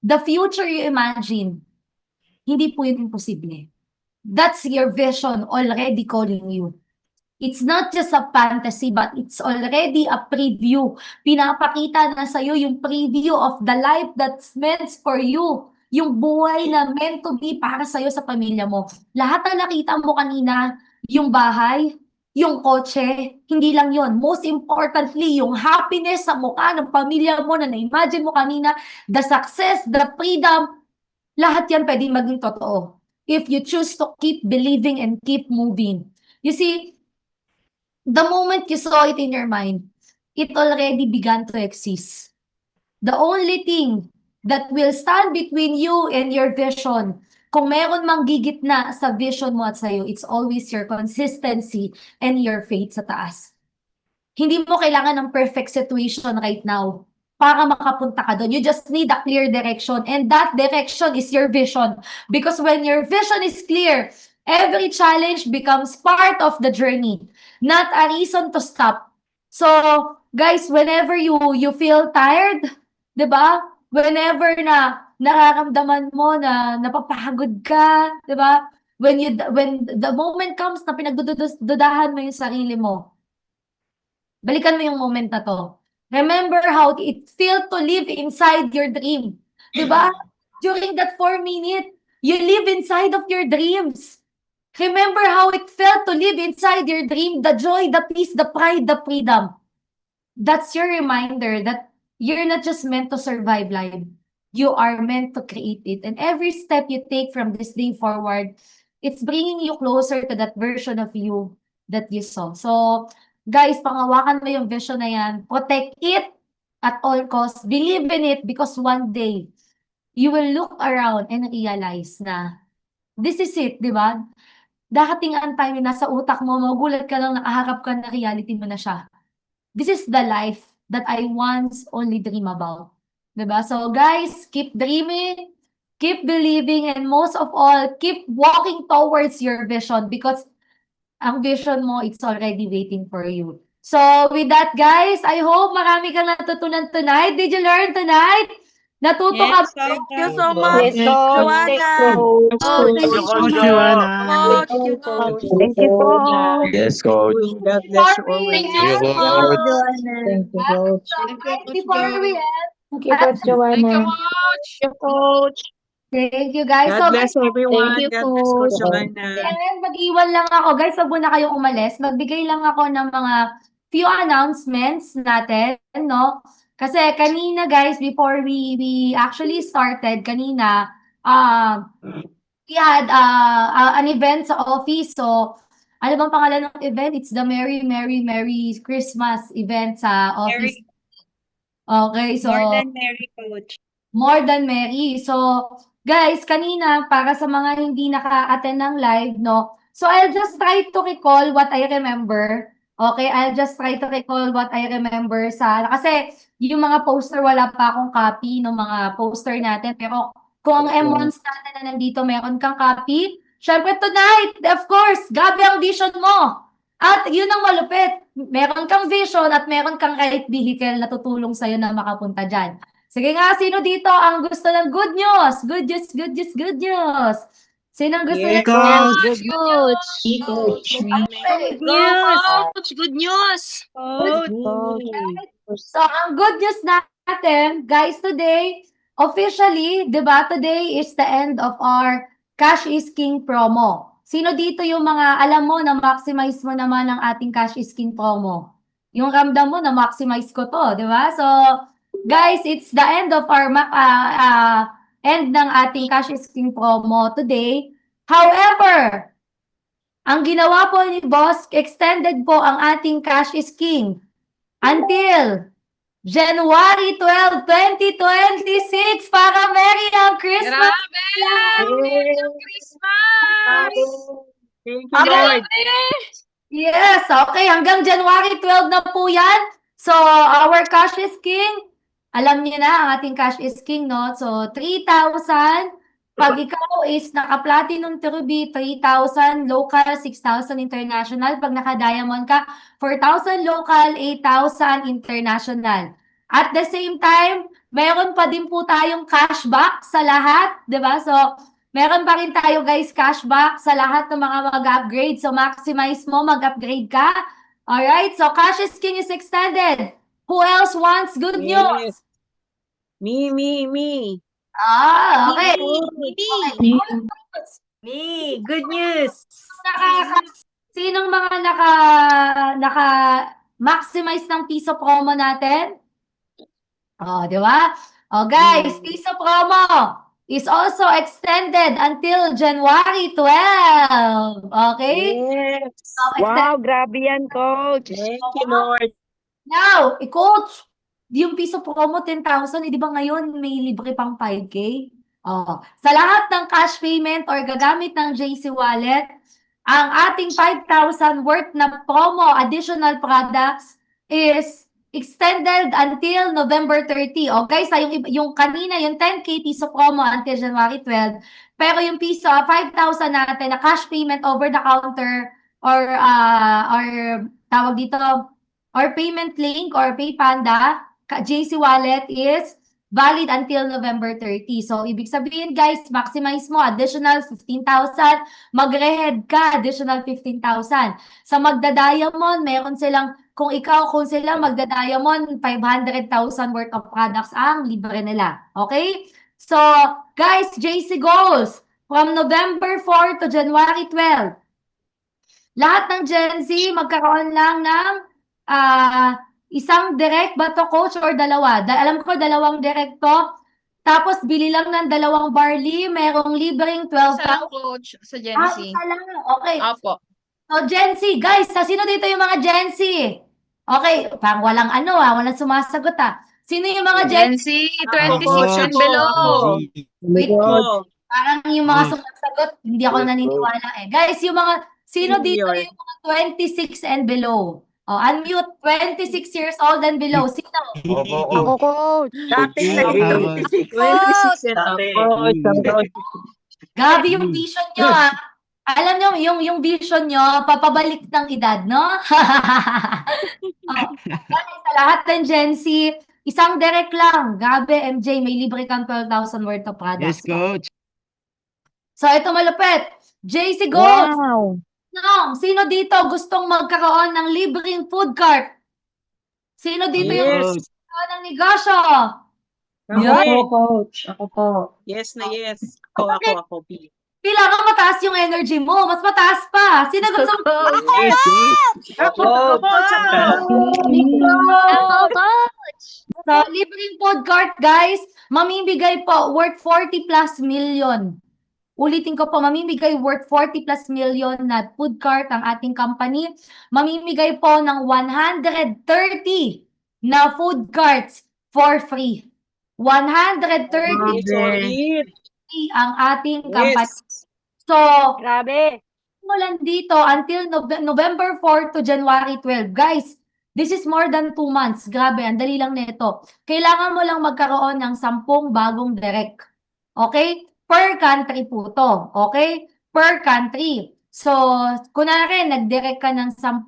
the future you imagine, hindi po yun imposible. That's your vision already calling you. It's not just a fantasy, but it's already a preview. Pinapakita na sa'yo yung preview of the life that's meant for you. Yung buhay na meant to be para sa'yo sa pamilya mo. Lahat na nakita mo kanina, yung bahay, yung kotse, hindi lang yon. Most importantly, yung happiness sa mukha ng pamilya mo na na-imagine mo kanina, the success, the freedom, lahat yan pwedeng maging totoo. If you choose to keep believing and keep moving. You see, the moment you saw it in your mind, it already began to exist. The only thing that will stand between you and your vision, kung meron mang gigitna sa vision mo at sa'yo, it's always your consistency and your faith sa taas. Hindi mo kailangan ng perfect situation right now para makapunta ka doon. You just need a clear direction, and that direction is your vision. Because when your vision is clear, every challenge becomes part of the journey, not a reason to stop. So, guys, whenever you feel tired, 'di ba? Whenever na nararamdaman mo na napapagod ka, 'di ba? When the moment comes na pinagdududahan mo yung sarili mo, balikan mo yung moment na to. Remember how it felt to live inside your dream. 'Di ba? During that 4 minutes, you live inside of your dreams. Remember how it felt to live inside your dream, the joy, the peace, the pride, the freedom. That's your reminder that you're not just meant to survive life. You are meant to create it. And every step you take from this day forward, it's bringing you closer to that version of you that you saw. So, guys, pangawakan mo yung vision na yan. Protect it at all costs. Believe in it because one day, you will look around and realize na this is it, di ba? Darating ang time na nasa utak mo, magugulat ka lang, nakaharap ka na reality mo na siya. This is the life that I once only dream about. Diba? So guys, keep dreaming, keep believing, and most of all, keep walking towards your vision because ang vision mo, it's already waiting for you. So with that, guys, I hope marami kang natutunan tonight. Did you learn tonight? Natuto ka ba? Thank you so much, Yes, Joanna. Thank you, Coach Joanna. Thank you, Coach. Thank you, Coach. Yes, Coach. God bless you always. Thank you, Coach. Thank you, Coach. Before we end, Thank you, Coach Thank you, Joanna. Coach. thank you, guys. God So, bless everyone. Thank you, God bless Coach Coach. Joanna. and mag-iwan lang ako, guys, wag muna kayong umalis. Magbigay lang ako ng mga few announcements natin, no? Kasi kanina, guys, before we actually started, kanina, we had an event sa office. So, ano bang pangalan ng event? It's the Merry Christmas event sa office. Okay, so More than merry, Coach. More than merry. So, guys, kanina, para sa mga hindi naka-attend ng live, no? So, I'll just try to recall what I remember. Okay, I'll just try to recall what I remember kasi yung mga poster, wala pa akong copy ng mga poster natin. Pero kung ang M1s natin na nandito, meron kang copy. Syempre, tonight, of course, grabe ang vision mo. At yun ang malupit. Meron kang vision at meron kang right vehicle na tutulong sa'yo na makapunta dyan. Sige nga, sino dito ang gusto ng good news? Good news, good news, good news. Sinong gusto Yes, niya? Coach. Good Coach. Coach. Good Go, news. Coach. Good news. So, ang good news natin, guys, today, officially, di ba, today is the end of our Cash is King promo. Sino dito yung mga alam mo na maximize mo naman ang ating Cash is King promo? Yung ramdam mo na maximize ko to, di ba? So, guys, it's the end of our end ng ating Cash is King promo today. However, ang ginawa po ni Boss, extended po ang ating Cash is King until January 12, 2026 para Merry ang Christmas! Grabe! Merry Christmas! Thank you, Okay. Lord. Yes, okay. Hanggang January 12 na po yan. So, our Cash is King, alam niyo na ang ating Cash is King, no? So, 3,000. Pag ikaw is naka-platinum to ruby, 3,000 local, 6,000 international. Pag naka-diamond ka, 4,000 local, 8,000 international. At the same time, meron pa din po tayong cashback sa lahat, di ba? So, meron pa rin tayo, guys, cashback sa lahat ng mga mag-upgrade. So, maximize mo, mag-upgrade ka. Alright, so Cash is King is extended. Who else wants good news? Yes. Me. Okay. Me. Good news. Sinong mga naka-maximize ng piso promo natin? Oh, di ba? Oh, guys, piso promo is also extended until January 12. Okay? Yes. So, Wow, grabe yan, Coach. Thank you, Lord. Now, coach, yung piso promo 10,000, di ba ngayon may libre pang 5K? Oh, sa lahat ng cash payment or gagamit ng JC Wallet, ang ating 5,000 worth na promo additional products is extended until November 30. O guys, yung kanina, yung 10K piso promo until January 12. Pero yung piso, 5,000 natin na cash payment over the counter or tawag dito, or payment link or PayPanda, JC Wallet is valid until November 30. So, ibig sabihin, guys, maximize mo, additional 15,000. Mag-rehead ka, additional 15,000. Sa magda-diamond, meron silang, kung sila magda-diamond, 500,000 worth of products ang libre nila. Okay? So, guys, JC goals from November 4 to January 12. Lahat ng Gen Z, magkaroon lang ng isang direct ba to, coach, or dalawa? Alam ko, dalawang direct to. Tapos, bili lang ng dalawang barley. Merong libreng 12,000. Isa lang, Coach, sa Gen Z. Isa lang. Okay. Opo. So, Gen Z. Guys, sino dito yung mga Gen Z? Okay. Parang walang walang sumasagot Sino yung mga Gen Gen Z, 26 and below. Wait po. Parang yung mga sumasagot, hindi ako naniniwala Guys, yung mga, sino dito yung mga 26 and below? Oh, unmute, 26 years old and below. Sino? Ako, Coach. Dati na 26. 26 Gabi yung vision nyo Alam nyo, yung vision nyo, papabalik ng edad, no? Sa lahat ng Gen Z, isang direct lang. Gabi, MJ, may libre kang 12,000 worth of products. Yes, Coach. So, ito malupit. JC Gold. Wow. No, sino dito gustong magkaroon ng libreng food cart? Sino dito yung Yes. gusto ng negosyo? Ako, Coach. Ako po. Yes na yes. Ako. Pila ka mataas yung energy mo. Mas mataas pa. Sino gusto Yes. Ako. So, libreng food cart, guys. Mamimigay po worth 40 plus million. Ulitin ko po, mamimigay worth 40 plus million na food cart ang ating company. Mamimigay po ng 130 na food carts for free. 130 ang ating company. So, Grabe. mulan dito until November 4 to January 12. Guys, this is more than 2 months. Grabe, ang dali lang nito. Kailangan mo lang magkaroon ng 10 bagong direct. Okay? Per country po to. Okay? Per country. So, kunwari, nag-direct ka ng 10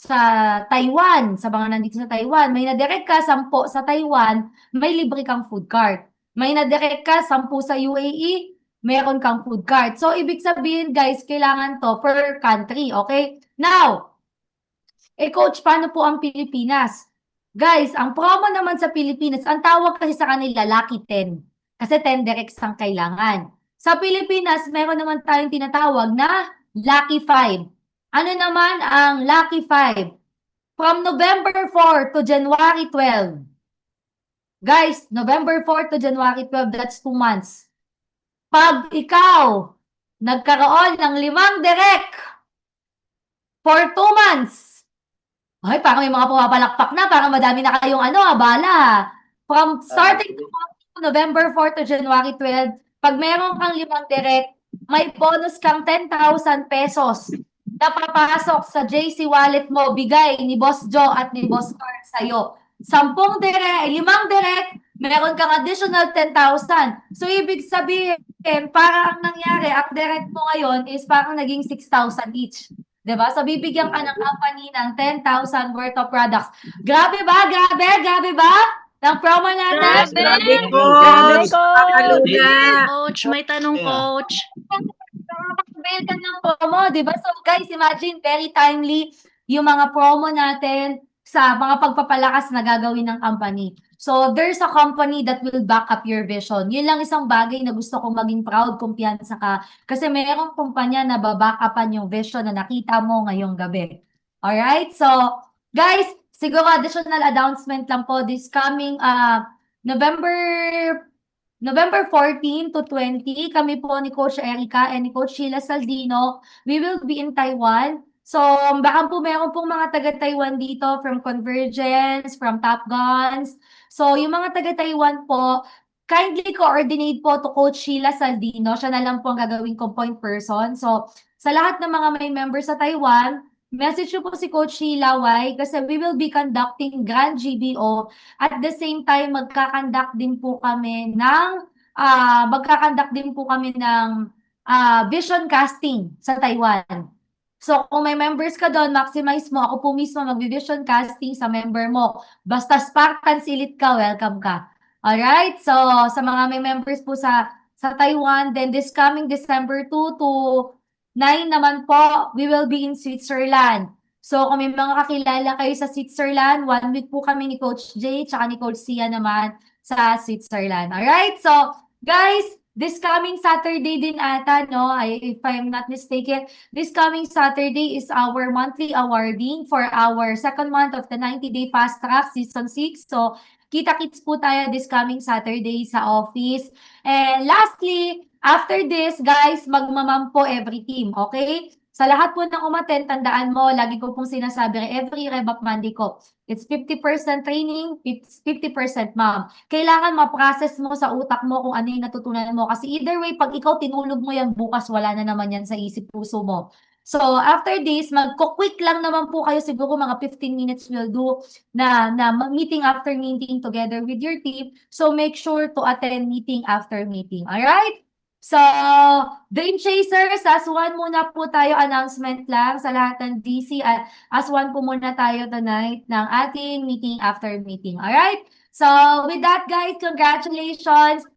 sa Taiwan, sa mga nandito sa Taiwan, may na-direct ka 10 sa Taiwan, may libre kang food cart. May na-direct ka 10 sa UAE, meron kang food cart. So, ibig sabihin, guys, kailangan to per country, okay? Now, Coach, paano po ang Pilipinas? Guys, ang promo naman sa Pilipinas, ang tawag kasi sa kanila, Lucky 10. Kasi 10 directs ang kailangan. Sa Pilipinas, meron naman tayong tinatawag na Lucky 5. Ano naman ang Lucky 5? From November 4 to January 12. Guys, November 4 to January 12, that's 2 months. Pag ikaw nagkaroon ng 5 direct for 2 months, ay, parang may mga pumapalakpak na, parang madami na kayong abala. From starting to November 4 to January 12, pag meron kang 5 direct, may bonus kang 10,000 pesos na papasok sa JC wallet mo, bigay ni Boss Joe at ni Boss Carl sa'yo. 5 direct, meron kang additional 10,000. So, ibig sabihin, para ang nangyari, ang direct mo ngayon is parang naging 6,000 each. Diba? So, bibigyan ka ng company ng 10,000 worth of products. Grabe ba? Grabe ba? Ng promo natin? Grabe, Coach. Coach, may tanong, Coach. Nakakabel ka ng promo, diba? So, guys, imagine, very timely yung mga promo natin sa mga pagpapalakas na gagawin ng company. So, there's a company that will back up your vision. Yun lang isang bagay na gusto kong maging proud, kumpiyansa ka. Kasi mayroong kumpanya na baback-upan yung vision na nakita mo ngayong gabi. Alright? So, guys, siguro additional announcement lang po this coming November 14 to 20, kami po ni Coach Erica and ni Coach Sheila Saldino, we will be in Taiwan. So, baka po meron pong mga taga-Taiwan dito from Convergence, from Top Guns. So, yung mga taga-Taiwan po, kindly coordinate po to Coach Sheila Saldino. Siya na lang po ang gagawin kong point person. So, sa lahat ng mga may members sa Taiwan, message nyo po si Coach Sheila, why? Kasi we will be conducting Grand GBO. At the same time, magkakandak din po kami ng vision casting sa Taiwan. So, kung may members ka doon, maximize mo. Ako po mismo mag-vision casting sa member mo. Basta Spartan Silit ka, welcome ka. Alright? So, sa mga may members po sa Taiwan, then this coming December 2 to 9 naman po, we will be in Switzerland. So, kung may mga kakilala kayo sa Switzerland, 1 week po kami ni Coach Jay, tsaka ni Coach Sia naman sa Switzerland. Alright? So, guys, this coming Saturday din ata, no? If I'm not mistaken, this coming Saturday is our monthly awarding for our second month of the 90-day Fast Track Season 6. So, kita-kits po tayo this coming Saturday sa office. And lastly, after this, guys, magmamam po every team, okay? Sa lahat po ng umattend, tandaan mo, lagi ko pong sinasabi, every Rev Up Monday ko, it's 50% training, 50% ma'am. Kailangan ma-process mo sa utak mo kung ano yung natutunan mo. Kasi either way, pag ikaw tinulog mo yan, bukas wala na naman yan sa isip puso mo. So, after this, magko-quick lang naman po kayo. Siguro mga 15 minutes will do na meeting after meeting together with your team. So, make sure to attend meeting after meeting. Alright? So, Dream Chasers, as one muna po tayo, announcement lang sa lahat ng DC. As one po muna tayo tonight ng ating meeting after meeting. Alright? So, with that guys, congratulations!